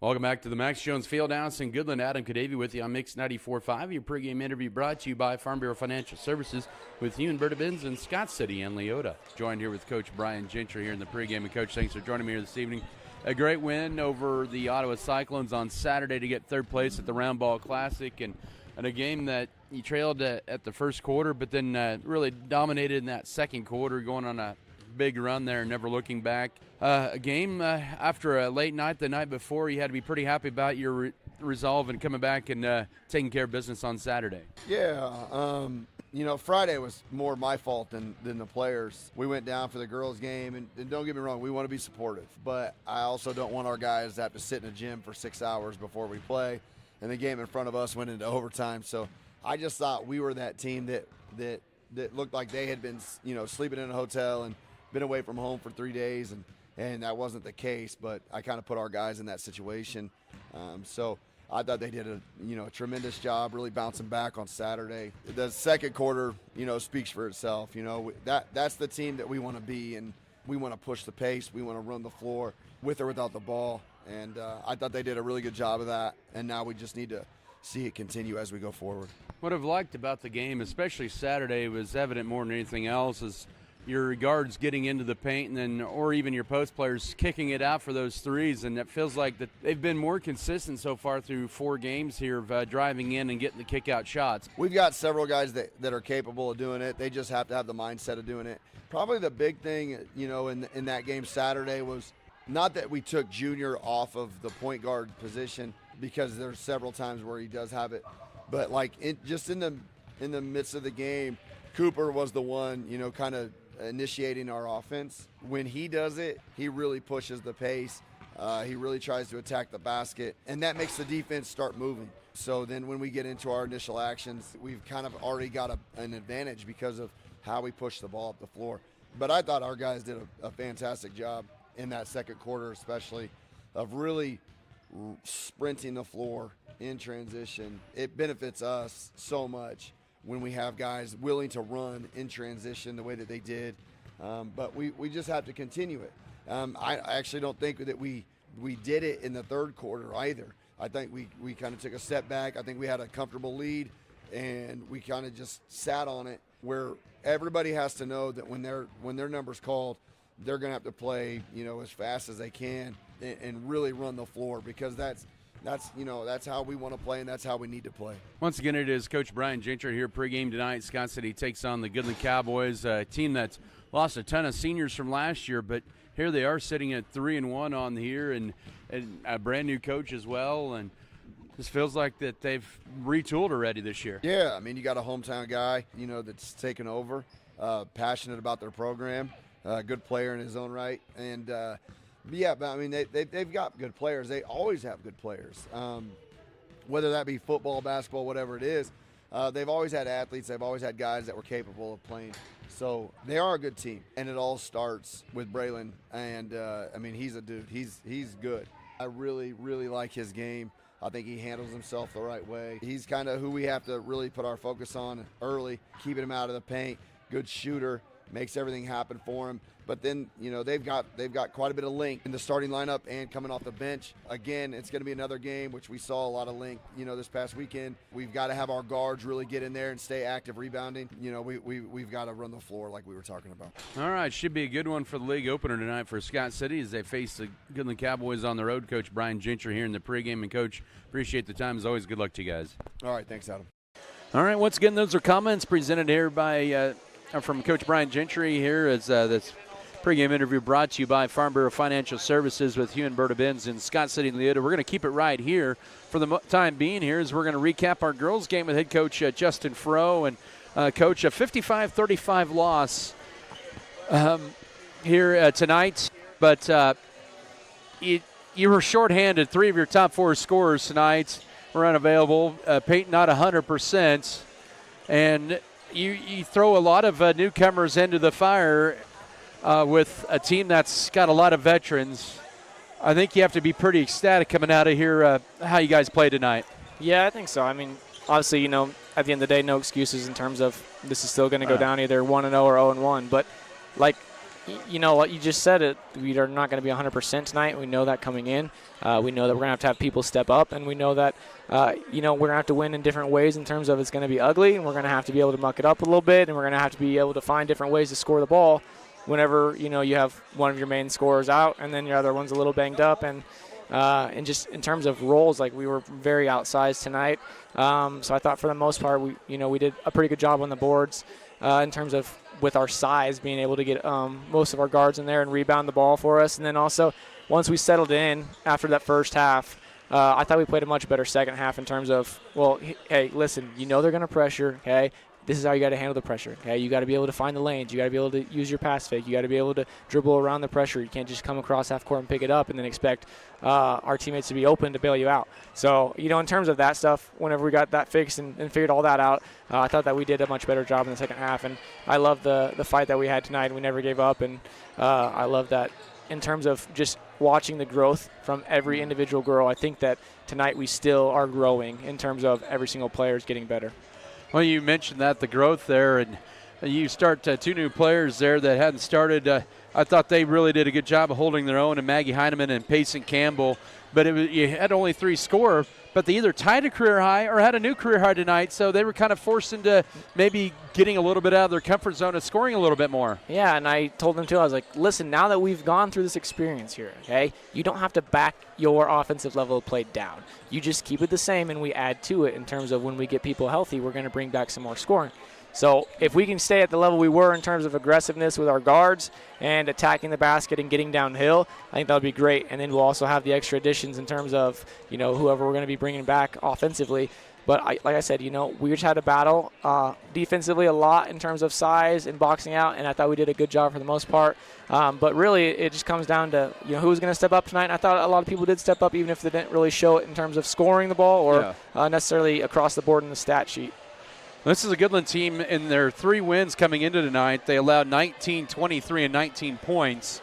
Welcome back to the Max Jones Fieldhouse in Goodland. Adam Kadavy with you on Mix 94.5. Your pregame interview brought to you by Farm Bureau Financial Services with you and Berta Benz in Scott City and Leota. Joined here with Coach Brian Gentry here in the pregame. And Coach, thanks for joining me here this evening. A great win over the Ottawa Cyclones on Saturday to get third place at the Round Ball Classic, and a game that you trailed at the first quarter, but then really dominated in that second quarter, going on a big run there, never looking back. A game after a late night the night before, you had to be pretty happy about your resolve and coming back and taking care of business on Saturday? Yeah, Friday was more my fault than the players. We went down for the girls' game, and don't get me wrong, we want to be supportive, but I also don't want our guys to have to sit in a gym for 6 hours before we play, and the game in front of us went into overtime. So I just thought we were that team that looked like they had been, sleeping in a hotel and been away from home for 3 days, and that wasn't the case, but I kind of put our guys in that situation. So I thought they did a tremendous job really bouncing back on Saturday. The second quarter, speaks for itself. That's the team that we want to be, and we want to push the pace. We want to run the floor with or without the ball. And I thought they did a really good job of that, and now we just need to see it continue as we go forward. What I've liked about the game, especially Saturday, was evident more than anything else, is your guards getting into the paint, and then, or even your post players kicking it out for those threes. And it feels like that they've been more consistent so far through 4 games here of driving in and getting the kick out shots. We've got several guys that are capable of doing it. They just have to have the mindset of doing it. Probably the big thing, in that game Saturday was not that we took Junior off of the point guard position, because there's several times where he does have it, but in the midst of the game, Cooper was the one, kind of initiating our offense. When he does it, he really pushes the pace. He really tries to attack the basket, and that makes the defense start moving. So then when we get into our initial actions, we've kind of already got an advantage because of how we push the ball up the floor. But I thought our guys did a fantastic job in that second quarter, especially, of really sprinting the floor in transition. It benefits us so much when we have guys willing to run in transition the way that they did. But we just have to continue it. I actually don't think that we did it in the third quarter either. I think we kind of took a step back. I think we had a comfortable lead, and we kind of just sat on it, where everybody has to know that when their number's called, they're going to have to play, as fast as they can and really run the floor, because that's how we want to play, and that's how we need to play. Once again, it is Coach Brian Gentry here pregame tonight. Scott City takes on the Goodland Cowboys, a team that's lost a ton of seniors from last year, but here they are sitting at 3-1 on the year, and a brand new coach as well, and this feels like that they've retooled already this year. Yeah, I mean, you got a hometown guy, that's taken over, passionate about their program, good player in his own right, and yeah, but I mean, they've got good players. They always have good players, whether that be football, basketball, whatever it is. They've always had athletes. They've always had guys that were capable of playing. So they are a good team, and it all starts with Braylon. And I mean, he's a dude. He's good. I really, really like his game. I think he handles himself the right way. He's kind of who we have to really put our focus on early, keeping him out of the paint. Good shooter, makes everything happen for him. But then, they've got quite a bit of length in the starting lineup and coming off the bench. Again, it's going to be another game, which we saw a lot of length, this past weekend. We've got to have our guards really get in there and stay active rebounding. We've got to run the floor like we were talking about. All right, should be a good one for the league opener tonight for Scott City as they face the Goodland Cowboys on the road. Coach Brian Gentry here in the pregame. And, Coach, appreciate the time. As always, good luck to you guys. All right, thanks, Adam. All right, once again, those are comments presented here by from Coach Brian Gentry here as this pregame interview brought to you by Farm Bureau Financial Services with Hugh and Berta Benz in Scott City and Leota. We're going to keep it right here for the time being here as we're going to recap our girls' game with head coach Justin Fro. And, Coach, a 55-35 loss here tonight. But you were shorthanded. 3 of your top 4 scorers tonight were unavailable. Peyton not 100%. And you throw a lot of newcomers into the fire with a team that's got a lot of veterans. I think you have to be pretty ecstatic coming out of here how you guys played tonight. Yeah, I think so. I mean, obviously, at the end of the day, no excuses in terms of this is still going to go down either 1-0 or 0-1. But, like, what you just said, it we are not going to be 100% tonight. We know that coming in. We know that we're going to have people step up, and we know that, we're going to have to win in different ways in terms of it's going to be ugly, and we're going to have to be able to muck it up a little bit, and we're going to have to be able to find different ways to score the ball whenever, you have one of your main scorers out and then your other one's a little banged up. And just in terms of roles, like, we were very outsized tonight. So I thought for the most part, we did a pretty good job on the boards in terms of with our size, being able to get most of our guards in there and rebound the ball for us. And then also, once we settled in after that first half, I thought we played a much better second half in terms of, well, hey, listen, you know they're going to pressure, okay? This is how you got to handle the pressure, okay? You got to be able to find the lanes. You got to be able to use your pass fake. You got to be able to dribble around the pressure. You can't just come across half court and pick it up and then expect our teammates to be open to bail you out. So, you know, in terms of that stuff, whenever we got that fixed and figured all that out, I thought that we did a much better job in the second half. And I love the fight that we had tonight, and we never gave up. And I love that in terms of just watching the growth from every individual girl. I think that tonight we still are growing in terms of every single player is getting better. Well, you mentioned that, the growth there, and you start 2 new players there that hadn't started. I thought they really did a good job of holding their own, and Maggie Heineman and Payson Campbell. But you had only 3 score, but they either tied a career high or had a new career high tonight, so they were kind of forced into maybe getting a little bit out of their comfort zone and scoring a little bit more. Yeah, and I told them too, I was like, listen, now that we've gone through this experience here, okay, you don't have to back your offensive level of play down. You just keep it the same, and we add to it in terms of when we get people healthy, we're going to bring back some more scoring. So if we can stay at the level we were in terms of aggressiveness with our guards and attacking the basket and getting downhill, I think that would be great. And then we'll also have the extra additions in terms of, you know, whoever we're going to be bringing back offensively. But like I said, you know, we just had to battle defensively a lot in terms of size and boxing out, and I thought we did a good job for the most part. But really, it just comes down to, you know, who was going to step up tonight. And I thought a lot of people did step up, even if they didn't really show it in terms of scoring the ball or necessarily across the board in the stat sheet. This is a Goodland team in their 3 wins coming into tonight. They allowed 19, 23, and 19 points.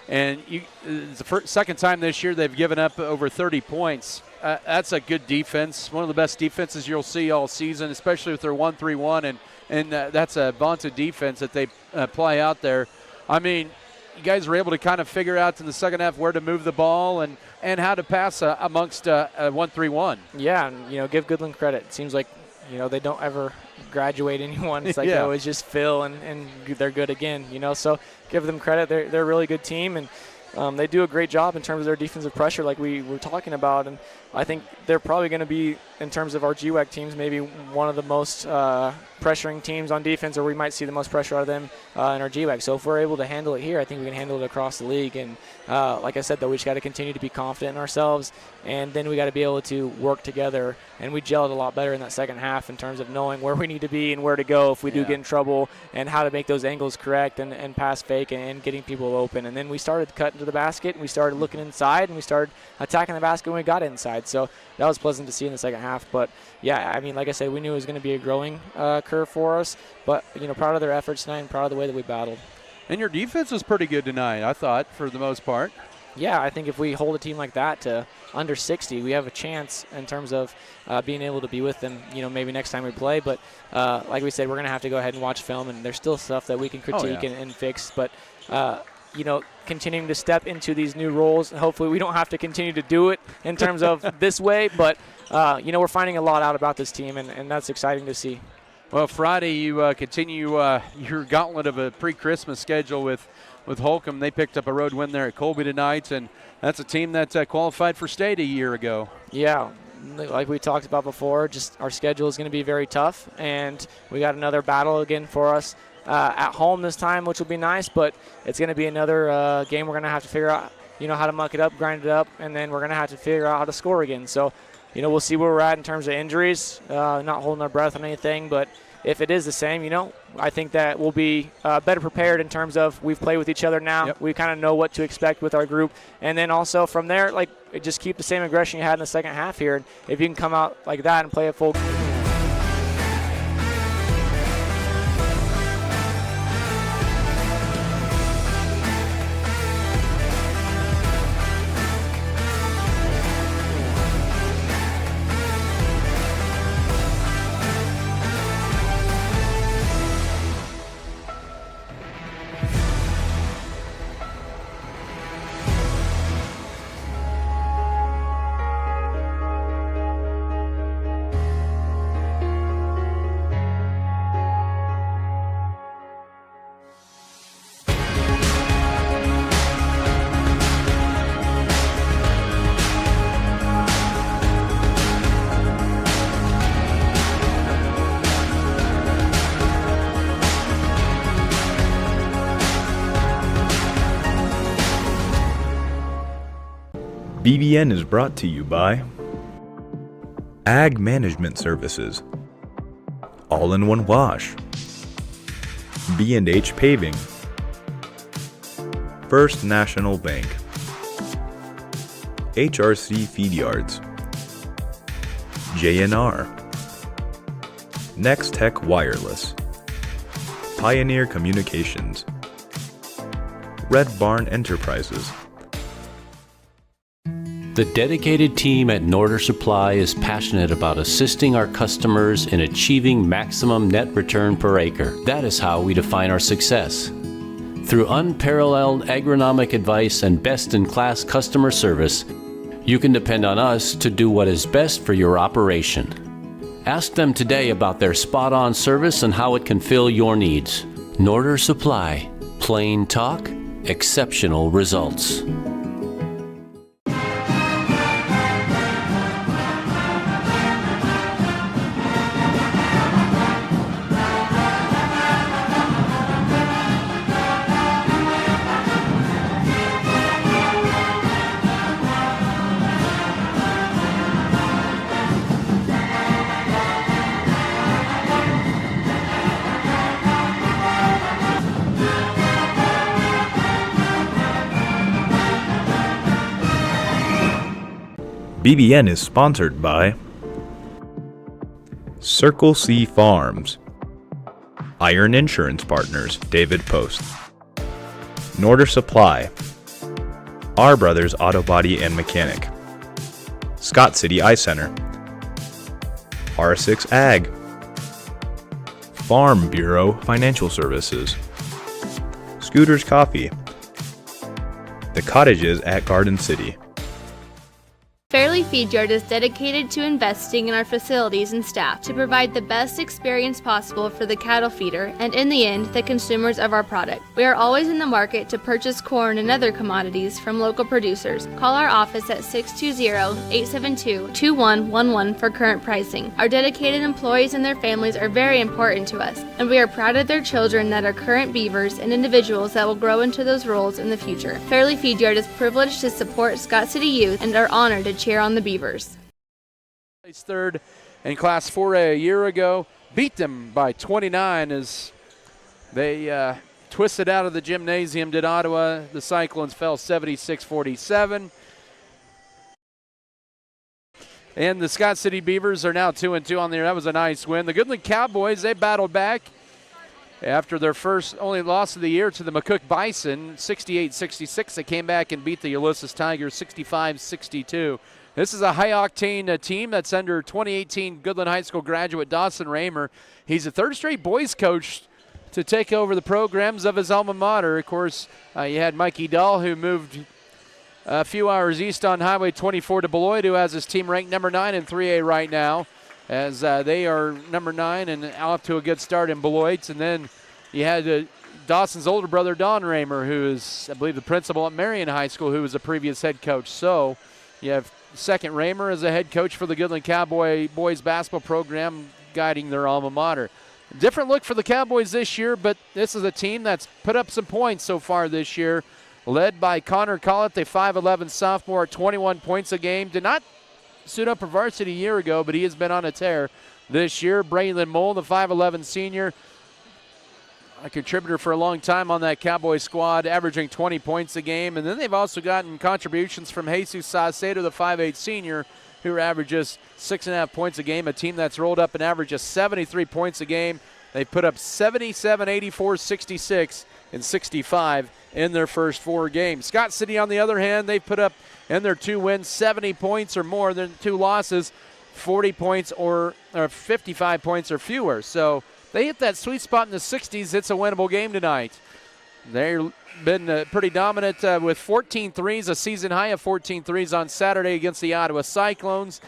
And it's the second time this year they've given up over 30 points. That's a good defense, one of the best defenses you'll see all season, especially with their 1-3-1. And that's a vaunted defense that they play out there. I mean, you guys were able to kind of figure out in the second half where to move the ball and how to pass amongst a 1-3-1. Yeah, and, you know, give Goodland credit. It seems like, you know, they don't ever graduate anyone. It's like they always just fill and they're good again, you know. So give them credit. They're a really good team, and they do a great job in terms of their defensive pressure like we were talking about. And I think they're probably going to be, in terms of our GWAC teams, maybe one of the most pressuring teams on defense, or we might see the most pressure out of them in our GWAC. So if we're able to handle it here, I think we can handle it across the league. And like I said, though, we just got to continue to be confident in ourselves, and then we got to be able to work together. And we gelled a lot better in that second half in terms of knowing where we need to be and where to go if we do get in trouble, and how to make those angles correct and pass fake and getting people open. And then we started cutting to the basket, and we started looking inside, and we started attacking the basket when we got inside. So that was pleasant to see in the second half. But yeah, I mean, like I said, we knew it was going to be a growing curve for us. But, you know, proud of their efforts tonight and proud of the way that we battled. And your defense was pretty good tonight, I thought, for the most part. Yeah, I think if we hold a team like that to under 60, we have a chance in terms of being able to be with them, you know, maybe next time we play. But like we said, we're going to have to go ahead and watch film, and there's still stuff that we can critique and fix. But, you know, continuing to step into these new roles, hopefully we don't have to continue to do it in terms of this way. But, you know, we're finding a lot out about this team, and that's exciting to see. Well, Friday you continue your gauntlet of a pre-Christmas schedule with Holcomb. They picked up a road win there at Colby tonight, and that's a team that qualified for state a year ago. Yeah, like we talked about before, just our schedule is going to be very tough, and we got another battle again for us at home this time, which will be nice, but it's going to be another game we're going to have to figure out, you know, how to muck it up, grind it up, and then we're going to have to figure out how to score again. So, you know, we'll see where we're at in terms of injuries, not holding our breath on anything, but if it is the same, you know, I think that we'll be better prepared in terms of we've played with each other now. Yep. We kind of know what to expect with our group. And then also from there, like, just keep the same aggression you had in the second half here. And if you can come out like that and play a full BBN is brought to you by Ag Management Services, All-in-One Wash, B&H Paving, First National Bank, HRC Feed Yards, JNR, Next Tech Wireless, Pioneer Communications, Red Barn Enterprises. The dedicated team at Norder Supply is passionate about assisting our customers in achieving maximum net return per acre. That is how we define our success. Through unparalleled agronomic advice and best-in-class customer service, you can depend on us to do what is best for your operation. Ask them today about their spot-on service and how it can fill your needs. Norder Supply. Plain talk, exceptional results. BBN is sponsored by Circle C Farms, Iron Insurance Partners, David Post, Norder Supply, Our Brothers Auto Body and Mechanic, Scott City Eye Center, R6 Ag, Farm Bureau Financial Services, Scooters Coffee, The Cottages at Garden City. Fairleigh Feed Yard is dedicated to investing in our facilities and staff to provide the best experience possible for the cattle feeder and, in the end, the consumers of our product. We are always in the market to purchase corn and other commodities from local producers. Call our office at 620-872-2111 for current pricing. Our dedicated employees and their families are very important to us, and we are proud of their children that are current beavers and individuals that will grow into those roles in the future. Fairleigh Feed Yard is privileged to support Scott City youth and are honored to cheer on the Beavers. Placed third in Class 4A a year ago, beat them by 29 as they twisted out of the gymnasium, did Ottawa. The Cyclones fell 76-47. And the Scott City Beavers are now 2-2 on there. That was a nice win. The Goodland Cowboys, they battled back after their first only loss of the year to the McCook Bison, 68-66. They came back and beat the Ulysses Tigers 65-62. This is a high-octane team that's under 2018 Goodland High School graduate Dawson Raymer. He's a third-straight boys coach to take over the programs of his alma mater. Of course, you had Mikey Dahl, who moved a few hours east on Highway 24 to Beloit, who has his team ranked number 9 in 3A right now, as they are number 9 and off to a good start in Beloit. And then you had Dawson's older brother, Don Raymer, who is, I believe, the principal at Marion High School, who was a previous head coach. So you have second Raymer as a head coach for the Goodland Cowboy boys basketball program, guiding their alma mater. Different look for the Cowboys this year, but this is a team that's put up some points so far this year, led by Connor Collett, the 5'11 sophomore, 21 points a game. Did not suit up for varsity a year ago, but he has been on a tear this year. Braylon Mole, the 5'11 senior, a contributor for a long time on that Cowboy squad, averaging 20 points a game. And then they've also gotten contributions from Jesus Saucedo, the 5'8 senior, who averages 6.5 points a game, a team that's rolled up an average of 73 points a game. They put up 77, 84, 66, and 65 in their first 4 games. Scott City, on the other hand, they've put up in their 2 wins 70 points or more. Than 2 losses, 40 points or 55 points or fewer. So they hit that sweet spot in the 60s. It's a winnable game tonight. They've been pretty dominant with 14 threes, a season high of 14 threes on Saturday against the Ottawa Cyclones.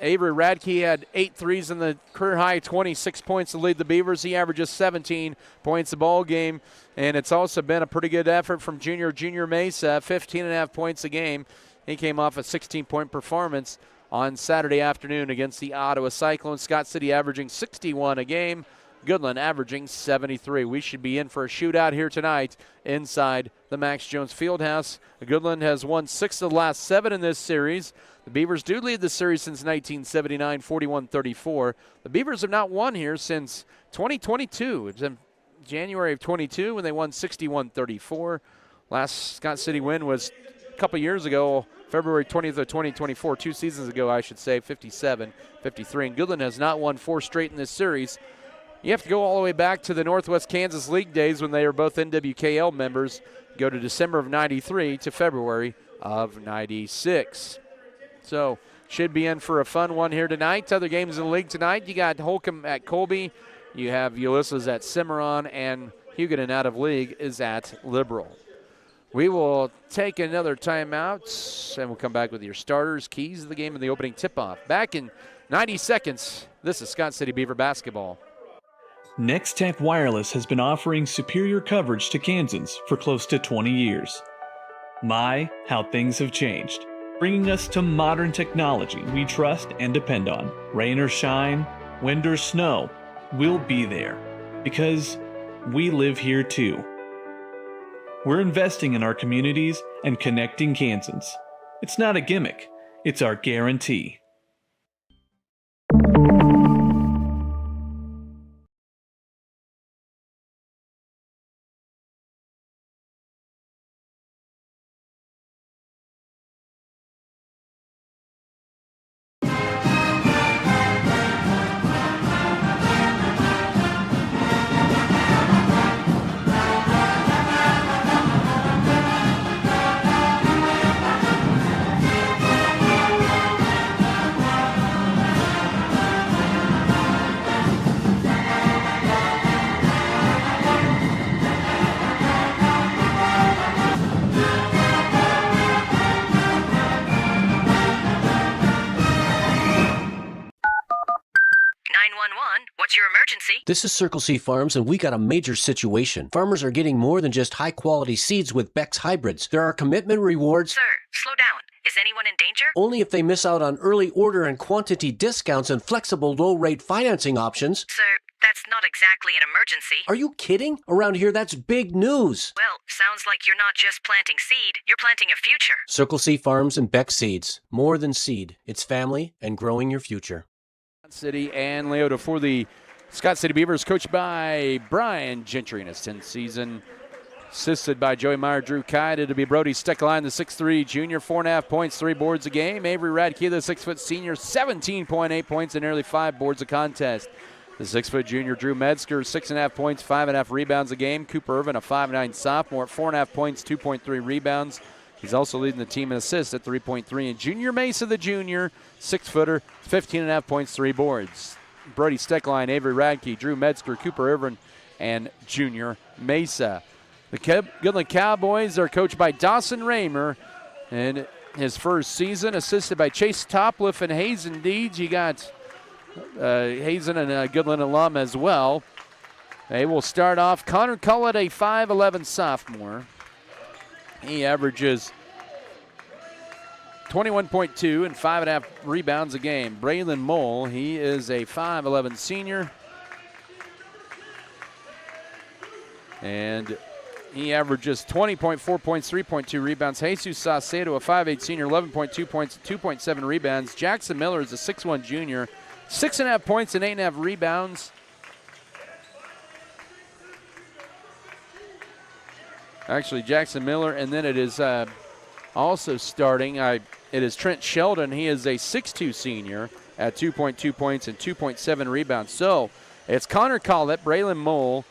Avery Radke had 8 threes in the career high, 26 points to lead the Beavers. He averages 17 points a ball game. And it's also been a pretty good effort from Junior Mesa, 15.5 points a game. He came off a 16-point performance on Saturday afternoon against the Ottawa Cyclones. Scott City averaging 61 a game. Goodland averaging 73. We should be in for a shootout here tonight inside the Max Jones Fieldhouse. Goodland has won 6 of the last 7 in this series. The Beavers do lead the series since 1979, 41-34. The Beavers have not won here since 2022. It's in January of 22 when they won 61-34. Last Scott City win was a couple years ago, February 20th of 2024, 2 seasons ago, I should say, 57-53. And Goodland has not won 4 straight in this series. You have to go all the way back to the Northwest Kansas League days when they were both NWKL members. Go to December of 93 to February of 96. So should be in for a fun one here tonight. Other games in the league tonight, you got Holcomb at Colby. You have Ulysses at Cimarron, and Huguenin out of league is at Liberal. We will take another timeout, and we'll come back with your starters, keys of the game, and the opening tip-off. Back in 90 seconds, this is Scott City Beaver basketball. Next-Tech Wireless has been offering superior coverage to Kansans for close to 20 years. My, how things have changed. Bringing us to modern technology we trust and depend on. Rain or shine, wind or snow, we'll be there. Because we live here too. We're investing in our communities and connecting Kansans. It's not a gimmick, it's our guarantee. This is Circle C Farms, and we got a major situation. Farmers are getting more than just high-quality seeds with Beck's hybrids. There are commitment rewards. Sir, slow down. Is anyone in danger? Only if they miss out on early order and quantity discounts and flexible low-rate financing options. Sir, that's not exactly an emergency. Are you kidding? Around here, that's big news. Well, sounds like you're not just planting seed, you're planting a future. Circle C Farms and Beck Seeds. More than seed. It's family and growing your future. City and Leota for the Scott City Beavers, coached by Brian Gentry in his 10th season. Assisted by Joey Meyer, Drew Kite. It'll be Brody Steckline, the 6'3 junior, 4.5 points, 3 boards a game. Avery Radke, the 6' senior, 17.8 points and nearly 5 boards a contest. The 6' junior, Drew Metzger, 6.5 points, 5.5 rebounds a game. Cooper Irvin, a 5'9 sophomore, 4.5 points, 2.3 rebounds. He's also leading the team in assists at 3.3. And Junior Mesa, the junior, 6-footer, 15.5 points, 3 boards. Brody Steckline, Avery Radke, Drew Metzger, Cooper Irvin, and Junior Mesa. The Goodland Cowboys are coached by Dawson Raymer in his first season, assisted by Chase Topliff and Hazen Deeds. You got Hazen and a Goodland alum as well. They will start off. Connor Cullett, a 5'11 sophomore. He averages 21.2 and 5.5 rebounds a game. Braylon Mole, he is a 5'11 senior. And he averages 20.4 points, 3.2 rebounds. Jesus Saucedo, a 5'8 senior, 11.2 points, 2.7 rebounds. Jackson Miller is a 6'1 junior, 6.5 points and 8.5 rebounds. Actually, Jackson Miller, and then it is also starting. It is Trent Sheldon. He is a 6'2 senior at 2.2 points and 2.7 rebounds. So it's Connor Collett, Braylon Mole,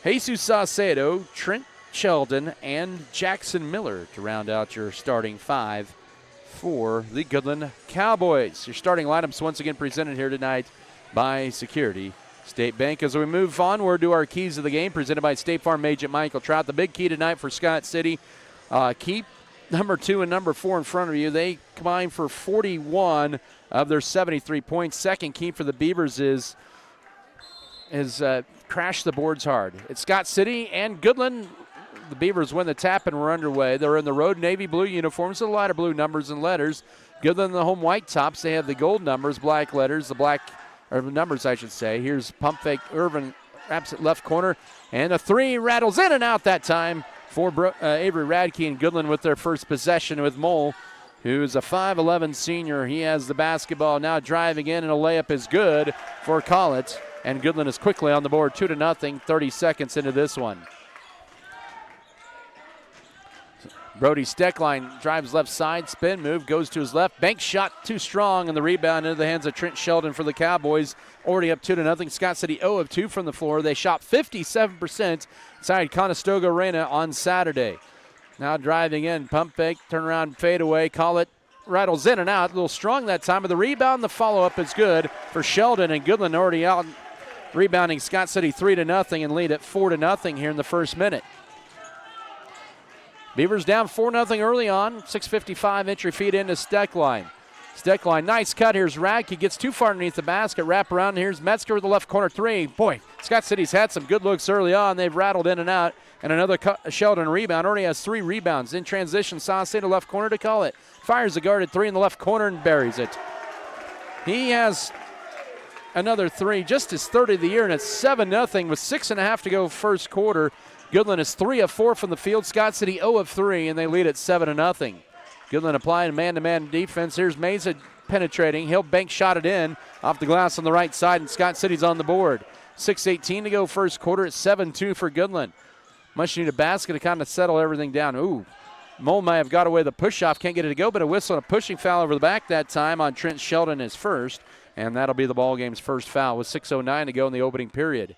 Jesus Saucedo, Trent Sheldon, and Jackson Miller to round out your starting 5 for the Goodland Cowboys. Your starting lineups once again presented here tonight by Security State Bank. As we move onward to our keys of the game, presented by State Farm agent Michael Trout. The big key tonight for Scott City, keep number 2 and number 4 in front of you. They combine for 41 of their 73 points. Second key for the Beavers is crash the boards hard. It's Scott City and Goodland. The Beavers win the tap and we're underway. They're in the road navy blue uniforms, the lighter blue numbers and letters. Goodland the home white tops. They have the gold numbers, black letters, the black or numbers, I should say. Here's pump fake. Irvin wraps it left corner, and a three rattles in and out that time for Avery Radke and Goodland with their first possession with Mole, who's a 5'11 senior. He has the basketball now driving in, and a layup is good for Collett. And Goodland is quickly on the board, 2-0, 30 seconds into this one. Brody Steckline drives left side, spin move, goes to his left. Bank shot too strong, and the rebound into the hands of Trent Sheldon for the Cowboys. Already up 2-0. Scott City 0 of 2 from the floor. They shot 57% inside Conestoga Arena on Saturday. Now driving in, pump fake, turnaround, fade away. Collett rattles in and out. A little strong that time, but the rebound, the follow-up is good for Sheldon, and Goodland already out rebounding Scott City 3-0 and lead at 4-0 here in the first minute. Beavers down 4-0 early on. 6:55 entry feed into Steckline. Steckline, nice cut. Here's Radke. He gets too far underneath the basket. Wrap around. Here's Metzger with the left corner three. Boy, Scott City's had some good looks early on. They've rattled in and out. And another Sheldon rebound. Already has 3 rebounds. In transition, Saucedo left corner to call it. Fires a guarded 3 in the left corner and buries it. He has another 3, just his third of the year, and it's 7-0 with 6.5 to go first quarter. Goodland is 3 of 4 from the field. Scott City 0 of 3, and they lead at 7-0. Goodland applying man-to-man defense. Here's Mesa penetrating. He'll bank shot it in off the glass on the right side, and Scott City's on the board. 6:18 to go first quarter. It's 7-2 for Goodland. Much need a basket to kind of settle everything down. Ooh, Mole may have got away the push-off. Can't get it to go, but a whistle and a pushing foul over the back that time on Trent Sheldon, his first, and that'll be the ball game's first foul with 6:09 to go in the opening period.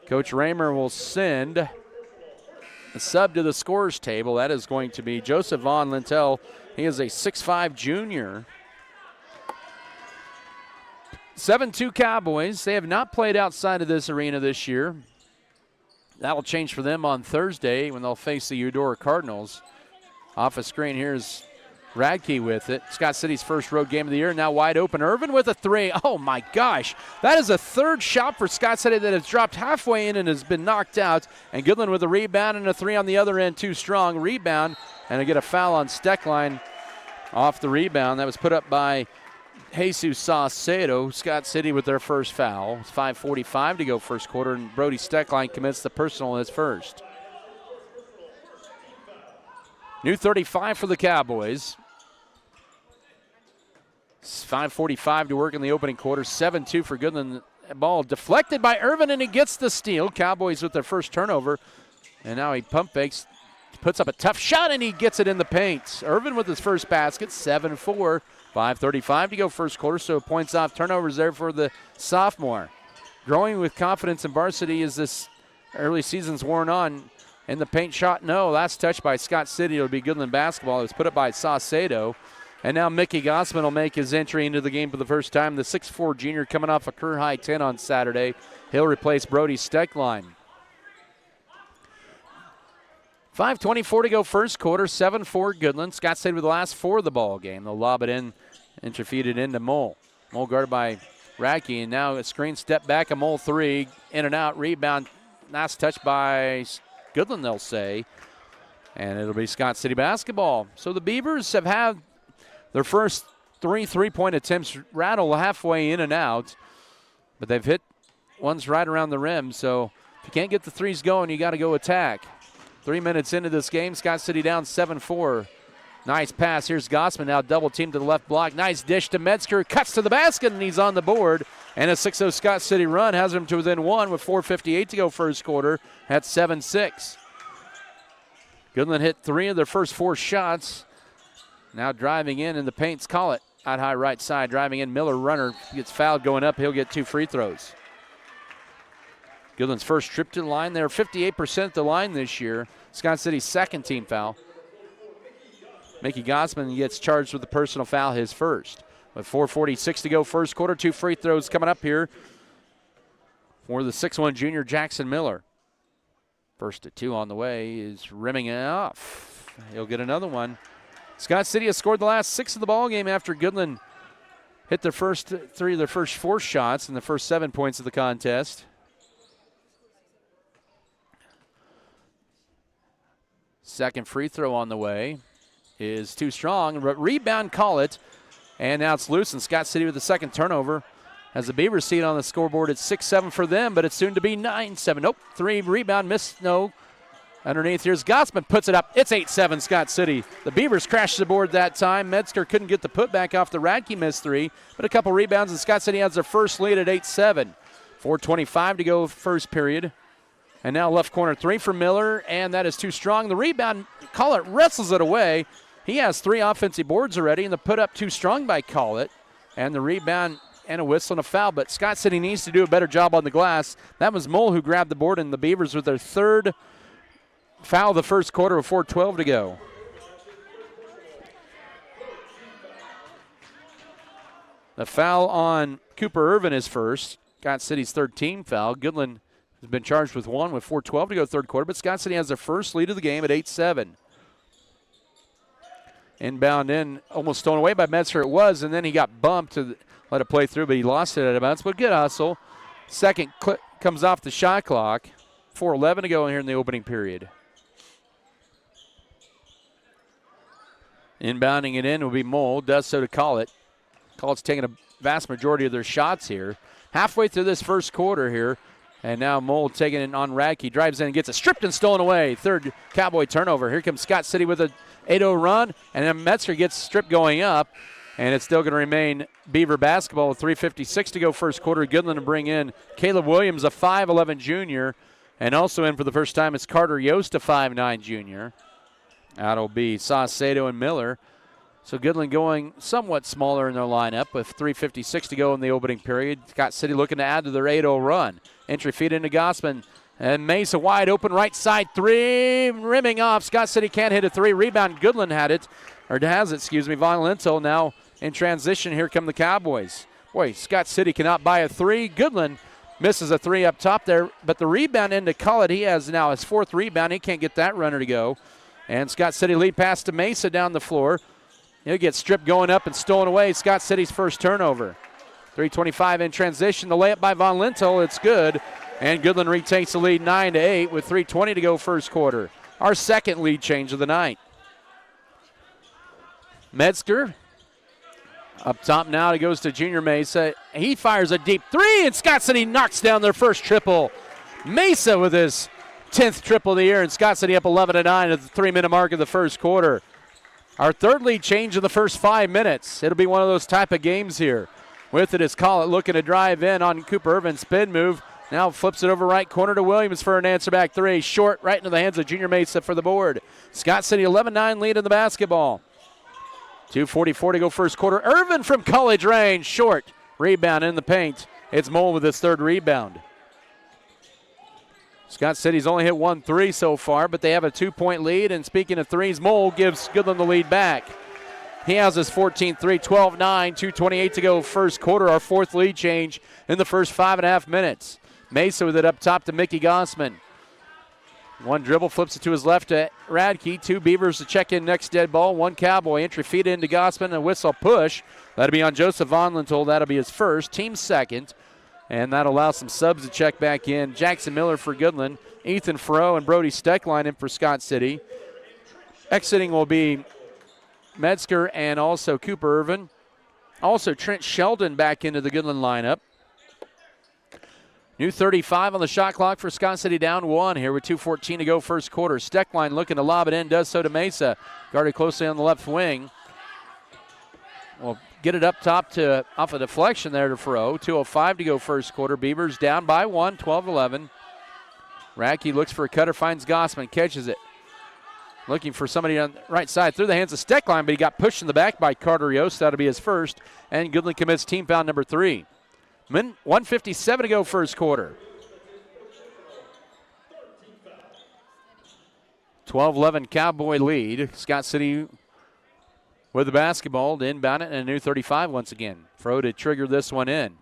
Coach Raymer will send a sub to the scorers table. That is going to be Joseph Vaughn Lintel. He is a 6'5 junior. 7-2 Cowboys. They have not played outside of this arena this year. That will change for them on Thursday when they'll face the Eudora Cardinals. Off a screen, here's Radke with it. Scott City's first road game of the year. Now wide open. Irvin with a 3. Oh, my gosh. That is a third shot for Scott City that has dropped halfway in and has been knocked out. And Goodland with a rebound and a 3 on the other end. Too strong. Rebound. And they get a foul on Steckline off the rebound. That was put up by Jesus Saucedo. Scott City with their first foul. It's 5:45 to go first quarter, and Brody Steckline commits the personal as first. New 35 for the Cowboys. 5:45 to work in the opening quarter. 7-2 for Goodland. Ball deflected by Irvin, and he gets the steal. Cowboys with their first turnover. And now he pump fakes, puts up a tough shot, and he gets it in the paint. Irvin with his first basket, 7-4. 5:35 to go first quarter, so points off turnovers there for the sophomore. Growing with confidence in varsity as this early season's worn on. In the paint shot, no. Last touch by Scott City. It'll be Goodland basketball. It was put up by Saucedo. And now Mickey Gossman will make his entry into the game for the first time. The 6'4 junior coming off a career high 10 on Saturday. He'll replace Brody Steckline. 5:24 to go first quarter. 7-4 Goodland. Scott City with the last 4 of the ball game. They'll lob it in, interfeed into Mole. Mole guarded by Radke, and now a screen step back, a Mole 3, in and out, rebound. Nice touch by Goodland, they'll say. And it'll be Scott City basketball. So the Beavers have had their first 3 3-point attempts rattle halfway in and out, but they've hit ones right around the rim. So if you can't get the threes going, you got to go attack. 3 minutes into this game, Scott City down 7-4. Nice pass. Here's Gossman now double team to the left block. Nice dish to Metzger. Cuts to the basket, and he's on the board. And a 6-0 Scott City run has him to within 1 with 4:58 to go first quarter at 7-6. Goodland hit 3 of their first 4 shots. Now driving in the paint's Collett. Out high right side, driving in. Miller runner gets fouled going up. He'll get 2 free throws. Goodland's first trip to the line. They're 58% at the line this year. Scott City's second team foul. Mickey Gossman gets charged with the personal foul, his first. With 4:46 to go first quarter, 2 free throws coming up here for the 6'1 junior Jackson Miller. First at 2 on the way is rimming it off. He'll get another one. Scott City has scored the last 6 of the ball game after Goodland hit their first 3 of their first 4 shots in the first 7 points of the contest. Second free throw on the way is too strong. Rebound, call it. And now it's loose, and Scott City with the second turnover. As the Beavers see it on the scoreboard, it's 6-7 for them, but it's soon to be 9-7. Nope, 3 rebound, miss, no. Underneath, here's Gossman, puts it up. It's 8-7, Scott City. The Beavers crashed the board that time. Metzger couldn't get the putback off the Radke missed 3, but a couple rebounds, and Scott City has their first lead at 8-7. 4:25 to go first period. And now left corner 3 for Miller, and that is too strong. The rebound, Collett wrestles it away. He has 3 offensive boards already, and the put up too strong by Collett. And the rebound and a whistle and a foul, but Scott City needs to do a better job on the glass. That was Mole who grabbed the board, and the Beavers with their third foul of the first quarter with 4:12 to go. The foul on Cooper Irvin is first. Scott City's third team foul. Goodland has been charged with 1 with 4:12 to go third quarter, but Scott City has their first lead of the game at 8-7. Inbound in, almost stolen away by Metzger it was, and then he got bumped to let it play through, but he lost it at a bounce. But good hustle. Second clip comes off the shot clock. 4:11 to go here in the opening period. Inbounding it in will be Mole. Does so to Collett. Collett's taking a vast majority of their shots here. Halfway through this first quarter here. And now Mole taking it on Radke. Drives in and gets it stripped and stolen away. Third Cowboy turnover. Here comes Scott City with a 8-0 run. And then Metzger gets stripped going up. And it's still going to remain Beaver basketball with 3:56 to go first quarter. Goodland to bring in Caleb Williams, a 5'11 junior. And also in for the first time is Carter Yost, a 5'9 junior. That'll be Saucedo and Miller. So Goodland going somewhat smaller in their lineup with 3:56 to go in the opening period. Scott City looking to add to their 8-0 run. Entry feed into Gossman. And Mesa wide open right side 3. Rimming off. Scott City can't hit a 3. Rebound. Goodland had it. Or has it, excuse me. Von Lintel now in transition. Here come the Cowboys. Boy, Scott City cannot buy a 3. Goodland misses a 3 up top there. But the rebound into Collett. He has now his 4th rebound. He can't get that runner to go. And Scott City lead pass to Mesa down the floor. He'll get stripped going up and stolen away. Scott City's first turnover. 3:25 in transition. The layup by Von Lintel. It's good. And Goodland retakes the lead 9-8 with 3:20 to go first quarter. Our second lead change of the night. Metzger up top now. He goes to Junior Mesa. He fires a deep 3, and Scott City knocks down their first triple. Mesa with his 10th triple of the year, and Scott City up 11-9 at the 3-minute mark of the first quarter. Our third lead change in the first 5 minutes. It'll be one of those type of games here. With it is Collett looking to drive in on Cooper Irvin. Spin move. Now flips it over right corner to Williams for an answer back 3. Short right into the hands of Junior Mesa for the board. Scott City 11-9 lead in the basketball. 2:44 to go first quarter. Irvin from college range. Short. Rebound in the paint. It's Mole with his 3rd rebound. Scott City's only hit 1 3 so far, but they have a 2-point lead. And speaking of threes, Mole gives Goodland the lead back. He has his 14th 3, 12-9, 2:28 to go first quarter. Our 4th lead change in the first 5.5 minutes. Mesa with it up top to Mickey Gossman. One dribble, flips it to his left to Radke. 2 Beavers to check in next dead ball. 1 Cowboy. Entry feed into Gossman and a whistle push. That'll be on Joseph Von Lintel. That'll be his first, team second. And that allows some subs to check back in. Jackson Miller for Goodland. Ethan Fro and Brody Steckline in for Scott City. Exiting will be Metzger and also Cooper Irvin. Also Trent Sheldon back into the Goodland lineup. New 35 on the shot clock for Scott City, down 1 here with 2:14 to go first quarter. Steckline looking to lob it in, does so to Mesa. Guarded closely on the left wing. Well, get it up top to off a deflection there to Fro. 2:05 to go first quarter. Beavers down by 1, 12-11. Radke looks for a cutter, finds Gossman, catches it. Looking for somebody on the right side through the hands of Steckline, but he got pushed in the back by Carter Yost. That'll be his first. And Goodland commits team foul number 3. 1:57 to go first quarter. 12-11 Cowboy lead. Scott City with the basketball to inbound it, and a new 35 once again. Fro to trigger this one in.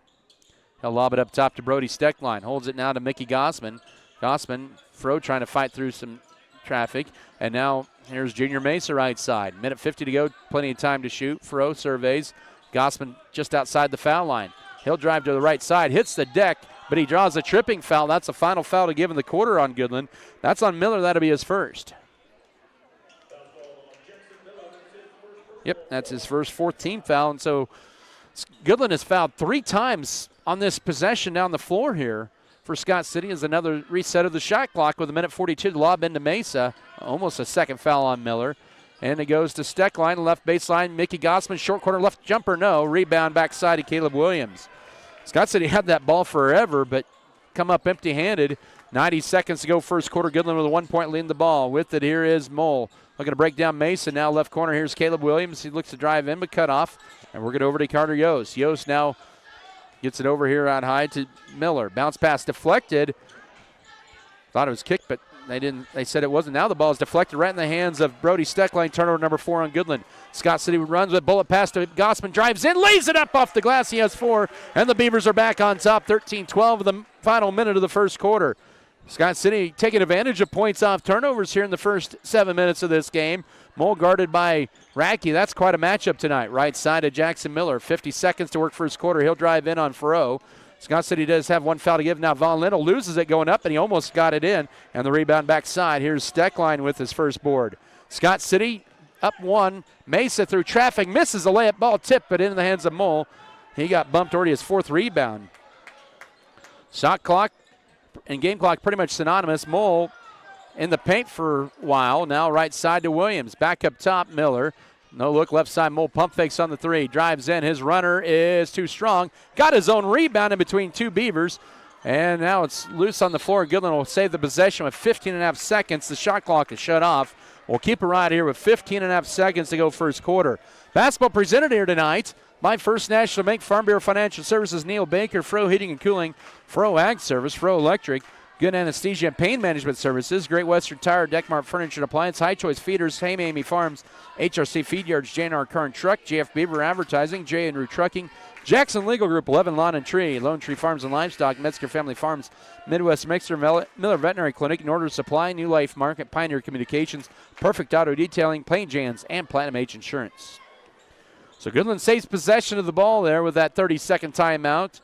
He'll lob it up top to Brody Steckline. Holds it now to Mickey Gossman. Gossman, Fro trying to fight through some traffic. And now here's Junior Mesa right side. 1:50 to go, plenty of time to shoot. Fro surveys. Gossman just outside the foul line. He'll drive to the right side, hits the deck, but he draws a tripping foul. That's the final foul to give in the quarter on Goodland. That's on Miller. That'll be his first. Yep, that's his first 4th team foul. And so Goodland has fouled 3 times on this possession down the floor here for Scott City is another reset of the shot clock with 1:42 to lob into Mesa. Almost a second foul on Miller. And it goes to Steckline, left baseline. Mickey Gossman, short corner, left jumper, no. Rebound backside to Caleb Williams. Scott City had that ball forever, but come up empty-handed. 90 seconds to go first quarter. Goodland with a 1-point lead in the ball. With it, here is Mole. Looking to break down Mason. Now left corner, here's Caleb Williams. He looks to drive in, but cut off. And we're going over to Carter Yost. Yost now gets it over here out high to Miller. Bounce pass deflected. Thought it was kicked, but they said it wasn't. Now the ball is deflected right in the hands of Brody Steckline. Turnover number 4 on Goodland. Scott City runs with bullet pass to Gossman. Drives in, lays it up off the glass. He has 4, and the Beavers are back on top. 13-12 of the final minute of the first quarter. Scott City taking advantage of points off turnovers here in the first 7 minutes of this game. Mole guarded by Radke. That's quite a matchup tonight. Right side of Jackson Miller. 50 seconds to work first quarter. He'll drive in on Fro. Scott City does have one foul to give. Now Von Lindell loses it going up, and he almost got it in. And the rebound backside. Here's Steckline with his first board. Scott City up 1. Mesa through traffic. Misses a layup ball tip, but in the hands of Mole. He got bumped already his 4th rebound. Shot clock and game clock pretty much synonymous. Mole in the paint for a while. Now right side to Williams. Back up top, Miller. No look, left side, Mole pump fakes on the 3. Drives in, his runner is too strong. Got his own rebound in between 2 Beavers. And now it's loose on the floor. Goodland will save the possession with 15.5 seconds. The shot clock is shut off. We'll keep it right here with 15.5 seconds to go first quarter. Basketball presented here tonight by First National Bank, Farm Bureau Financial Services, Neil Baker, Fro Heating and Cooling, Fro Ag Service, Fro Electric, Good Anesthesia and Pain Management Services, Great Western Tire, Deckmart Furniture and Appliance, High Choice Feeders, Hey Amy Farms, HRC Feed Yards, J&R Car and Truck, JF Beaver Advertising, J and Rue Trucking, Jackson Legal Group, 11 Lawn and Tree, Lone Tree Farms and Livestock, Metzger Family Farms, Midwest Mixer, Miller Veterinary Clinic, Northern Supply, New Life Market, Pioneer Communications, Perfect Auto Detailing, Plain Jans, and Platinum H Insurance. So Goodland saves possession of the ball there with that 30-second timeout.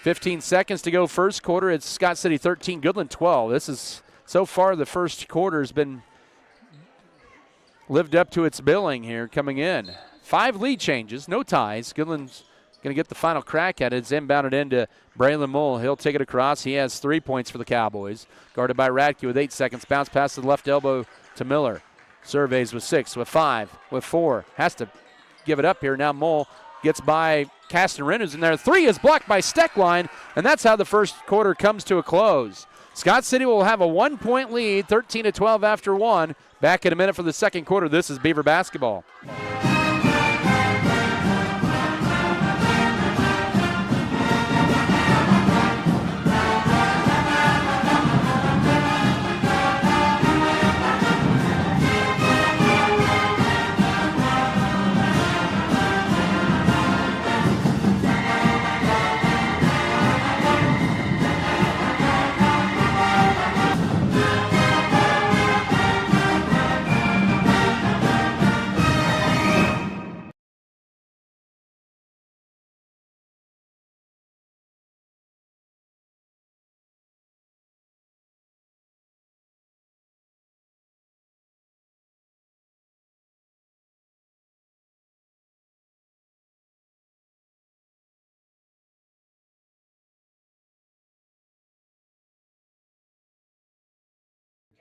15 seconds to go first quarter. It's Scott City 13, Goodland 12. This is, so far, the first quarter has been lived up to its billing here coming in. 5 lead changes, no ties. Goodland's going to get the final crack at it. It's inbounded into Braylon Mole. He'll take it across. He has 3 points for the Cowboys. Guarded by Radke with 8 seconds. Bounce pass to the left elbow to Miller. Surveys with 6, with 5, with 4. Has to give it up here. Now Mole gets by Castarin, who's in there. 3 is blocked by Steckline, and that's how the first quarter comes to a close. Scott City will have a 1-point lead, 13-12 after 1. Back in a minute for the second quarter. This is Beaver basketball.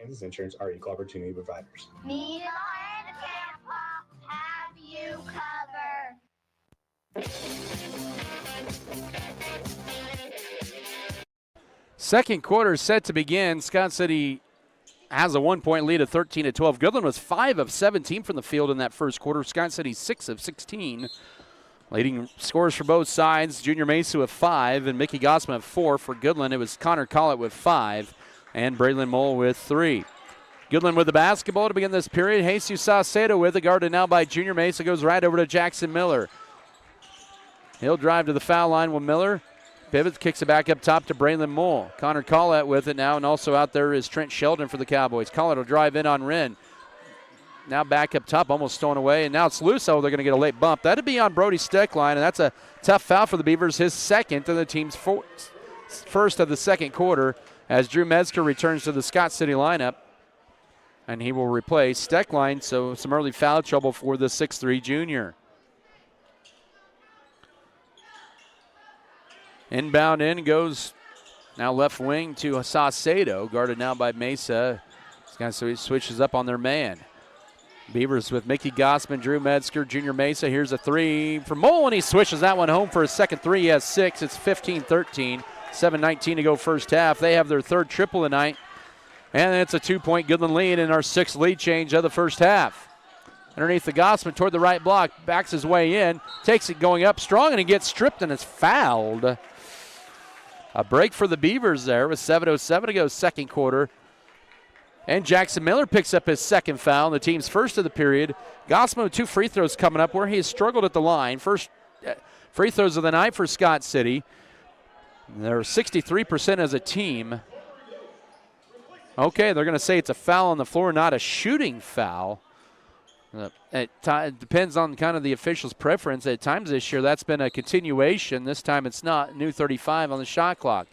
Kansas Insurance are equal opportunity providers. Needle and Tampa have you covered. Second quarter set to begin. Scott City has a 1-point lead of 13-12. Goodland was 5 of 17 from the field in that first quarter. Scott City 6 of 16. Leading scores for both sides. Junior Mesa with 5 and Mickey Gossman with 4. For Goodland, it was Connor Collett with 5 and Braylon Mole with 3. Goodland with the basketball to begin this period. Jesus Saucedo with it, guarded now by Junior Mesa. Goes right over to Jackson Miller. He'll drive to the foul line with Miller. Pivots, kicks it back up top to Braylon Mole. Connor Collett with it now, and also out there is Trent Sheldon for the Cowboys. Collett will drive in on Wren. Now back up top, almost stolen away, and now it's loose, so they're going to get a late bump. That'd be on Brody Steckline, and that's a tough foul for the Beavers, his second, and the team's first of the second quarter, as Drew Metzger returns to the Scott City lineup, and he will replace Steckline, so some early foul trouble for the 6'3 junior. Inbound in goes now left wing to Saucedo, guarded now by Mesa. So he switches up on their man. Beavers with Mickey Gossman, Drew Metzger, Junior Mesa. Here's a three for Mole, and he swishes that one home for a second three. He has 6. It's 15-13. 7:19 to go first half. They have their third triple tonight. And it's a 2-point Goodland lead in our 6th lead change of the first half. Underneath the Gossman toward the right block, backs his way in, takes it going up strong, and he gets stripped and is fouled. A break for the Beavers there with 7:07 to go second quarter. And Jackson Miller picks up his second foul, the team's first of the period. Gossman with 2 free throws coming up where he has struggled at the line. First free throws of the night for Scott City. They're 63% as a team. Okay, they're going to say it's a foul on the floor, not a shooting foul. It depends on kind of the official's preference. At times this year, that's been a continuation. This time it's not. New 35 on the shot clock.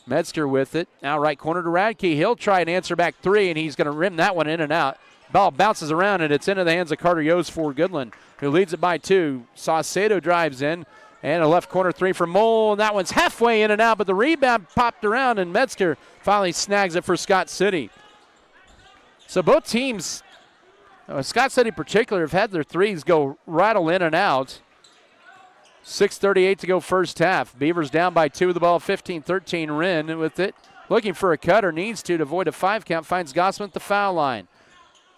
Metzger with it. Now right corner to Radke. He'll try and answer back 3, and he's going to rim that one in and out. Ball bounces around, and it's into the hands of Carter Yos for Goodland, who leads it by 2. Saucedo drives in. And a left corner 3 for Mole, and that one's halfway in and out, but the rebound popped around, and Metzger finally snags it for Scott City. So both teams, Scott City in particular, have had their threes go rattle in and out. 6:38 to go first half. Beavers down by 2 with the ball, 15-13. Wren with it, looking for a cutter, needs to avoid a 5 count, finds Gossman at the foul line.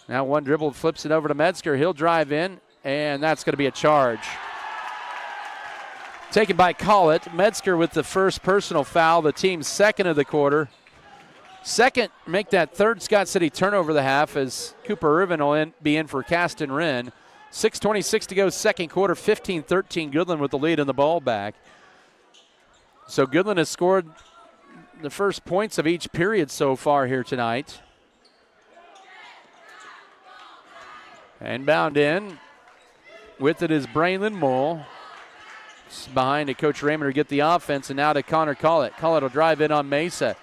Now one dribble, flips it over to Metzger. He'll drive in, and that's going to be a charge. Taken by Collett. Metzger with the first personal foul, the team's second of the quarter. Second, make that third Scott City turnover of the half as Cooper Irvin will be in for Caston Wren. 6:26 to go second quarter, 15-13. Goodland with the lead and the ball back. So Goodland has scored the first points of each period so far here tonight. Inbound in. With it is Braylon Mole. Behind to Coach Raymond to get the offense, and now to Connor Collett. Collett will drive in on Mesa.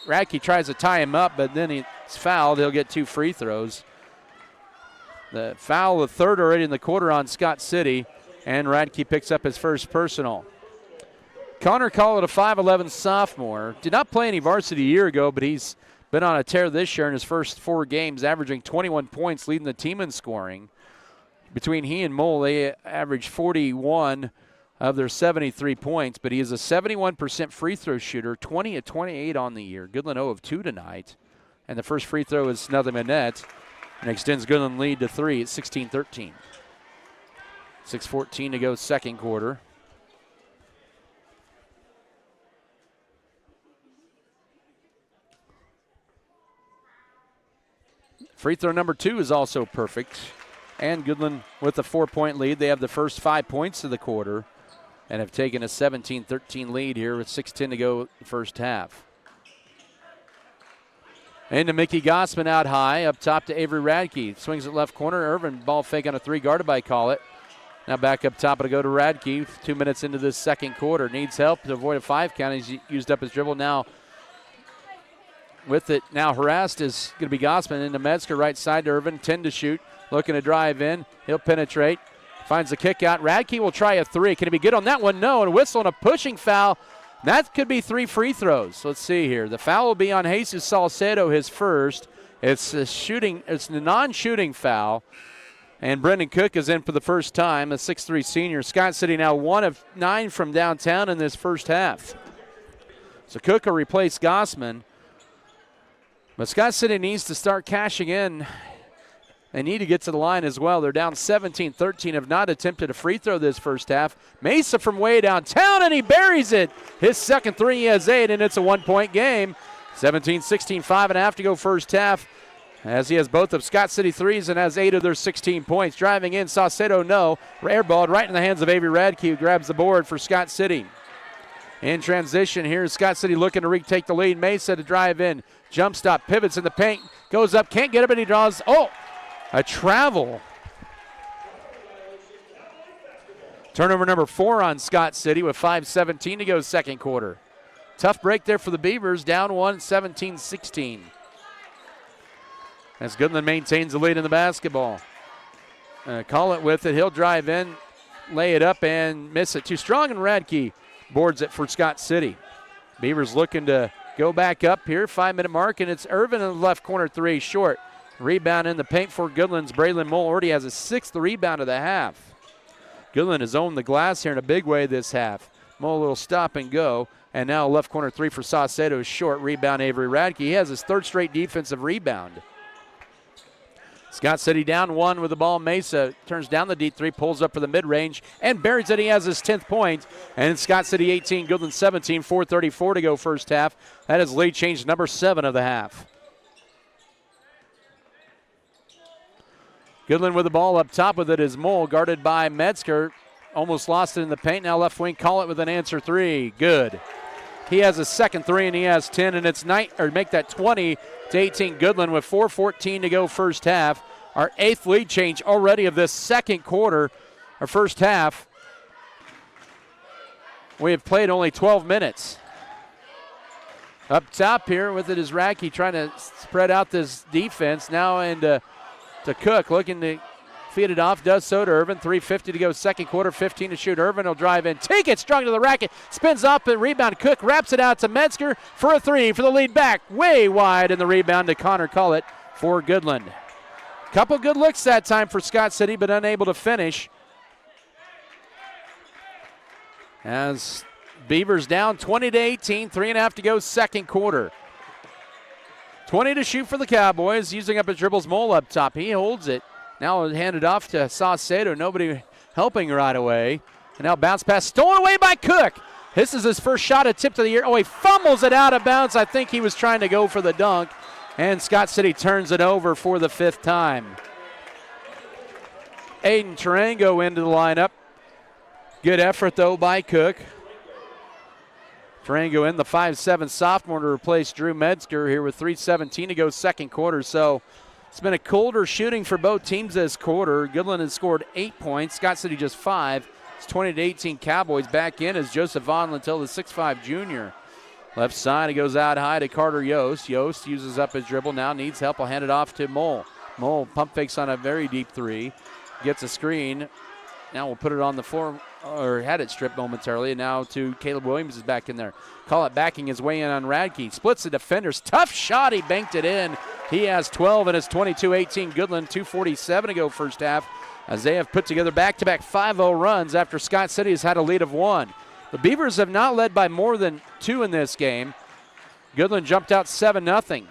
Radke tries to tie him up, but then he's fouled. He'll get 2 free throws. The foul, the third already in the quarter on Scott City, and Radke picks up his first personal. Connor Collett, a 5'11 sophomore. Did not play any varsity a year ago, but he's been on a tear this year in his first 4 games, averaging 21 points, leading the team in scoring. Between he and Mole, they average 41 of their 73 points, but he is a 71% free throw shooter, 20 of 28 on the year. Goodland 0 of 2 tonight, and the first free throw is nothing but net, and extends Goodland lead to 3 at 16-13. 6:14 to go second quarter. Free throw number 2 is also perfect, and Goodland with a 4-point lead. They have the first 5 points of the quarter and have taken a 17-13 lead here with 6:10 to go the first half. Into Mickey Gossman out high, up top to Avery Radke. Swings it left corner. Irvin, ball fake on a 3, guarded by Collett. Now back up top to go to Radke. 2 minutes into this second quarter. Needs help to avoid a 5 count. He's used up his dribble now. With it now harassed is going to be Gossman. Into Metzger, right side to Irvin. 10 to shoot. Looking to drive in. He'll penetrate. Finds the kick out. Radke will try a 3. Can he be good on that one? No. And a whistle and a pushing foul. That could be 3 free throws. Let's see here. The foul will be on Jesus Salcedo, his first. It's a non-shooting foul. And Brendan Cook is in for the first time, a 6'3 senior. Scott City now 1 of 9 from downtown in this first half. So Cook will replace Gossman. But Scott City needs to start cashing in. They need to get to the line as well. They're down 17-13, have not attempted a free throw this first half. Mesa from way downtown, and he buries it. His second 3, he has 8, and it's a 1-point game. 17-16, 5.5 to go first half, as he has both of Scott City threes and has 8 of their 16 points. Driving in, Saucedo, no. Airballed right in the hands of Avery Radke, who grabs the board for Scott City. In transition, here's Scott City looking to retake the lead. Mesa to drive in. Jump stop, pivots in the paint, goes up, can't get it, but he draws. A travel. Turnover number 4 on Scott City with 5:17 to go second quarter. Tough break there for the Beavers, down 1, 17-16. As Goodland maintains the lead in the basketball. Collett with it, he'll drive in, lay it up and miss it. Too strong, and Radke boards it for Scott City. Beavers looking to go back up here, 5-minute mark, and it's Irvin in the left corner, 3 short. Rebound in the paint for Goodland's Braylon Mole already has his 6th rebound of the half. Goodland has owned the glass here in a big way this half. Mole a little stop and go, and now left corner 3 for Saucedo is short. Rebound Avery Radke. He has his 3rd straight defensive rebound. Scott City down 1 with the ball. Mesa turns down the deep 3, pulls up for the mid-range, and buries it. He has his 10th point. And Scott City 18, Goodland 17, 4:34 to go first half. That is lead change number 7 of the half. Goodland with the ball up top with it is Mole, guarded by Metzger. Almost lost it in the paint. Now left wing, call it with an answer 3. Good. He has a 2nd 3, and he has 10, and it's make that 20 to 18 Goodland with 4:14 to go first half. Our 8th lead change already of this second quarter, our first half. We have played only 12 minutes. Up top here with it is Radke trying to spread out this defense now, and to Cook looking to feed it off, does so to Irvin. 3:50 to go second quarter, 15 to shoot. Irvin will drive in, take it, strung to the racket, spins up and rebound. Cook wraps it out to Metzger for a 3 for the lead back, way wide, and the rebound to Connor Cullett for Goodland. Couple good looks that time for Scott City, but unable to finish. As Beavers down 20 to 18, 3.5 to go second quarter. 20 to shoot for the Cowboys, using up his dribbles. Mole up top, he holds it. Now handed off to Saucedo, nobody helping right away. And now bounce pass stolen away by Cook. This is his first shot attempt of the year. Oh, he fumbles it out of bounds. I think he was trying to go for the dunk. And Scott City turns it over for the 5th time. Aiden Tarango into the lineup. Good effort, though, by Cook. Tarango in, the 5'7" sophomore, to replace Drew Metzger here with 3:17 to go second quarter. So it's been a colder shooting for both teams this quarter. Goodland has scored 8 points. Scott City just 5. It's 20 to 18 Cowboys. Back in is Joseph Von Lentil, the 6'5" junior. Left side, it goes out high to Carter Yost. Yost uses up his dribble, now needs help. Will hand it off to Mole. Mole pump fakes on a very deep 3. Gets a screen. Now we'll put it on the floor, or had it stripped momentarily, and now to Caleb Williams is back in there. Call it backing his way in on Radke. Splits the defenders. Tough shot, he banked it in. He has 12, and it's 22-18 Goodland, 2:47 to go first half, as they have put together back-to-back 5-0 runs after Scott City has had a lead of 1. The Beavers have not led by more than 2 in this game. Goodland jumped out 7-0.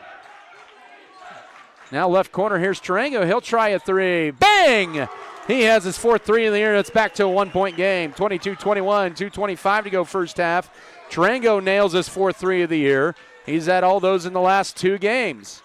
Now left corner, here's Tarango. He'll try a 3. Bang! He has his 4th 3 in the air. It's back to a 1-point game. 22-21, 2:25 to go first half. Tarango nails his 4th 3 of the year. He's had all those in the last 2 games.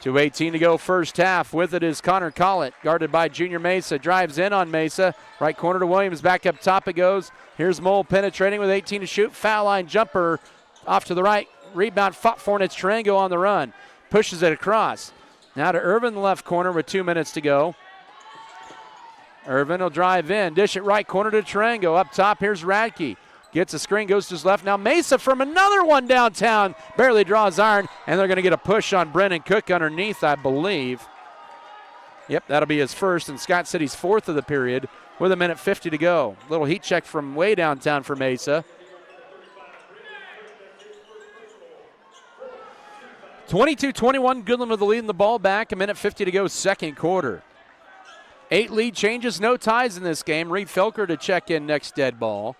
2:18 to go first half. With it is Connor Collett, guarded by Junior Mesa. Drives in on Mesa. Right corner to Williams. Back up top it goes. Here's Mole penetrating with 18 to shoot. Foul line jumper off to the right. Rebound fought for, and it's Tarango on the run. Pushes it across. Now to Irvin, the left corner with 2 minutes to go. Irvin will drive in. Dish it right corner to Tarango. Up top, here's Radke. Gets a screen, goes to his left. Now Mesa from another one downtown. Barely draws iron, and they're going to get a push on Brennan Cook underneath, I believe. Yep, that'll be his first, and Scott City's 4th of the period with 1:50 to go. Little heat check from way downtown for Mesa. 22-21, Goodland with the lead in the ball back. 1:50 to go second quarter. 8 lead changes, no ties in this game. Reed Felker to check in next dead ball.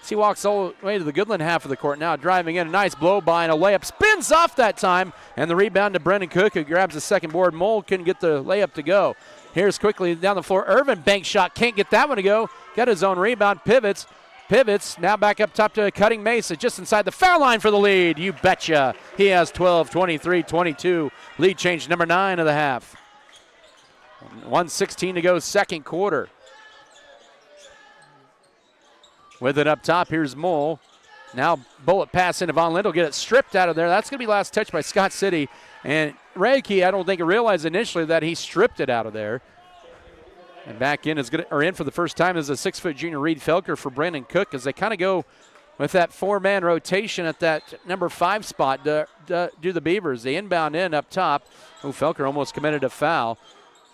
He walks all the way to the Goodland half of the court now, driving in. A nice blow by and a layup. Spins off that time, and the rebound to Brendan Cook, who grabs the second board. Mole couldn't get the layup to go. Here's quickly down the floor. Irvin, bank shot, can't get that one to go. Got his own rebound, pivots, now back up top to Cutting Mesa, just inside the foul line for the lead. You betcha. He has 12, 23, 22. Lead change number 9 of the half. 1:16 to go second quarter. With it up top, here's Mole. Now bullet pass into Von Lindell, get it stripped out of there. That's going to be last touch by Scott City. And Radke, I don't think realized initially that he stripped it out of there. And back in in for the first time is a 6-foot junior Reed Felker for Brandon Cook, as they kind of go with that 4-man rotation at that number 5 spot to do the Beavers. They inbound in up top. Oh, Felker almost committed a foul.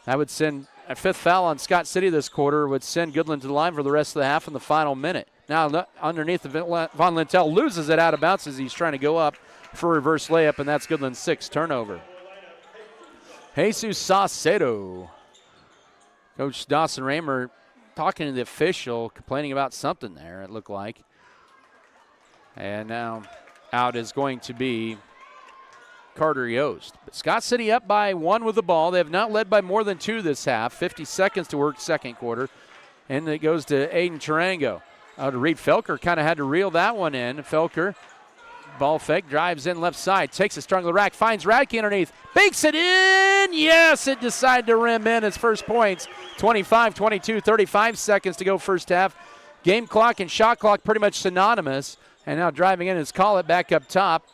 That would send A fifth foul on Scott City this quarter would send Goodland to the line for the rest of the half in the final minute. Now underneath, Von Lintel loses it out of bounds as he's trying to go up for a reverse layup, and that's Goodland's sixth turnover. Jesus Saucedo. Coach Dawson Raymer talking to the official, complaining about something there, it looked like. And now out is going to be Carter Yost. But Scott City up by 1 with the ball. They have not led by more than 2 this half. 50 seconds to work second quarter. And it goes to Aiden Tarango. To Reed Felker, kind of had to reel that one in. Felker, ball fake, drives in left side, takes a strong to the rack, finds Radke underneath, bakes it in. Yes, it decided to rim in its first points. 25-22, 35 seconds to go first half. Game clock and shot clock pretty much synonymous. And now driving in is Call It back up top.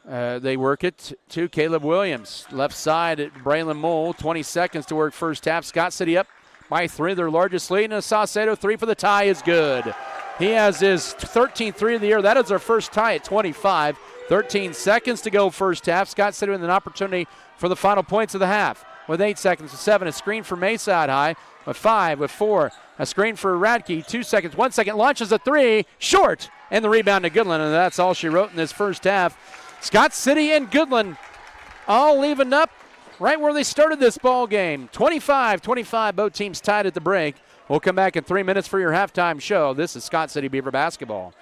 They work it to Caleb Williams. Left side at Braylon Mole. 20 seconds to work first half. Scott City up by 3, their largest lead. And Saucedo 3 for the tie is good. He has his 13th 3 of the year. That is our first tie at 25. 13 seconds to go first half. Scott City with an opportunity for the final points of the half. With 8 seconds, with 7, a screen for Mesa out high. With 5, with 4, a screen for Radke. 2 seconds, 1 second, launches a 3, short. And the rebound to Goodland, and that's all she wrote in this first half. Scott City and Goodland all evened up right where they started this ball game. 25-25, both teams tied at the break. We'll come back in 3 minutes for your halftime show. This is Scott City Beaver basketball.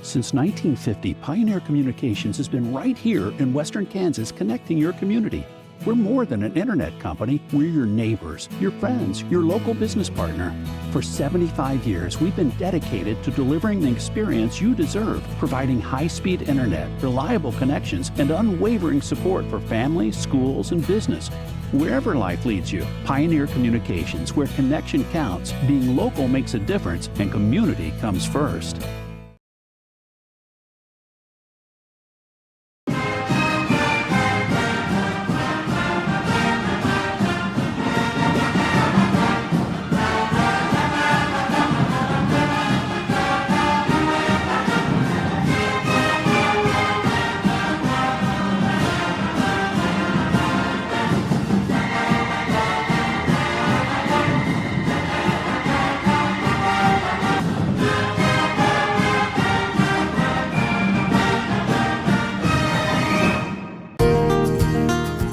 Since 1950, Pioneer Communications has been right here in Western Kansas, connecting your community. We're more than an internet company. We're your neighbors, your friends, your local business partner. For 75 years, we've been dedicated to delivering the experience you deserve, providing high-speed internet, reliable connections, and unwavering support for families, schools, and business. Wherever life leads you, Pioneer Communications, where connection counts, being local makes a difference, and community comes first.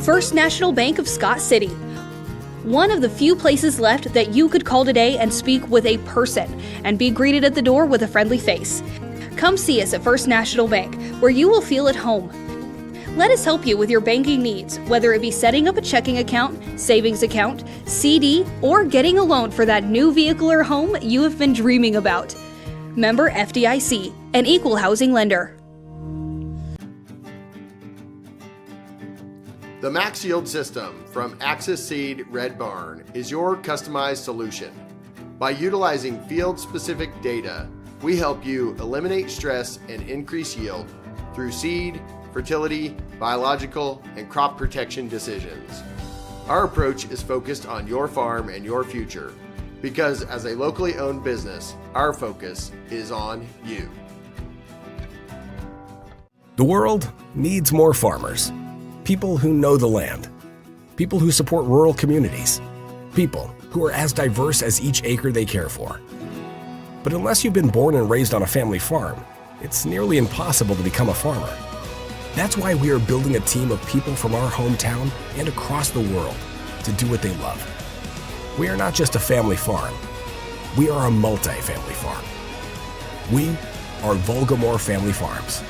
First National Bank of Scott City. One of the few places left that you could call today and speak with a person and be greeted at the door with a friendly face. Come see us at First National Bank, where you will feel at home. Let us help you with your banking needs, whether it be setting up a checking account, savings account, CD, or getting a loan for that new vehicle or home you have been dreaming about. Member FDIC, an equal housing lender. The Max Yield System from Axis Seed Red Barn is your customized solution. By utilizing field-specific data, we help you eliminate stress and increase yield through seed, fertility, biological, and crop protection decisions. Our approach is focused on your farm and your future, because as a locally owned business, our focus is on you. The world needs more farmers. People who know the land. People who support rural communities. People who are as diverse as each acre they care for. But unless you've been born and raised on a family farm, it's nearly impossible to become a farmer. That's why we are building a team of people from our hometown and across the world to do what they love. We are not just a family farm. We are a multi-family farm. We are Volgamore Family Farms.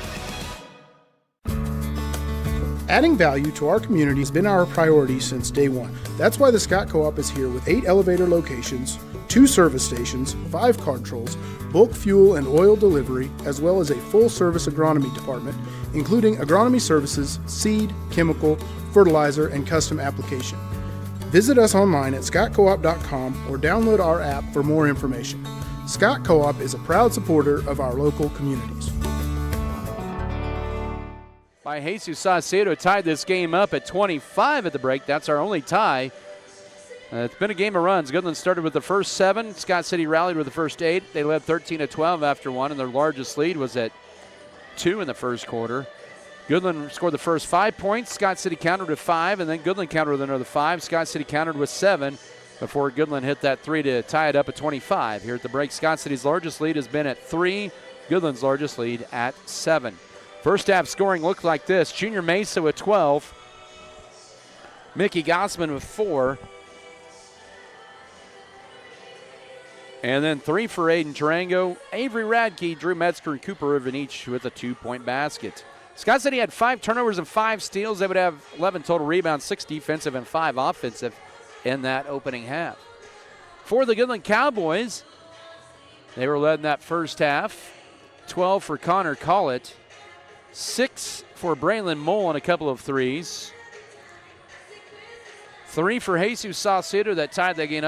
Adding value to our community has been our priority since day one. That's why the Scott Co-op is here with 8 elevator locations, 2 service stations, 5 card trolls, bulk fuel and oil delivery, as well as a full-service agronomy department, including agronomy services, seed, chemical, fertilizer, and custom application. Visit us online at scottcoop.com or download our app for more information. Scott Co-op is a proud supporter of our local communities. By Jesus Saucedo tied this game up at 25 at the break. That's our only tie. It's been a game of runs. Goodland started with the first 7. Scott City rallied with the first 8. They led 13-12 after 1, and their largest lead was at 2 in the first quarter. Goodland scored the first 5 points. Scott City countered with 5, and then Goodland countered with another 5. Scott City countered with 7 before Goodland hit that 3 to tie it up at 25. Here at the break, Scott City's largest lead has been at 3. Goodland's largest lead at 7. First half scoring looked like this. Junior Mesa with 12. Mickey Gossman with 4. And then 3 for Aiden Tarango. Avery Radke, Drew Metzger, and Cooper Irvin each with a 2-point basket. Scott City had 5 turnovers and 5 steals. They would have 11 total rebounds, 6 defensive and 5 offensive in that opening half. For the Goodland Cowboys, they were led in that first half. 12 for Connor Collett. 6 for Braylon Mole and a couple of threes. 3 for Jesus Saucedo that tied the game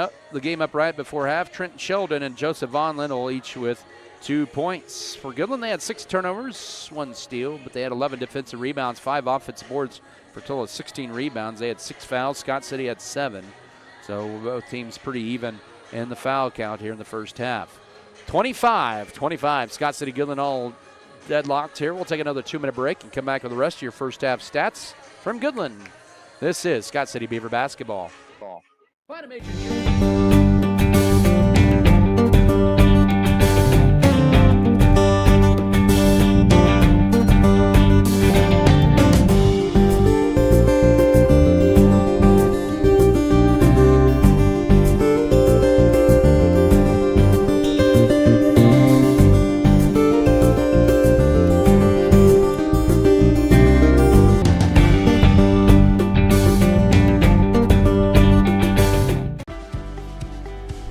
up right before half. Trenton Sheldon and Joseph Von Lindell each with 2 points. For Goodland, they had 6 turnovers, 1 steal, but they had 11 defensive rebounds, 5 offensive boards for a total of 16 rebounds. They had 6 fouls. Scott City had 7. So both teams pretty even in the foul count here in the first half. 25-25. Scott City Goodland all deadlocked here. We'll take another 2-minute break and come back with the rest of your first half stats from Goodland. This is Scott City Beaver basketball.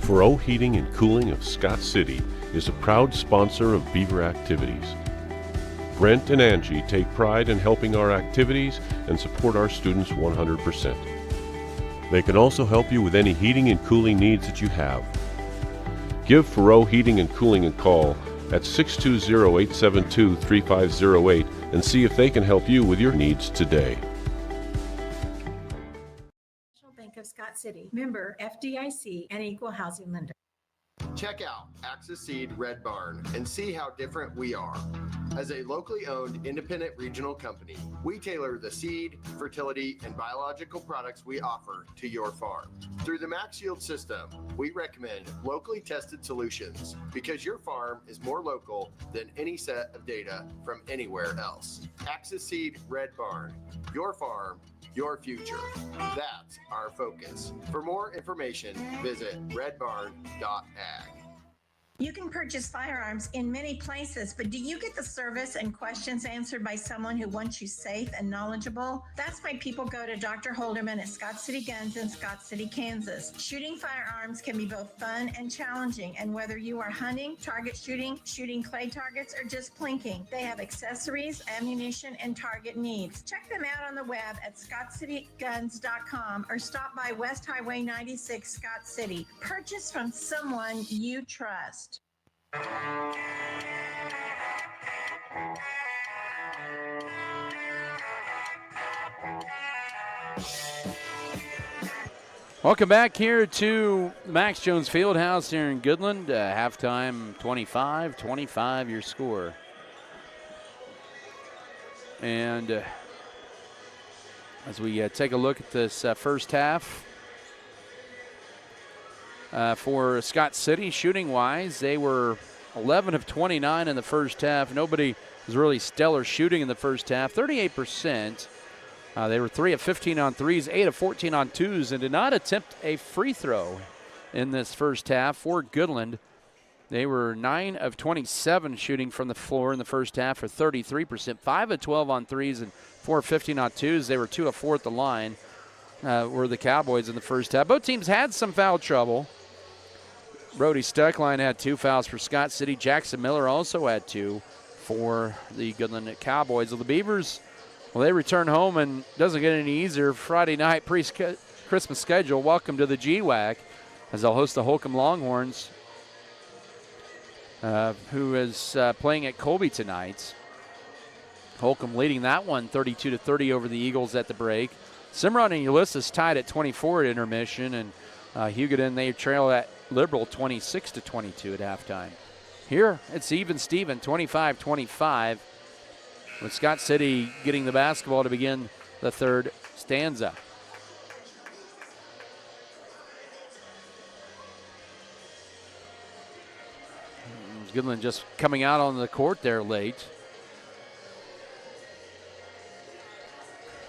Fro Heating and Cooling of Scott City is a proud sponsor of Beaver activities. Brent and Angie take pride in helping our activities and support our students 100%. They can also help you with any heating and cooling needs that you have. Give Fro Heating and Cooling a call at 620-872-3508 and see if they can help you with your needs today. Bank of Scott City, member FDIC, and equal housing lender. Check out Axis Seed Red Barn and see how different we are. As a locally owned independent regional company, we tailor the seed, fertility, and biological products we offer to your farm. Through the Max Yield system, we recommend locally tested solutions because your farm is more local than any set of data from anywhere else. Axis Seed Red Barn, your farm, your future. That's our focus. For more information, visit redbarn.ag. You can purchase firearms in many places, but do you get the service and questions answered by someone who wants you safe and knowledgeable? That's why people go to Dr. Holderman at Scott City Guns in Scott City, Kansas. Shooting firearms can be both fun and challenging, and whether you are hunting, target shooting, shooting clay targets, or just plinking, they have accessories, ammunition, and target needs. Check them out on the web at scottcityguns.com or stop by West Highway 96, Scott City. Purchase from someone you trust. Welcome back here to Max Jones Fieldhouse here in Goodland. Halftime 25-25 your score. And as we take a look at this first half, for Scott City, shooting-wise, they were 11 of 29 in the first half. Nobody was really stellar shooting in the first half, 38%. They were 3 of 15 on threes, 8 of 14 on twos, and did not attempt a free throw in this first half for Goodland. They were 9 of 27 shooting from the floor in the first half for 33%, 5 of 12 on threes and 4 of 15 on twos. They were 2 of 4 at the line, were the Cowboys in the first half. Both teams had some foul trouble. Brody Steckline had 2 fouls for Scott City. Jackson Miller also had 2 for the Goodland Cowboys. Well, the Beavers, well, they return home and doesn't get any easier. Friday night pre-Christmas schedule. Welcome to the GWAC as they'll host the Holcomb Longhorns, who is playing at Colby tonight. Holcomb leading that one 32-30 over the Eagles at the break. Cimarron and Ulysses tied at 24 at intermission, and Hugoton, they trail at Liberal 26-22 at halftime. Here it's even Steven, 25-25, with Scott City getting the basketball to begin the third stanza. Goodland just coming out on the court there late.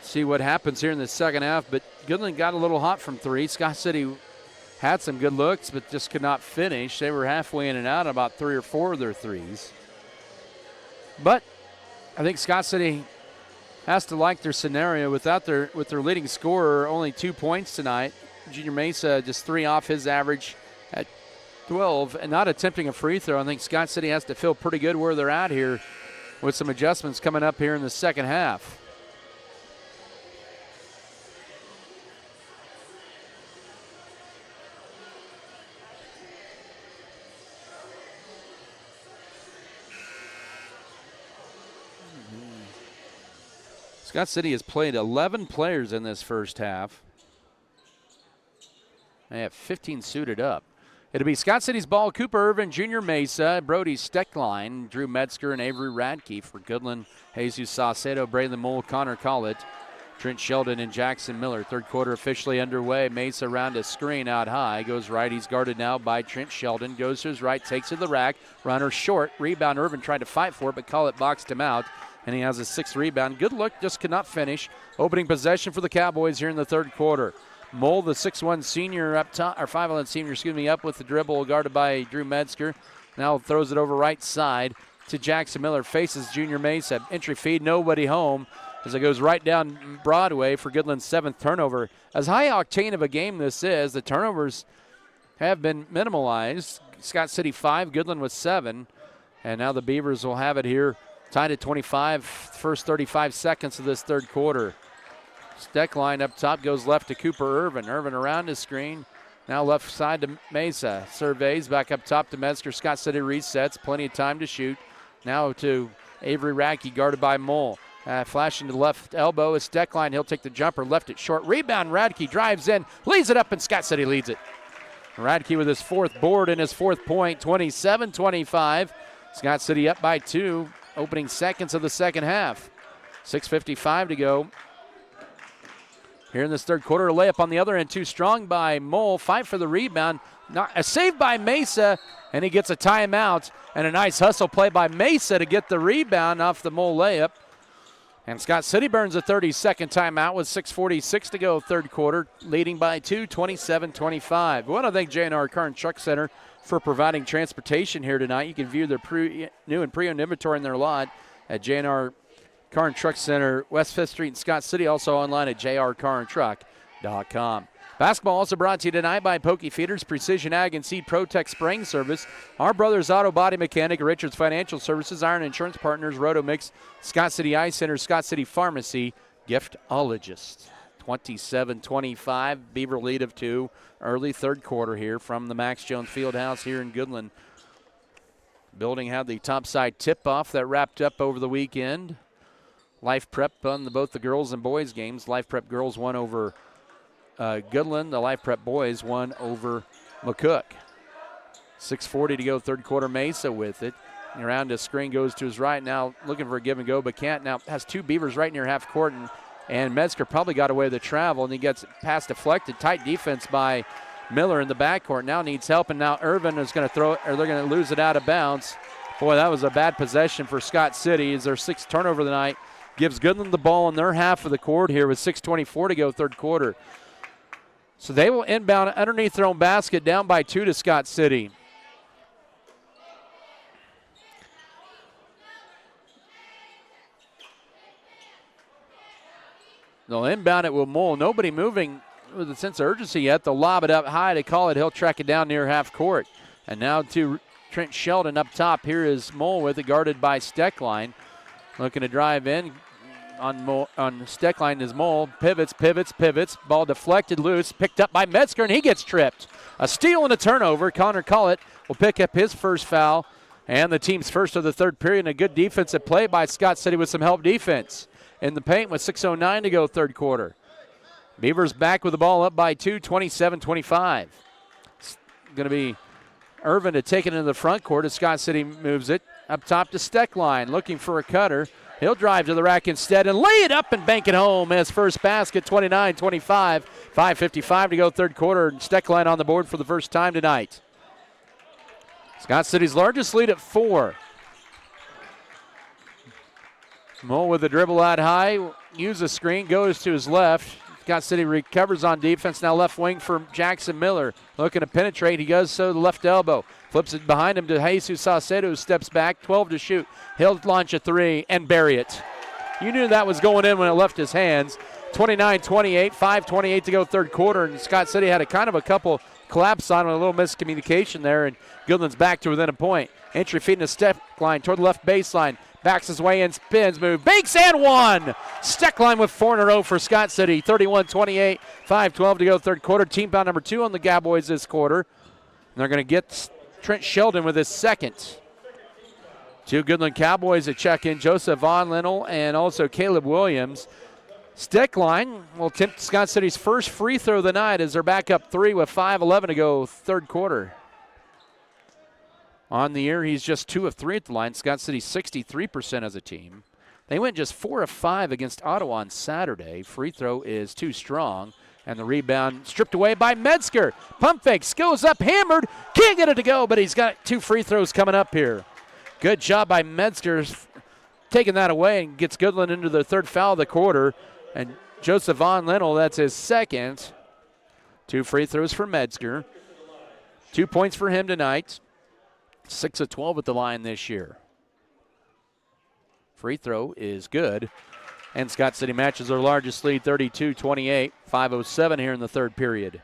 See what happens here in the second half, but Goodland got a little hot from 3. Scott City had some good looks, but just could not finish. They were halfway in and out about 3 or 4 of their threes. But I think Scott City has to like their scenario with their leading scorer, only 2 points tonight. Junior Mesa just 3 off his average at 12 and not attempting a free throw. I think Scott City has to feel pretty good where they're at here with some adjustments coming up here in the second half. Scott City has played 11 players in this first half. They have 15 suited up. It'll be Scott City's ball. Cooper Irvin, Junior Mesa, Brody Steckline, Drew Metzger, and Avery Radke for Goodland. Jesus Saucedo, Braylon Mole, Connor Collett, Trent Sheldon, and Jackson Miller. Third quarter officially underway. Mesa around a screen out high. Goes right. He's guarded now by Trent Sheldon. Goes to his right, takes to the rack. Runner short. Rebound. Irvin tried to fight for it, but Collett boxed him out. And he has a 6th rebound. Good look, just could not finish. Opening possession for the Cowboys here in the third quarter. Mole, the 6'1 senior up top, or 5'11 senior, up with the dribble, guarded by Drew Metzger. Now throws it over right side to Jackson Miller. Faces Junior Mesa. Entry feed, nobody home as it goes right down Broadway for Goodland's 7th turnover. As high octane of a game this is, the turnovers have been minimalized. Scott City 5, Goodland with 7. And now the Beavers will have it here. Tied at 25, first 35 seconds of this third quarter. Steckline up top goes left to Cooper Irvin. Irvin around his screen. Now left side to Mesa. Surveys back up top to Metzger. Scott City resets. Plenty of time to shoot. Now to Avery Radke, guarded by Mole. Flashing to the left elbow is Steckline. He'll take the jumper. Left it short. Rebound. Radke drives in. Leads it up, and Scott City leads it. Radke with his 4th board and his 4th point. 27-25. Scott City up by 2. Opening seconds of the second half. 6:55 to go. Here in this third quarter, a layup on the other end, too strong by Mole. Fight for the rebound. Not a save by Mesa, and he gets a timeout. And a nice hustle play by Mesa to get the rebound off the Mole layup. And Scott City burns a 30-second timeout with 6:46 to go third quarter, leading by 2, 27-25. We want to thank J&R Car and Truck Center for providing transportation here tonight. You can view their new and pre-owned inventory in their lot at J&R Car and Truck Center, West 5th Street in Scott City, also online at jrcarandtruck.com. Basketball also brought to you tonight by Pokey Feeders, Precision Ag and Seed Protect Spraying Service, Our Brothers Auto Body Mechanic, Richards Financial Services, Iron Insurance Partners, Roto Mix, Scott City Eye Center, Scott City Pharmacy, Giftologist. 27-25, Beaver lead of 2. Early third quarter here from the Max Jones Fieldhouse here in Goodland. Building had the topside tip-off that wrapped up over the weekend. Life Prep on both the girls and boys games. Life Prep girls won over Goodland. The Life Prep boys won over McCook. 6:40 to go third quarter. Mesa with it. Around his screen, goes to his right. Now looking for a give and go, but can't. Now has 2 Beavers right near half court, and Metzger probably got away with the travel, and he gets pass deflected. Tight defense by Miller in the backcourt. Now needs help, and now Irvin is going to throw it, or they're going to lose it out of bounds. Boy, that was a bad possession for Scott City. It's their 6th turnover of the night. Gives Goodland the ball in their half of the court here with 6:24 to go third quarter. So they will inbound underneath their own basket, down by 2 to Scott City. They'll inbound it with Mole. Nobody moving with a sense of urgency yet. They'll lob it up high to call it. He'll track it down near half court. And now to Trent Sheldon up top. Here is Mole with it, guarded by Steckline. Looking to drive in on Steckline is Mole. Pivots. Ball deflected loose. Picked up by Metzger, and he gets tripped. A steal and a turnover. Connor Collett will pick up his first foul and the team's first of the third period. And a good defensive play by Scott City with some help defense in the paint with 6:09 to go third quarter. Beavers back with the ball up by 2, 27-25. It's going to be Irvin to take it into the front court as Scott City moves it up top to Steckline, looking for a cutter. He'll drive to the rack instead and lay it up and bank it home as first basket, 29-25. 5:55 to go third quarter. Steckline on the board for the first time tonight. Scott City's largest lead at 4. Mole with the dribble out high, use the screen, goes to his left. Scott City recovers on defense. Now left wing for Jackson Miller. Looking to penetrate. He does so to the left elbow. Flips it behind him to Jesus Saucedo, who steps back. 12 to shoot. He'll launch a three and bury it. You knew that was going in when it left his hands. 29-28, 5:28 to go third quarter. And Scott City had a couple collapse on him, a little miscommunication there. And Goodland's back to within a point. Entry feet in a step line toward the left baseline. Backs his way in, spins, move, banks and one. Steckline with 4 in a row for Scott City. 31-28, 5:12 to go third quarter. Team foul number 2 on the Cowboys this quarter. And they're going to get Trent Sheldon with his second. 2 Goodland Cowboys that check in, Joseph Von Linnell and also Caleb Williams. Steckline will attempt Scott City's first free throw of the night as they're back up 3 with 5:11 to go third quarter. On the year, he's just 2 of 3 at the line. Scott City 63% as a team. They went just 4 of 5 against Ottawa on Saturday. Free throw is too strong. And the rebound stripped away by Metzger. Pump fakes, goes up, hammered. Can't get it to go, but he's got 2 free throws coming up here. Good job by Metzger taking that away and gets Goodland into the third foul of the quarter. And Joseph Von Linnell, that's his second. 2 free throws for Metzger. 2 points for him tonight. 6 of 12 at the line this year. Free throw is good. And Scott City matches their largest lead, 32-28. 5:07 here in the third period.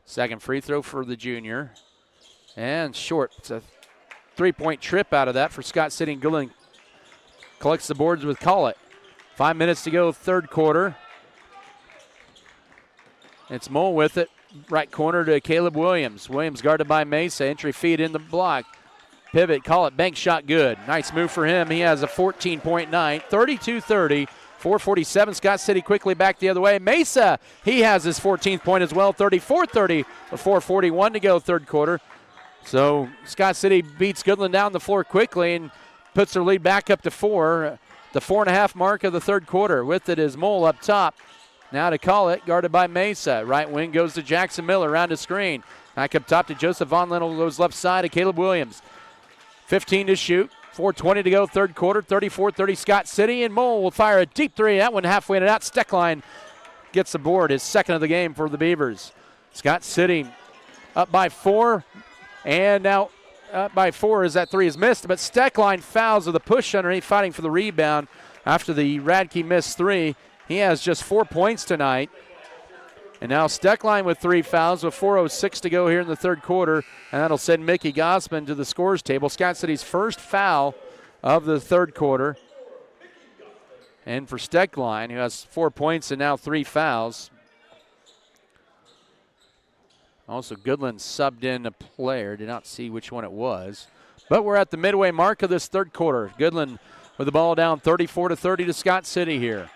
Second free throw for the junior. And short. It's a 3-point trip out of that for Scott City. And Goodland collects the boards with Collett. 5 minutes to go third quarter. It's Mole with it. Right corner to Caleb Williams. Williams guarded by Mesa. Entry feed in the block. Pivot, Collett, bank shot good. Nice move for him. He has a 14-point night. 32-30, 4:47. Scott City quickly back the other way. Mesa, he has his 14th point as well. 34-30 with 4:41 to go third quarter. So Scott City beats Goodland down the floor quickly and puts their lead back up to 4. The 4.5 mark of the third quarter. With it is Mole up top. Now to Collett, guarded by Mesa. Right wing goes to Jackson Miller around the screen. Back up top to Joseph Von Linnell, goes left side to Caleb Williams. 15 to shoot, 4:20 to go third quarter, 34-30 Scott City, and Mole will fire a deep three. That one halfway in and out. Steckline gets the board, his second of the game for the Beavers. Scott City up by 4, and now up by 4 as that three is missed, but Steckline fouls with a push underneath, fighting for the rebound after the Radke missed 3. He has just 4 points tonight. And now Steckline with 3 fouls with 4:06 to go here in the third quarter. And that'll send Mickey Gossman to the scores table. Scott City's first foul of the third quarter. And for Steckline, who has 4 points and now 3 fouls. Also, Goodland subbed in a player. Did not see which one it was. But we're at the midway mark of this third quarter. Goodland with the ball down 34-30 to Scott City here.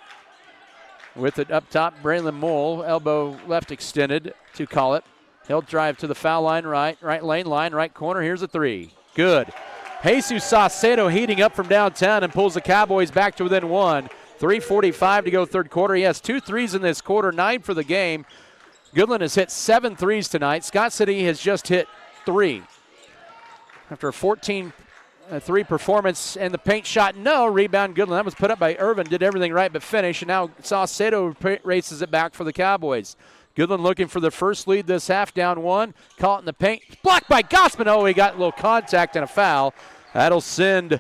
With it up top, Braylon Mole, elbow left extended to Collett. He'll drive to the foul line, right lane line, right corner. Here's a 3. Good. Jesus Saucedo heating up from downtown and pulls the Cowboys back to within 1. 3:45 to go third quarter. He has 2 threes in this quarter, 9 for the game. Goodland has hit 7 threes tonight. Scott City has just hit 3. After a 14-3 performance and the paint shot, no. Rebound Goodland. That was put up by Irvin. Did everything right but finish. And now Saucedo races it back for the Cowboys. Goodland looking for the first lead this half, down 1. Caught in the paint. Blocked by Gossman. Oh, he got a little contact and a foul. That'll send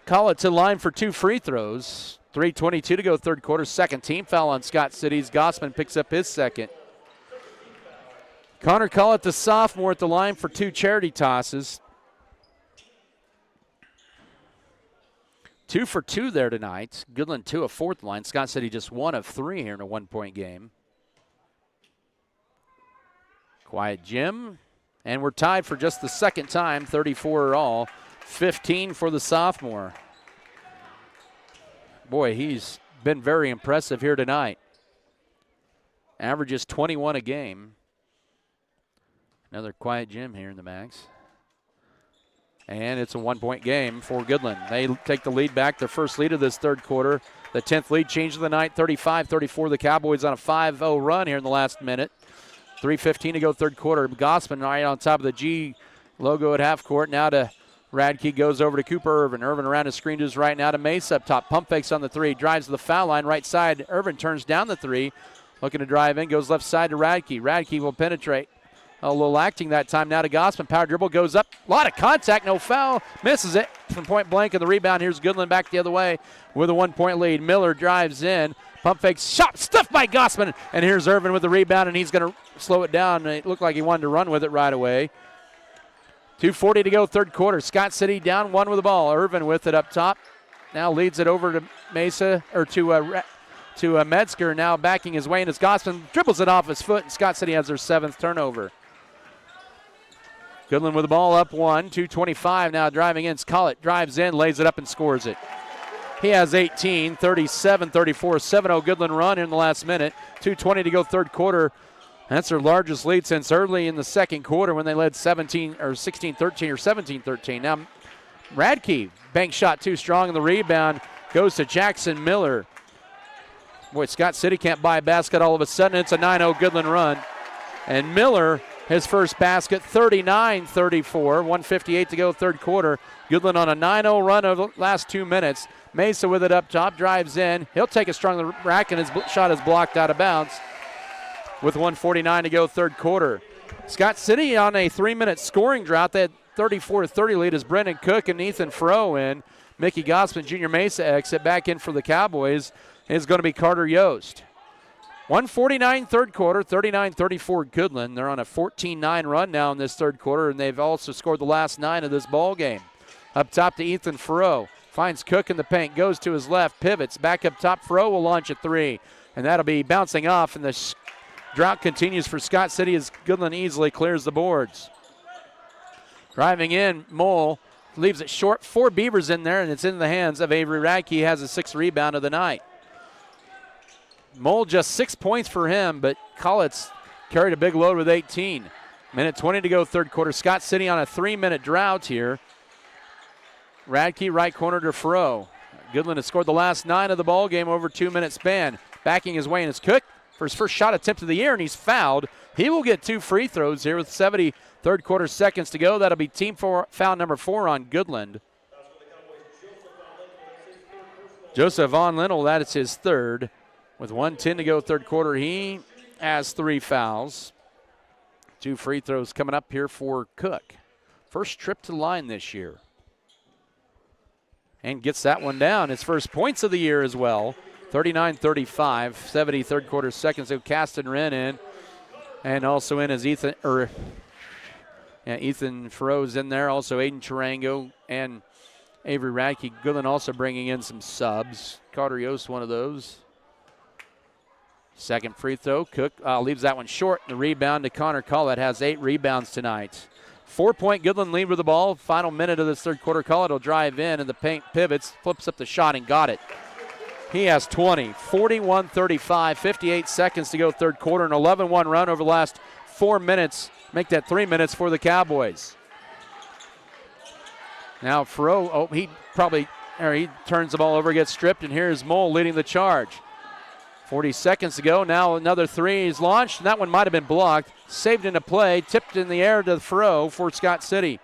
Collett to the line for 2 free throws. 3:22 to go third quarter. Second team foul on Scott City's. Gossman picks up his second. Connor Collett, the sophomore, at the line for 2 charity tosses. 2 for 2 there tonight. Goodland 2 of fourth line. Scott City just 1 of 3 here in a 1-point game. Quiet Jim. And we're tied for just the second time, 34 all. 15 for the sophomore. Boy, he's been very impressive here tonight. Averages 21 a game. Another quiet Jim here in the Max. And it's a 1-point game for Goodland. They take the lead back, their first lead of this third quarter. The 10th lead change of the night, 35-34. The Cowboys on a 5-0 run here in the last minute. 3:15 to go third quarter. Gossman right on top of the G logo at half court. Now to Radke, goes over to Cooper Irvin. Irvin around his screen to his right now to Mesa up top. Pump fakes on the 3. Drives to the foul line right side. Irvin turns down the 3. Looking to drive in. Goes left side to Radke. Radke will penetrate. A little acting that time now to Gossman. Power dribble goes up. A lot of contact. No foul. Misses it from point blank. And the rebound. Here's Goodland back the other way with a 1-point lead. Miller drives in. Pump fake shot. Stuffed by Gossman. And here's Irvin with the rebound. And he's going to slow it down. It looked like he wanted to run with it right away. 2:40 to go third quarter. Scott City down 1 with the ball. Irvin with it up top. Now leads it over to Mesa, or to Metzger. Now backing his way. And as Gossman dribbles it off his foot. And Scott City has their 7th turnover. Goodland with the ball up 1, 2:25 now driving in. Collett drives in, lays it up and scores it. He has 18, 37-34, 7-0 Goodland run in the last minute. 2:20 to go third quarter. That's their largest lead since early in the second quarter when they led 16-13 or 17-13. Now Radke, bank shot too strong, and the rebound goes to Jackson Miller. Boy, Scott City can't buy a basket all of a sudden. It's a 9-0 Goodland run. And Miller, his first basket, 39-34, 1:58 to go third quarter. Goodland on a 9-0 run over the last 2 minutes. Mesa with it up top, drives in. He'll take a strong rack, and his shot is blocked out of bounds with 1:49 to go third quarter. Scott City on a 3-minute scoring drought. They had 34-30 lead as Brendan Cook and Ethan Fro in. Mickey Gossman, Junior Mesa exit. Back in for the Cowboys is going to be Carter Yost. 1:49 third quarter, 39-34 Goodland. They're on a 14-9 run now in this third quarter, and they've also scored the last 9 of this ball game. Up top to Ethan Fro. Finds Cook in the paint, goes to his left, pivots. Back up top, Fro will launch a 3. And that'll be bouncing off, and the drought continues for Scott City as Goodland easily clears the boards. Driving in, Mole leaves it short. 4 Beavers in there, and it's in the hands of Avery Radke. He has a 6th rebound of the night. Mole just 6 points for him, but Collett's carried a big load with 18. Minute 20 to go third quarter. Scott City on a 3-minute drought here. Radke right corner to Fro. Goodland has scored the last 9 of the ball game over a 2-minute span. Backing his way in is Cook for his first shot attempt of the year, and he's fouled. He will get 2 free throws here with 70 third quarter seconds to go. That'll be team foul number 4 on Goodland. Joseph Von Lindell, that is his 3rd. With 1:10 to go third quarter, he has 3 fouls. 2 free throws coming up here for Cook. First trip to the line this year. And gets that one down. His first points of the year as well. 39-35, 70 third quarter seconds. So Caston Wren in. And also in as Ethan Fro's in there. Also Aiden Tarango and Avery Radke. Goodland also bringing in some subs. Carter Yost, one of those. Second free throw. Cook leaves that one short. The rebound to Connor Collett. Has 8 rebounds tonight. 4-point Goodland lead with the ball. Final minute of this third quarter. Collett will drive in, and the paint pivots, flips up the shot, and got it. He has 20. 41-35, 58 seconds to go third quarter. An 11-1 run over the last 4 minutes. Make that 3 minutes for the Cowboys. Now Fro, he turns the ball over, gets stripped, and here's Mole leading the charge. 40 seconds to go. Now another 3 is launched, and that one might have been blocked. Saved into play, tipped in the air to Fro for Scott City.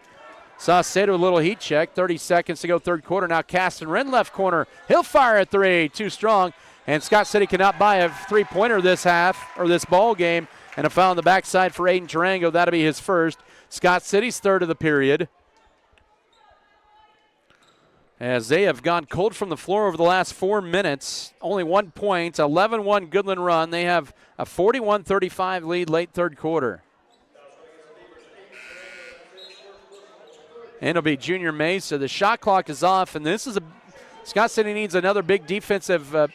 Saucedo, a little heat check. 30 seconds to go third quarter. Now Caston Wren left corner. He'll fire a 3. Too strong. And Scott City cannot buy a 3-pointer this half, or this ball game. And a foul on the backside for Aiden Tarango. That'll be his first. Scott City's 3rd of the period. as they have gone cold from the floor over the last 4 minutes. Only 1 point, 11-1 Goodland run. They have a 41-35 lead late third quarter. And it'll be Junior Mesa. The shot clock is off, and this is Scott City needs another big defensive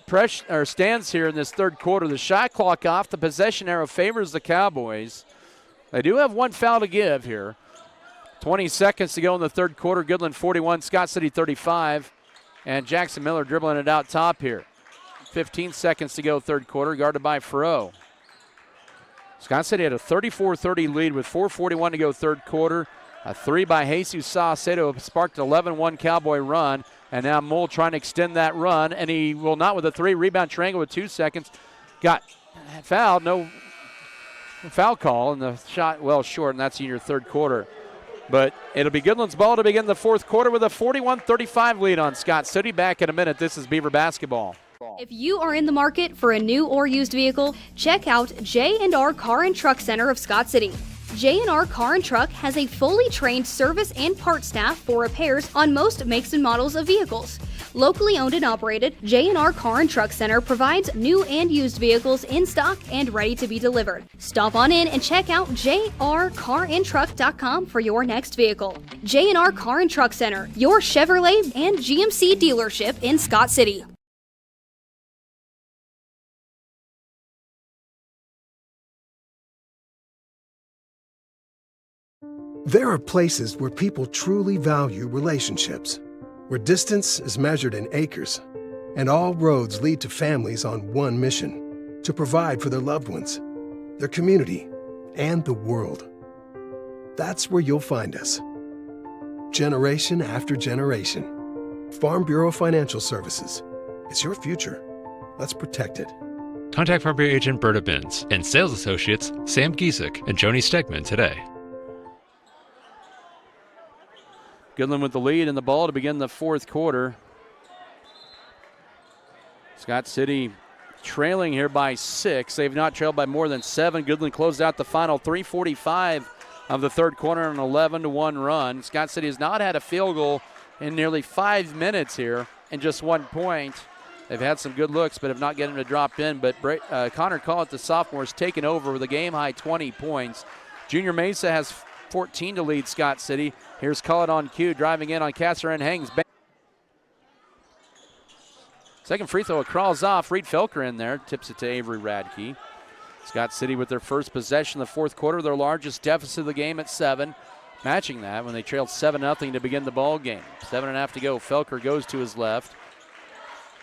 pressure or stands here in this third quarter. The shot clock off. The possession arrow favors the Cowboys. They do have one foul to give here. 20 seconds to go in the third quarter. Goodland 41, Scott City 35. And Jackson Miller dribbling it out top here. 15 seconds to go third quarter, guarded by Fro. Scott City had a 34-30 lead with 4:41 to go third quarter. A three by Jesus Saucedo sparked an 11-1 Cowboy run. And now Mole trying to extend that run, and he will not with a three. Rebound Triangle with 2 seconds. Got fouled, no foul call, and the shot well short, and that's in your third quarter. But it'll be Goodland's ball to begin the fourth quarter with a 41-35 lead on Scott City. Back in a minute. This is Beaver basketball. If you are in the market for a new or used vehicle, check out J&R Car and Truck Center of Scott City. J&R Car and Truck has a fully trained service and part staff for repairs on most makes and models of vehicles. Locally owned and operated, J&R Car and Truck Center provides new and used vehicles in stock and ready to be delivered. Stop on in and check out jrcarandtruck.com for your next vehicle. J&R Car and Truck Center, your Chevrolet and GMC dealership in Scott City. There are places where people truly value relationships, where distance is measured in acres, and all roads lead to families on one mission: to provide for their loved ones, their community, and the world. That's where you'll find us. Generation after generation. Farm Bureau Financial Services. It's your future. Let's protect it. Contact Farm Bureau agent Berta Binns and sales associates Sam Giesick and Joni Stegman today. Goodland with the lead and the ball to begin the fourth quarter. Scott City trailing here by 6. They've not trailed by more than 7. Goodland closed out the final 3:45 of the third quarter, an 11-1 run. Scott City has not had a field goal in nearly 5 minutes here and just 1 point. They've had some good looks but have not gotten them to drop in. But Connor Collett, the sophomore, has taken over with a game-high 20 points. Junior Mesa has 14 to lead Scott City. Here's Collett on cue, driving in on Kasser and hangs. Second free throw, it crawls off. Reed Felker in there, tips it to Avery Radke. Scott City with their first possession in the fourth quarter, their largest deficit of the game at 7. Matching that when they trailed 7-0 to begin the ball game. 7.5 to go. Felker goes to his left.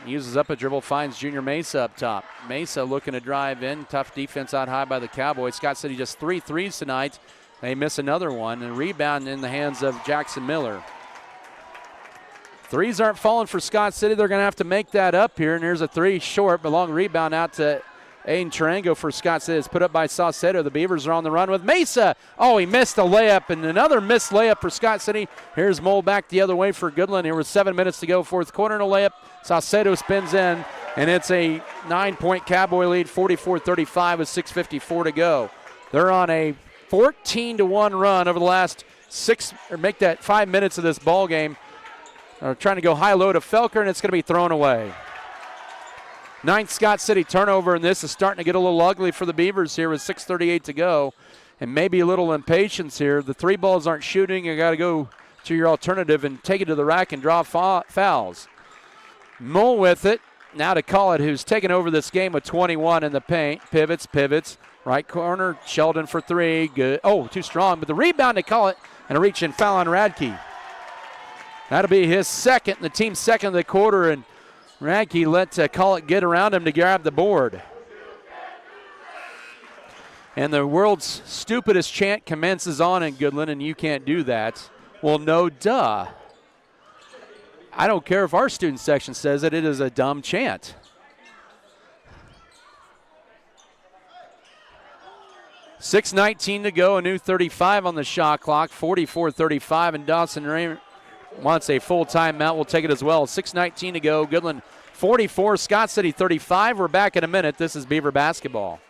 He uses up a dribble, finds Junior Mesa up top. Mesa looking to drive in. Tough defense out high by the Cowboys. Scott City just 3 threes tonight. They miss another one, and rebound in the hands of Jackson Miller. Threes aren't falling for Scott City. They're going to have to make that up here, and here's a three short, but long rebound out to Aiden Tarango for Scott City. It's put up by Saucedo. The Beavers are on the run with Mesa. Oh, he missed a layup, and another missed layup for Scott City. Here's Mole back the other way for Goodland. Here with 7 minutes to go, fourth quarter, and a layup. Saucedo spins in, and it's a 9-point Cowboy lead, 44-35 with 6:54 to go. They're on a 14-1 run over the last 5 minutes of this ball game. They're trying to go high-low to Felker, and it's going to be thrown away. 9th Scott City turnover, and this is starting to get a little ugly for the Beavers here with 6:38 to go, and maybe a little impatience here. The three balls aren't shooting. You got to go to your alternative and take it to the rack and draw fouls. Mole with it. Now to Collett, who's taken over this game with 21 in the paint. Pivots. Right corner, Sheldon for 3. Good. Oh, too strong, but the rebound to Collett, and a reach-in foul on Radke. That'll be his second, the team's second of the quarter, and Radke let Collett get around him to grab the board. And the world's stupidest chant commences on in Goodland, and you can't do that. Well, no duh. I don't care if our student section says it is a dumb chant. .6:19 to go, a new 35 on the shot clock, 44-35, and Dawson Raymond wants a full timeout. We'll take it as well. 6:19 to go, Goodland 44, Scott City 35. We're back in a minute. This is Beaver basketball.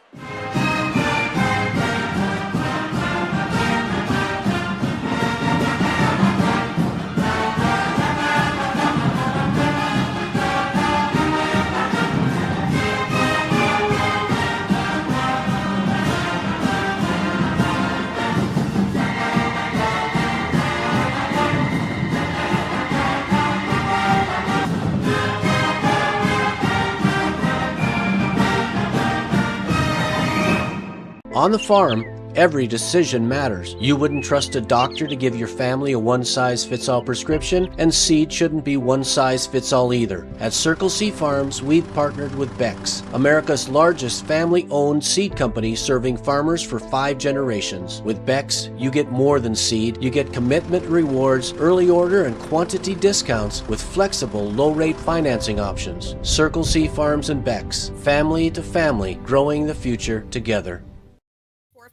On the farm, every decision matters. You wouldn't trust a doctor to give your family a one-size-fits-all prescription, and seed shouldn't be one-size-fits-all either. At Circle C Farms, we've partnered with Bex, America's largest family-owned seed company serving farmers for 5 generations. With Bex, you get more than seed. You get commitment rewards, early order and quantity discounts with flexible, low-rate financing options. Circle C Farms and Bex, family to family, growing the future together.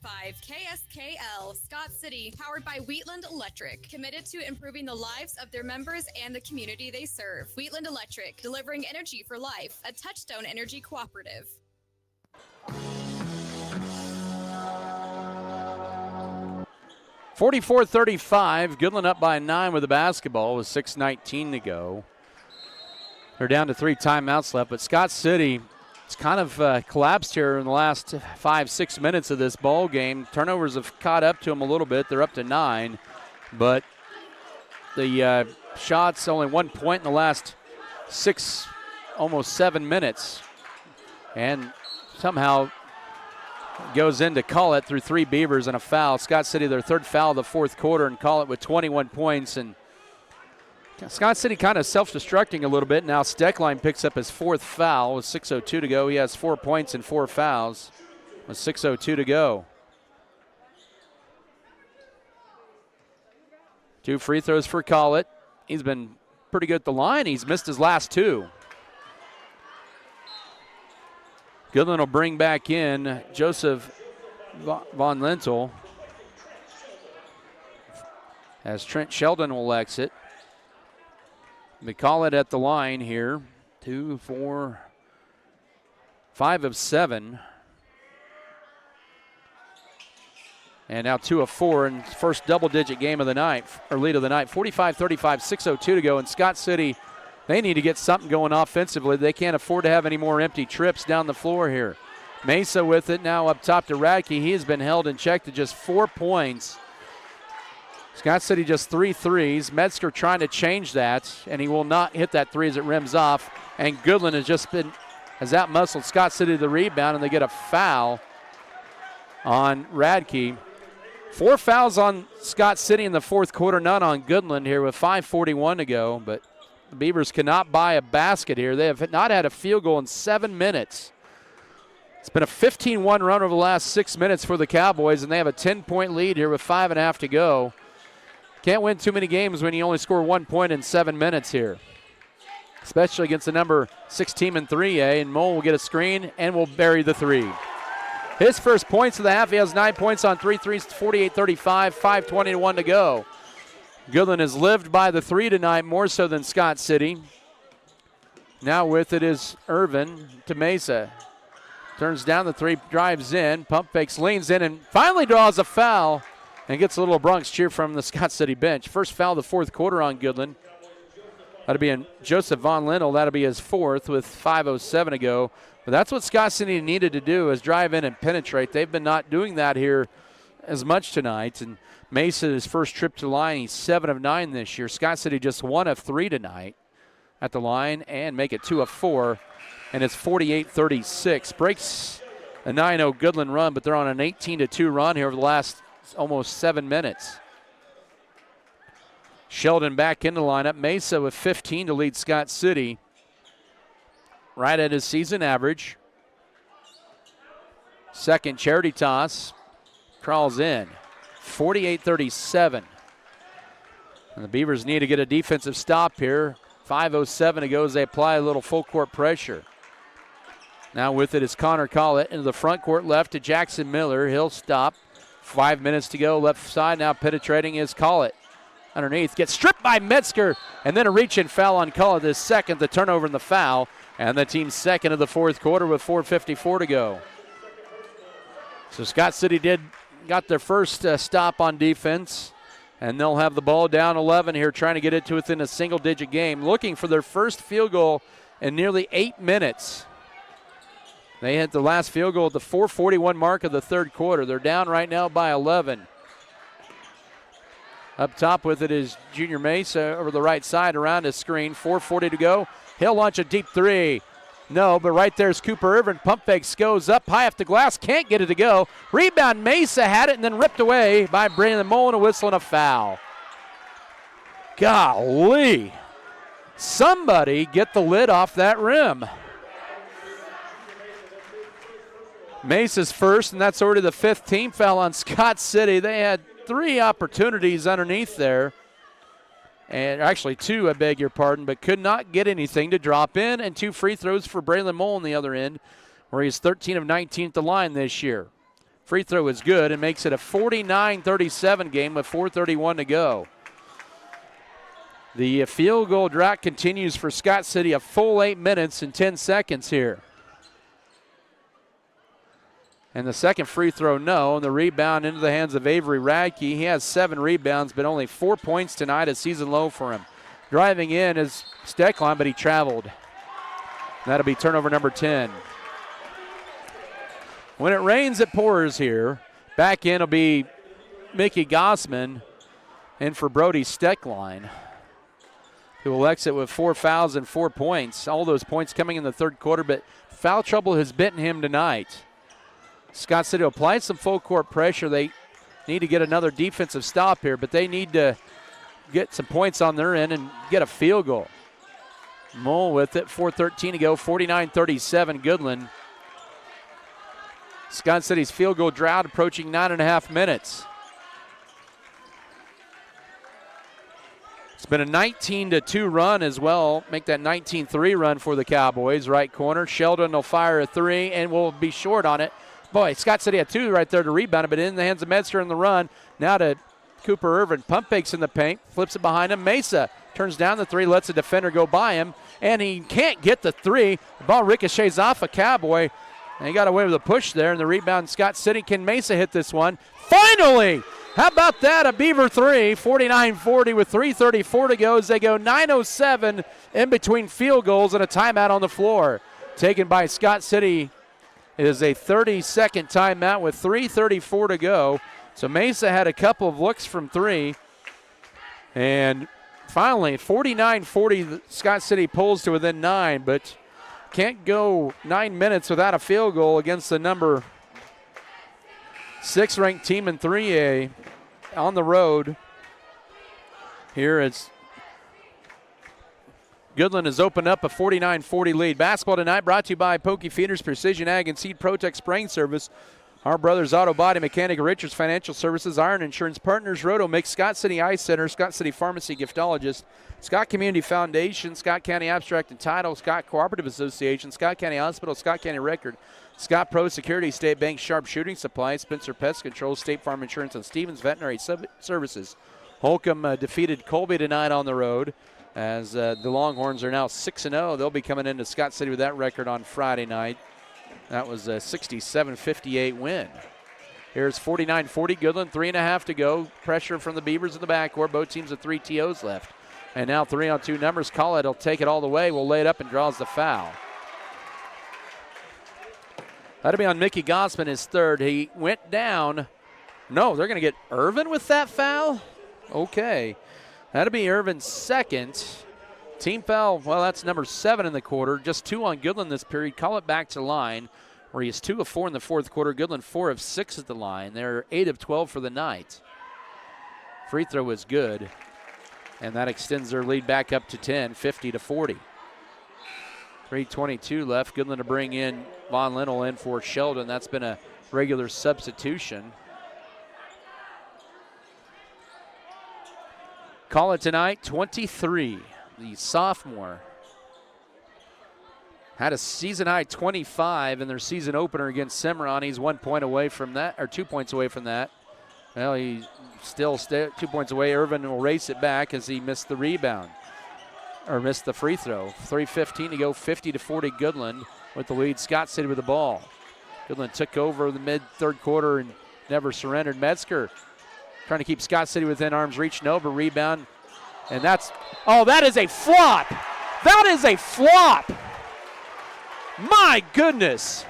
5 KSKL Scott City, powered by Wheatland Electric, committed to improving the lives of their members and the community they serve. Wheatland Electric, delivering energy for life, a Touchstone Energy cooperative. (44-35), Goodland up by 9 with the basketball with 6:19 to go. They're down to 3 timeouts left, but Scott City, it's kind of collapsed here in the last 5-6 minutes of this ball game. Turnovers have caught up to them a little bit. They're up to 9, but the shots, only 1 point in the last 6, almost 7 minutes. And somehow goes in to call it through 3 Beavers and a foul. Scott City, their 3rd foul of the 4th quarter, and call it with 21 points. And Scott City kind of self-destructing a little bit. Now Steckline picks up his 4th foul with 6:02 to go. He has 4 points and 4 fouls with 6:02 to go. 2 free throws for Collett. He's been pretty good at the line. He's missed his last 2. Goodland will bring back in Joseph Von Lentel as Trent Sheldon will exit. They call it at the line here. 2, 4, 5 of 7. And now 2 of 4 in first double-digit game of the night, or lead of the night. 45-35, 6:02 to go. And Scott City, they need to get something going offensively. They can't afford to have any more empty trips down the floor here. Mesa with it now up top to Radke. He has been held in check to just 4 points. Scott City just 3 threes. Metzger trying to change that, and he will not hit that 3 as it rims off. And Goodland has out-muscled Scott City the rebound, and they get a foul on Radke. 4 fouls on Scott City in the 4th quarter, none on Goodland here with 5:41 to go. But the Beavers cannot buy a basket here. They have not had a field goal in 7 minutes. It's been a 15-1 run over the last 6 minutes for the Cowboys, and they have a 10-point lead here with 5.5 to go. Can't win too many games when you only score 1 point in 7 minutes here, especially against the number 6 team in 3A. And Mole will get a screen and will bury the 3. His first points of the half. He has 9 points on 3 threes, 48-35, 5:21 to go. Goodland has lived by the 3 tonight more so than Scott City. Now with it is Irvin to Mesa. Turns down the 3, drives in, pump fakes, leans in, and finally draws a foul and gets a little Bronx cheer from the Scott City bench. First foul of the 4th quarter on Goodland. That'll be in Joseph Von Lindell. That'll be his 4th with 5:07 to go. But that's what Scott City needed to do, is drive in and penetrate. They've been not doing that here as much tonight. And Mesa, his first trip to the line, he's 7 of 9 this year. Scott City just 1 of 3 tonight at the line and make it 2 of 4. And it's 48-36. Breaks a 9-0 Goodland run, but they're on an 18-2 run here over the last almost 7 minutes. Sheldon back in the lineup. Mesa with 15 to lead Scott City. Right at his season average. Second charity toss. Crawls in. 48-37. And the Beavers need to get a defensive stop here. 5:07 to go as they apply a little full court pressure. Now with it is Connor Collett into the front court left to Jackson Miller. He'll stop. 5 minutes to go left side. Now penetrating is Collett. Underneath, gets stripped by Metzger, and then a reach-in foul on Collett. His second, the turnover and the foul, and the team's second of the 4th quarter with 4:54 to go. So Scott City got their first stop on defense, and they'll have the ball down 11 here, trying to get it to within a single-digit game, looking for their first field goal in nearly 8 minutes. They hit the last field goal at the 4:41 mark of the 3rd quarter. They're down right now by 11. Up top with it is Junior Mesa over the right side around his screen. 4:40 to go. He'll launch a deep 3. No, but right there's Cooper Irvin. Pump fakes, goes up high off the glass, can't get it to go. Rebound, Mesa had it and then ripped away by Braylon Mullen, a whistle and a foul. Golly. Somebody get the lid off that rim. Mesa's first, and that's already the 5th team foul on Scott City. They had 3 opportunities underneath there. And actually 2, I beg your pardon, but could not get anything to drop in. And 2 free throws for Braylon Mole on the other end, where he's 13 of 19 at the line this year. Free throw is good and makes it a 49-37 game with 4:31 to go. The field goal drought continues for Scott City, a full 8 minutes and 10 seconds here. And the second free throw, no. And the rebound into the hands of Avery Radke. He has 7 rebounds, but only 4 points tonight, a season low for him. Driving in is Steckline, but he traveled. That'll be turnover number 10. When it rains, it pours here. Back in will be Mickey Gossman in for Brody Steckline, who will exit with 4 fouls and 4 points. All those points coming in the third quarter, but foul trouble has bitten him tonight. Scott City applied some full court pressure. They need to get another defensive stop here, but they need to get some points on their end and get a field goal. Mole with it, 4:13 to go, 49-37 Goodland. Scott City's field goal drought approaching 9.5 minutes. It's been a 19-2 run as well. Make that 19-3 run for the Cowboys. Right corner, Sheldon will fire a 3 and will be short on it. Boy, Scott City had 2 right there to rebound it, but in the hands of Metzger in the run. Now to Cooper Irvin. Pump fakes in the paint, flips it behind him. Mesa turns down the 3, lets the defender go by him, and he can't get the 3. The ball ricochets off a Cowboy, and he got away with a push there, and the rebound, Scott City. Can Mesa hit this one? Finally! How about that? A Beaver 3, 49-40 with 3:34 to go as they go 9:07 in between field goals and a timeout on the floor. Taken by Scott City. It is a 30-second timeout with 3:34 to go. So Mesa had a couple of looks from 3. And finally, 49-40, Scott City pulls to within 9, but can't go 9 minutes without a field goal against the number 6 ranked team in 3A on the road. Here it's Goodland has opened up a 49-40 lead. Basketball tonight brought to you by Pokey Feeders, Precision Ag and Seed Protect Spraying Service, Our Brothers Auto Body Mechanic, Richards Financial Services, Iron Insurance Partners, Roto Mix, Scott City Eye Center, Scott City Pharmacy Giftologist, Scott Community Foundation, Scott County Abstract and Title, Scott Cooperative Association, Scott County Hospital, Scott County Record, Scott Pro Security, State Bank Sharp Shooting Supply, Spencer Pest Control, State Farm Insurance, and Stevens Veterinary Services. Holcomb defeated Colby tonight on the road, as the Longhorns are now 6-0. They'll be coming into Scott City with that record on Friday night. That was a 67-58 win. Here's 49-40 Goodland, 3.5 to go. Pressure from the Beavers in the backcourt. Both teams with 3 TOs left. And now 3-on-2 numbers. Collett will take it all the way. Will lay it up and draws the foul. That'll be on Mickey Gossman, his 3rd. He went down. No, they're going to get Irvin with that foul? Okay. That'll be Irvin's 2nd. Team foul, well, that's number 7 in the quarter. Just 2 on Goodland this period. Call it back to line, where he is 2 of 4 in the fourth quarter. Goodland 4 of 6 at the line. They're 8 of 12 for the night. Free throw is good, and that extends their lead back up to 10, 50-40. 3:22 left. Goodland to bring in Von Linnell in for Sheldon. That's been a regular substitution. Call it tonight, 23. The sophomore had a season-high 25 in their season opener against Cimarron. He's 1 point away from that, or 2 points away from that. Well, he's still 2 points away. Irvin will race it back as he missed the rebound, or missed the free throw. 3:15 to go, 50-40 Goodland with the lead. Scott City with the ball. Goodland took over the mid-third quarter and never surrendered. Metzger trying to keep Scott City within arm's reach. No, but rebound. And that's, oh, that is a flop. That is a flop. My goodness.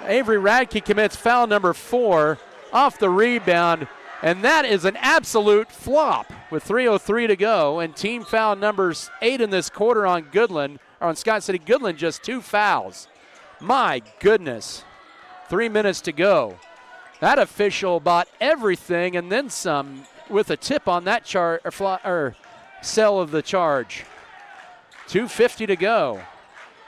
Avery Radke commits foul number 4 off the rebound, and that is an absolute flop with 3:03 to go. And team foul numbers 8 in this quarter on Goodland. on Scott City. Goodland just 2 fouls. My goodness. 3 minutes to go. That official bought everything and then some with a tip on that sell of the charge. 2:50 to go.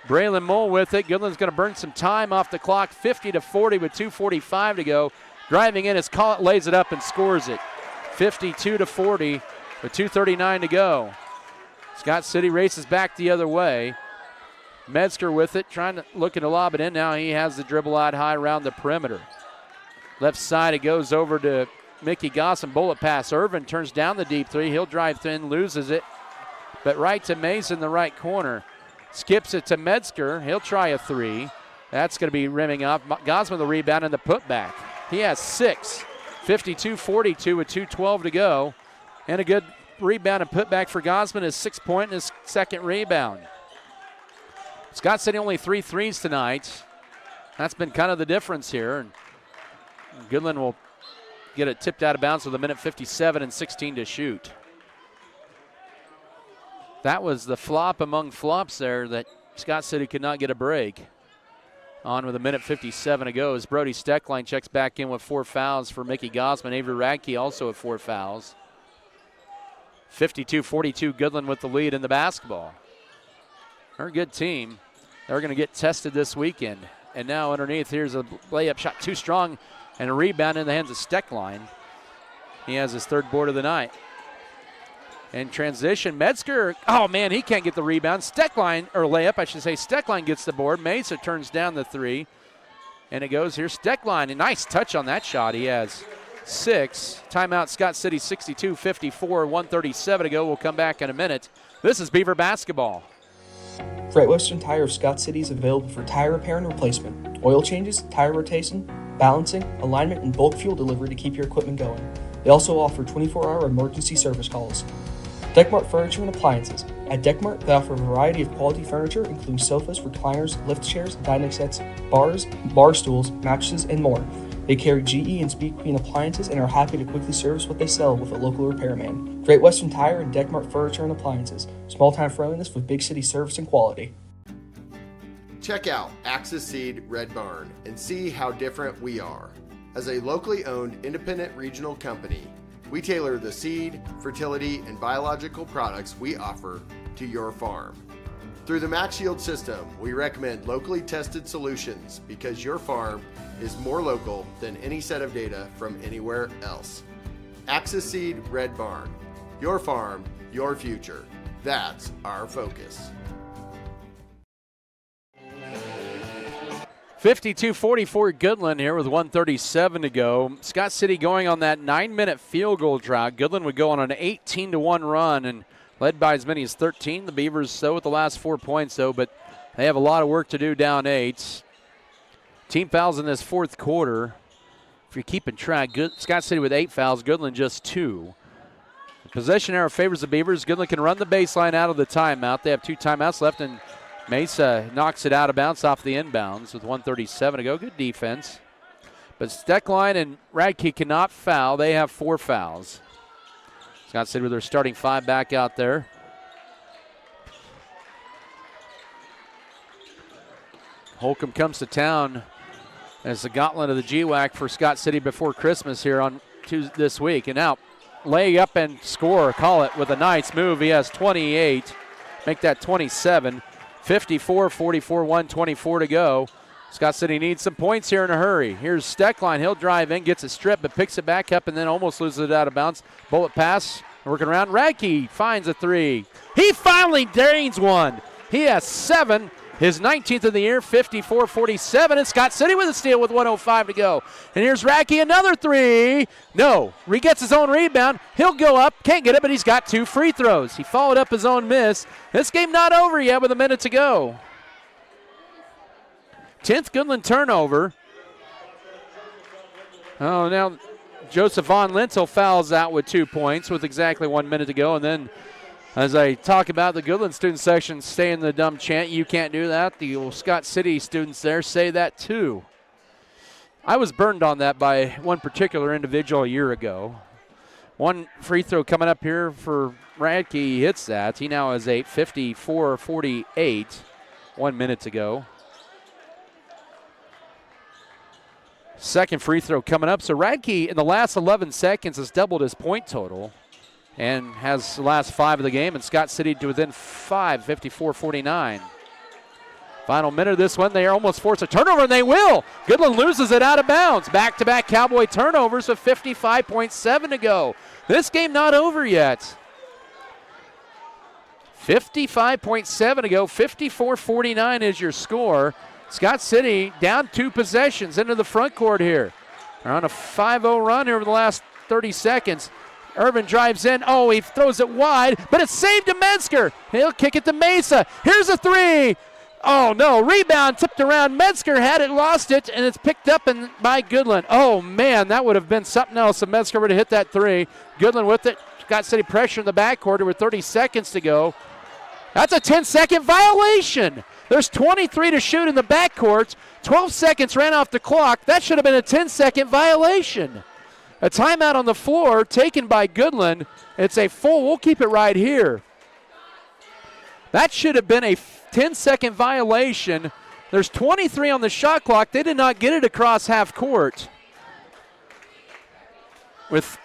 Braylon Mole with it. Goodland's going to burn some time off the clock. 50-40 with 2:45 to go. Driving in as Collett lays it up and scores it. 52-40 with 2:39 to go. Scott City races back the other way. Metzger with it, looking to lob it in. Now he has the dribble out high around the perimeter. Left side, it goes over to Mickey Gossam. Bullet pass. Irvin turns down the deep three. He'll drive thin, loses it. But right to Mason in the right corner. Skips it to Metzger. He'll try a three. That's going to be rimming off. Gossam the rebound and the putback. He has 6. 52-42 with 2:12 to go. And a good rebound and putback for Gosman. His 6 point and his second rebound. Scott City only 3 threes tonight. That's been kind of the difference here. And Goodland will get it tipped out of bounds with 1:57 and 16 to shoot. That was the flop among flops there that Scott City could not get a break. On with 1:57 to go as Brody Steckline checks back in with 4 fouls for Mickey Gosman. Avery Radke also with 4 fouls. 52-42, Goodland with the lead in the basketball. They're a good team. They're going to get tested this weekend. And now underneath, here's a layup shot too strong and a rebound in the hands of Steckline. He has his 3rd board of the night. In transition, Metzger, oh man, he can't get the rebound. Steckline, or layup, I should say. Steckline gets the board. Mesa turns down the 3. And it goes here. Steckline, a nice touch on that shot. He has 6. Timeout, Scott City 62-54, 1:37 to go. We'll come back in a minute. This is Beaver basketball. Great Western Tire of Scott City is available for tire repair and replacement, oil changes, tire rotation, balancing, alignment, and bulk fuel delivery to keep your equipment going. They also offer 24-hour emergency service calls. Deckmart Furniture and Appliances. At Deckmart, they offer a variety of quality furniture, including sofas, recliners, lift chairs, dining sets, bars, bar stools, mattresses, and more. They carry GE and Speed Queen appliances and are happy to quickly service what they sell with a local repairman. Great Western Tire and Deckmart Furniture and Appliances. Small-time friendliness with big city service and quality. Check out Axis Seed Red Barn and see how different we are. As a locally owned independent regional company, we tailor the seed, fertility, and biological products we offer to your farm. Through the Max Yield system, we recommend locally tested solutions because your farm is more local than any set of data from anywhere else. Axis Seed Red Barn. Your farm, your future. That's our focus. 52-44 Goodland here with 1:37 to go. Scott City going on that 9-minute field goal drought. Goodland would go on an 18-1 run and led by as many as 13. The Beavers so with the last 4 points though, but they have a lot of work to do down 8. Team fouls in this 4th quarter. If you're keeping track, Scott City with 8 fouls, Goodland just 2. The possession arrow favors the Beavers. Goodland can run the baseline out of the timeout. They have 2 timeouts left, and Mesa knocks it out of bounds off the inbounds with 1:37 to go. Good defense. But Steckline and Radke cannot foul. They have 4 fouls. Scott City with their starting 5 back out there. Holcomb comes to town as the gauntlet of the GWAC for Scott City before Christmas here on Tuesday this week. And now lay up and score. Call it with a nice move. He has 28. Make that 27. 54-44, 1:24 to go. Scott City needs some points here in a hurry. Here's Steckline. He'll drive in, gets a strip, but picks it back up and then almost loses it out of bounds. Bullet pass, working around. Radke finds a 3. He finally drains one. He has 7. His 19th of the year, 54-47, and Scott City with a steal with 1:05 to go. And here's Radke, another 3. No, he gets his own rebound. He'll go up, can't get it, but he's got 2 free throws. He followed up his own miss. This game not over yet with a minute to go. 10th Goodland turnover. Oh, now Joseph Von Lintel fouls out with 2 points with exactly 1 minute to go, and then as I talk about the Goodland student section saying the dumb chant, you can't do that, the Scott City students there say that too. I was burned on that by one particular individual a year ago One free throw coming up here for Radke. He hits that. He now has 8, 54-48. 1 minute to go. Second free throw coming up. So Radke in the last 11 seconds has doubled his point total and has the last 5 of the game, and Scott City to within 5, 54-49. Final minute of this one, they almost force a turnover, and they will. Goodland loses it out of bounds. Back-to-back Cowboy turnovers with 55.7 to go. This game not over yet. 55.7 to go. 54-49 is your score. Scott City down 2 possessions into the front court here. They're on a 5-0 run here over the last 30 seconds. Irvin drives in. Oh, he throws it wide, but it's saved to Metzger. He'll kick it to Mesa. Here's a 3. Oh, no. Rebound tipped around. Metzger had it, lost it, and it's picked up by Goodland. Oh, man, that would have been something else if Metzger would have hit that 3. Goodland with it. Scott City pressure in the backcourt with 30 seconds to go. That's a 10-second violation. There's 23 to shoot in the backcourt. 12 seconds ran off the clock. That should have been a 10-second violation. A timeout on the floor taken by Goodland. It's a full. We'll keep it right here. That should have been a 10-second violation. There's 23 on the shot clock. They did not get it across half court. With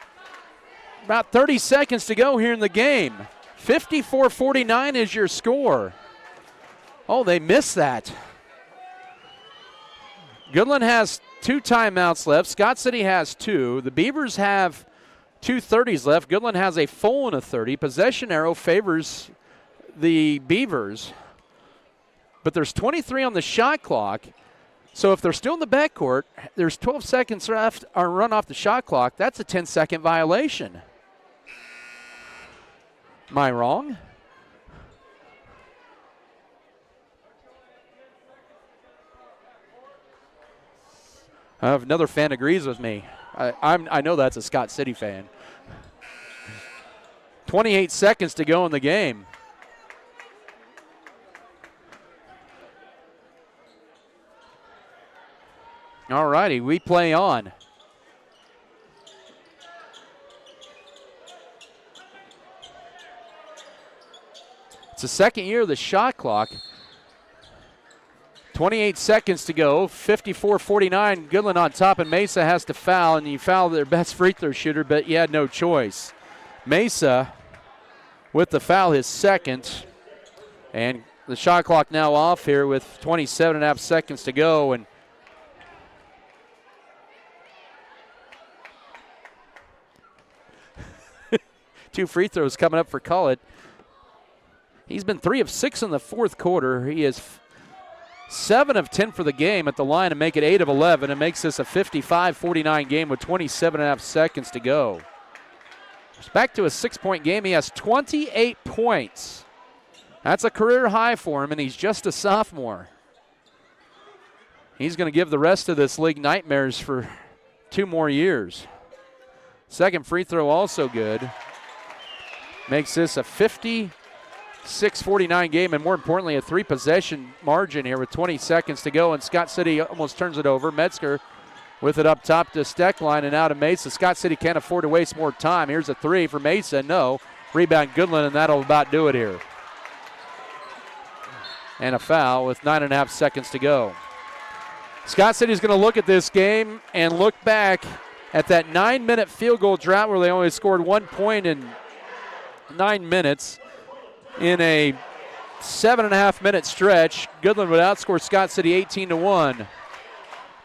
about 30 seconds to go here in the game. 54-49 is your score. Oh, they missed that. Goodland has 2 timeouts left. Scott City has 2. The Beavers have 2 30s left. Goodland has a full and a 30. Possession arrow favors the Beavers. But there's 23 on the shot clock. So if they're still in the backcourt, there's 12 seconds left or run off the shot clock. That's a 10-second violation. Am I wrong? If another fan agrees with me. I know that's a Scott City fan. 28 seconds to go in the game. All righty, we play on. It's the second year of the shot clock. 28 seconds to go, 54-49. Goodland on top, and Mesa has to foul, and you foul their best free throw shooter, but you had no choice. Mesa with the foul, his second, and the shot clock now off here with 27.5 seconds to go, and two free throws coming up for Collett. He's been 3 of 6 in the fourth quarter. He is 7 of 10 for the game at the line and make it 8 of 11. It makes this a 55-49 game with 27.5 seconds to go. It's back to a 6-point game. He has 28 points. That's a career high for him, and he's just a sophomore. He's going to give the rest of this league nightmares for 2 more years. Second free throw also good. Makes this a 56-49 game, and more importantly, a 3-possession margin here with 20 seconds to go, and Scott City almost turns it over. Metzger with it up top to Steckline and out of Mesa. Scott City can't afford to waste more time. Here's a 3 for Mesa. No. Rebound Goodland, and that'll about do it here. And a foul with 9.5 seconds to go. Scott City's going to look at this game and look back at that 9-minute field goal drought where they only scored 1 point in 9 minutes. In a 7.5-minute stretch, Goodland would outscore Scott City 18-1.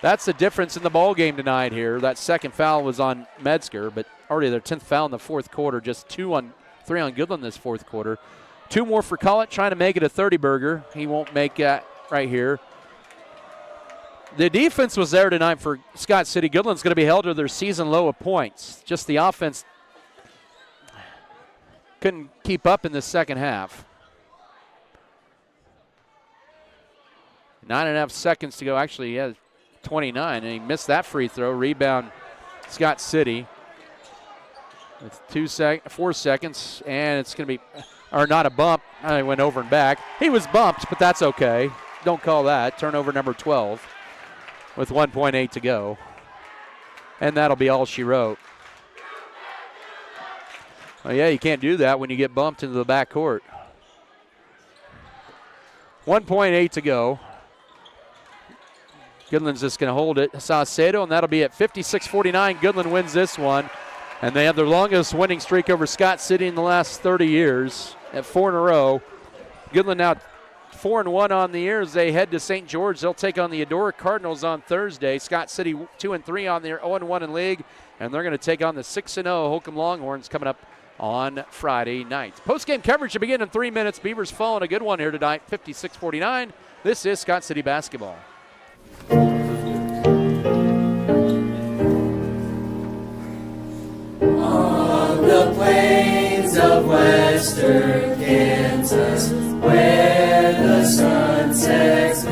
That's the difference in the ball game tonight here. That second foul was on Metzger, but already their 10th foul in the fourth quarter. Just 3 on Goodland this fourth quarter. 2 more for Collett, trying to make it a 30-burger. He won't make that right here. The defense was there tonight for Scott City. Goodland's going to be held to their season low of points. Just the offense couldn't keep up in the second half. 9.5 seconds to go. Actually, he has 29, and he missed that free throw. Rebound, Scott City. With 4 seconds, and it's going to be, or not a bump. He went over and back. He was bumped, but that's okay. Don't call that. Turnover number 12 with 1.8 to go. And that'll be all she wrote. Oh, yeah, you can't do that when you get bumped into the back court. 1.8 to go. Goodland's just going to hold it. Saucedo, and that'll be at 56-49. Goodland wins this one. And they have their longest winning streak over Scott City in the last 30 years at 4 in a row. Goodland now 4-1 on the year as they head to St. George. They'll take on the Eudora Cardinals on Thursday. Scott City 2-3 on their 0-1 in league, and they're going to take on the 6-0 Holcomb Longhorns coming up on Friday night. Post-game coverage to begin in 3 minutes. Beavers following a good one here tonight, 56-49. This is Scott City basketball. On the plains of western Kansas, where the sun sets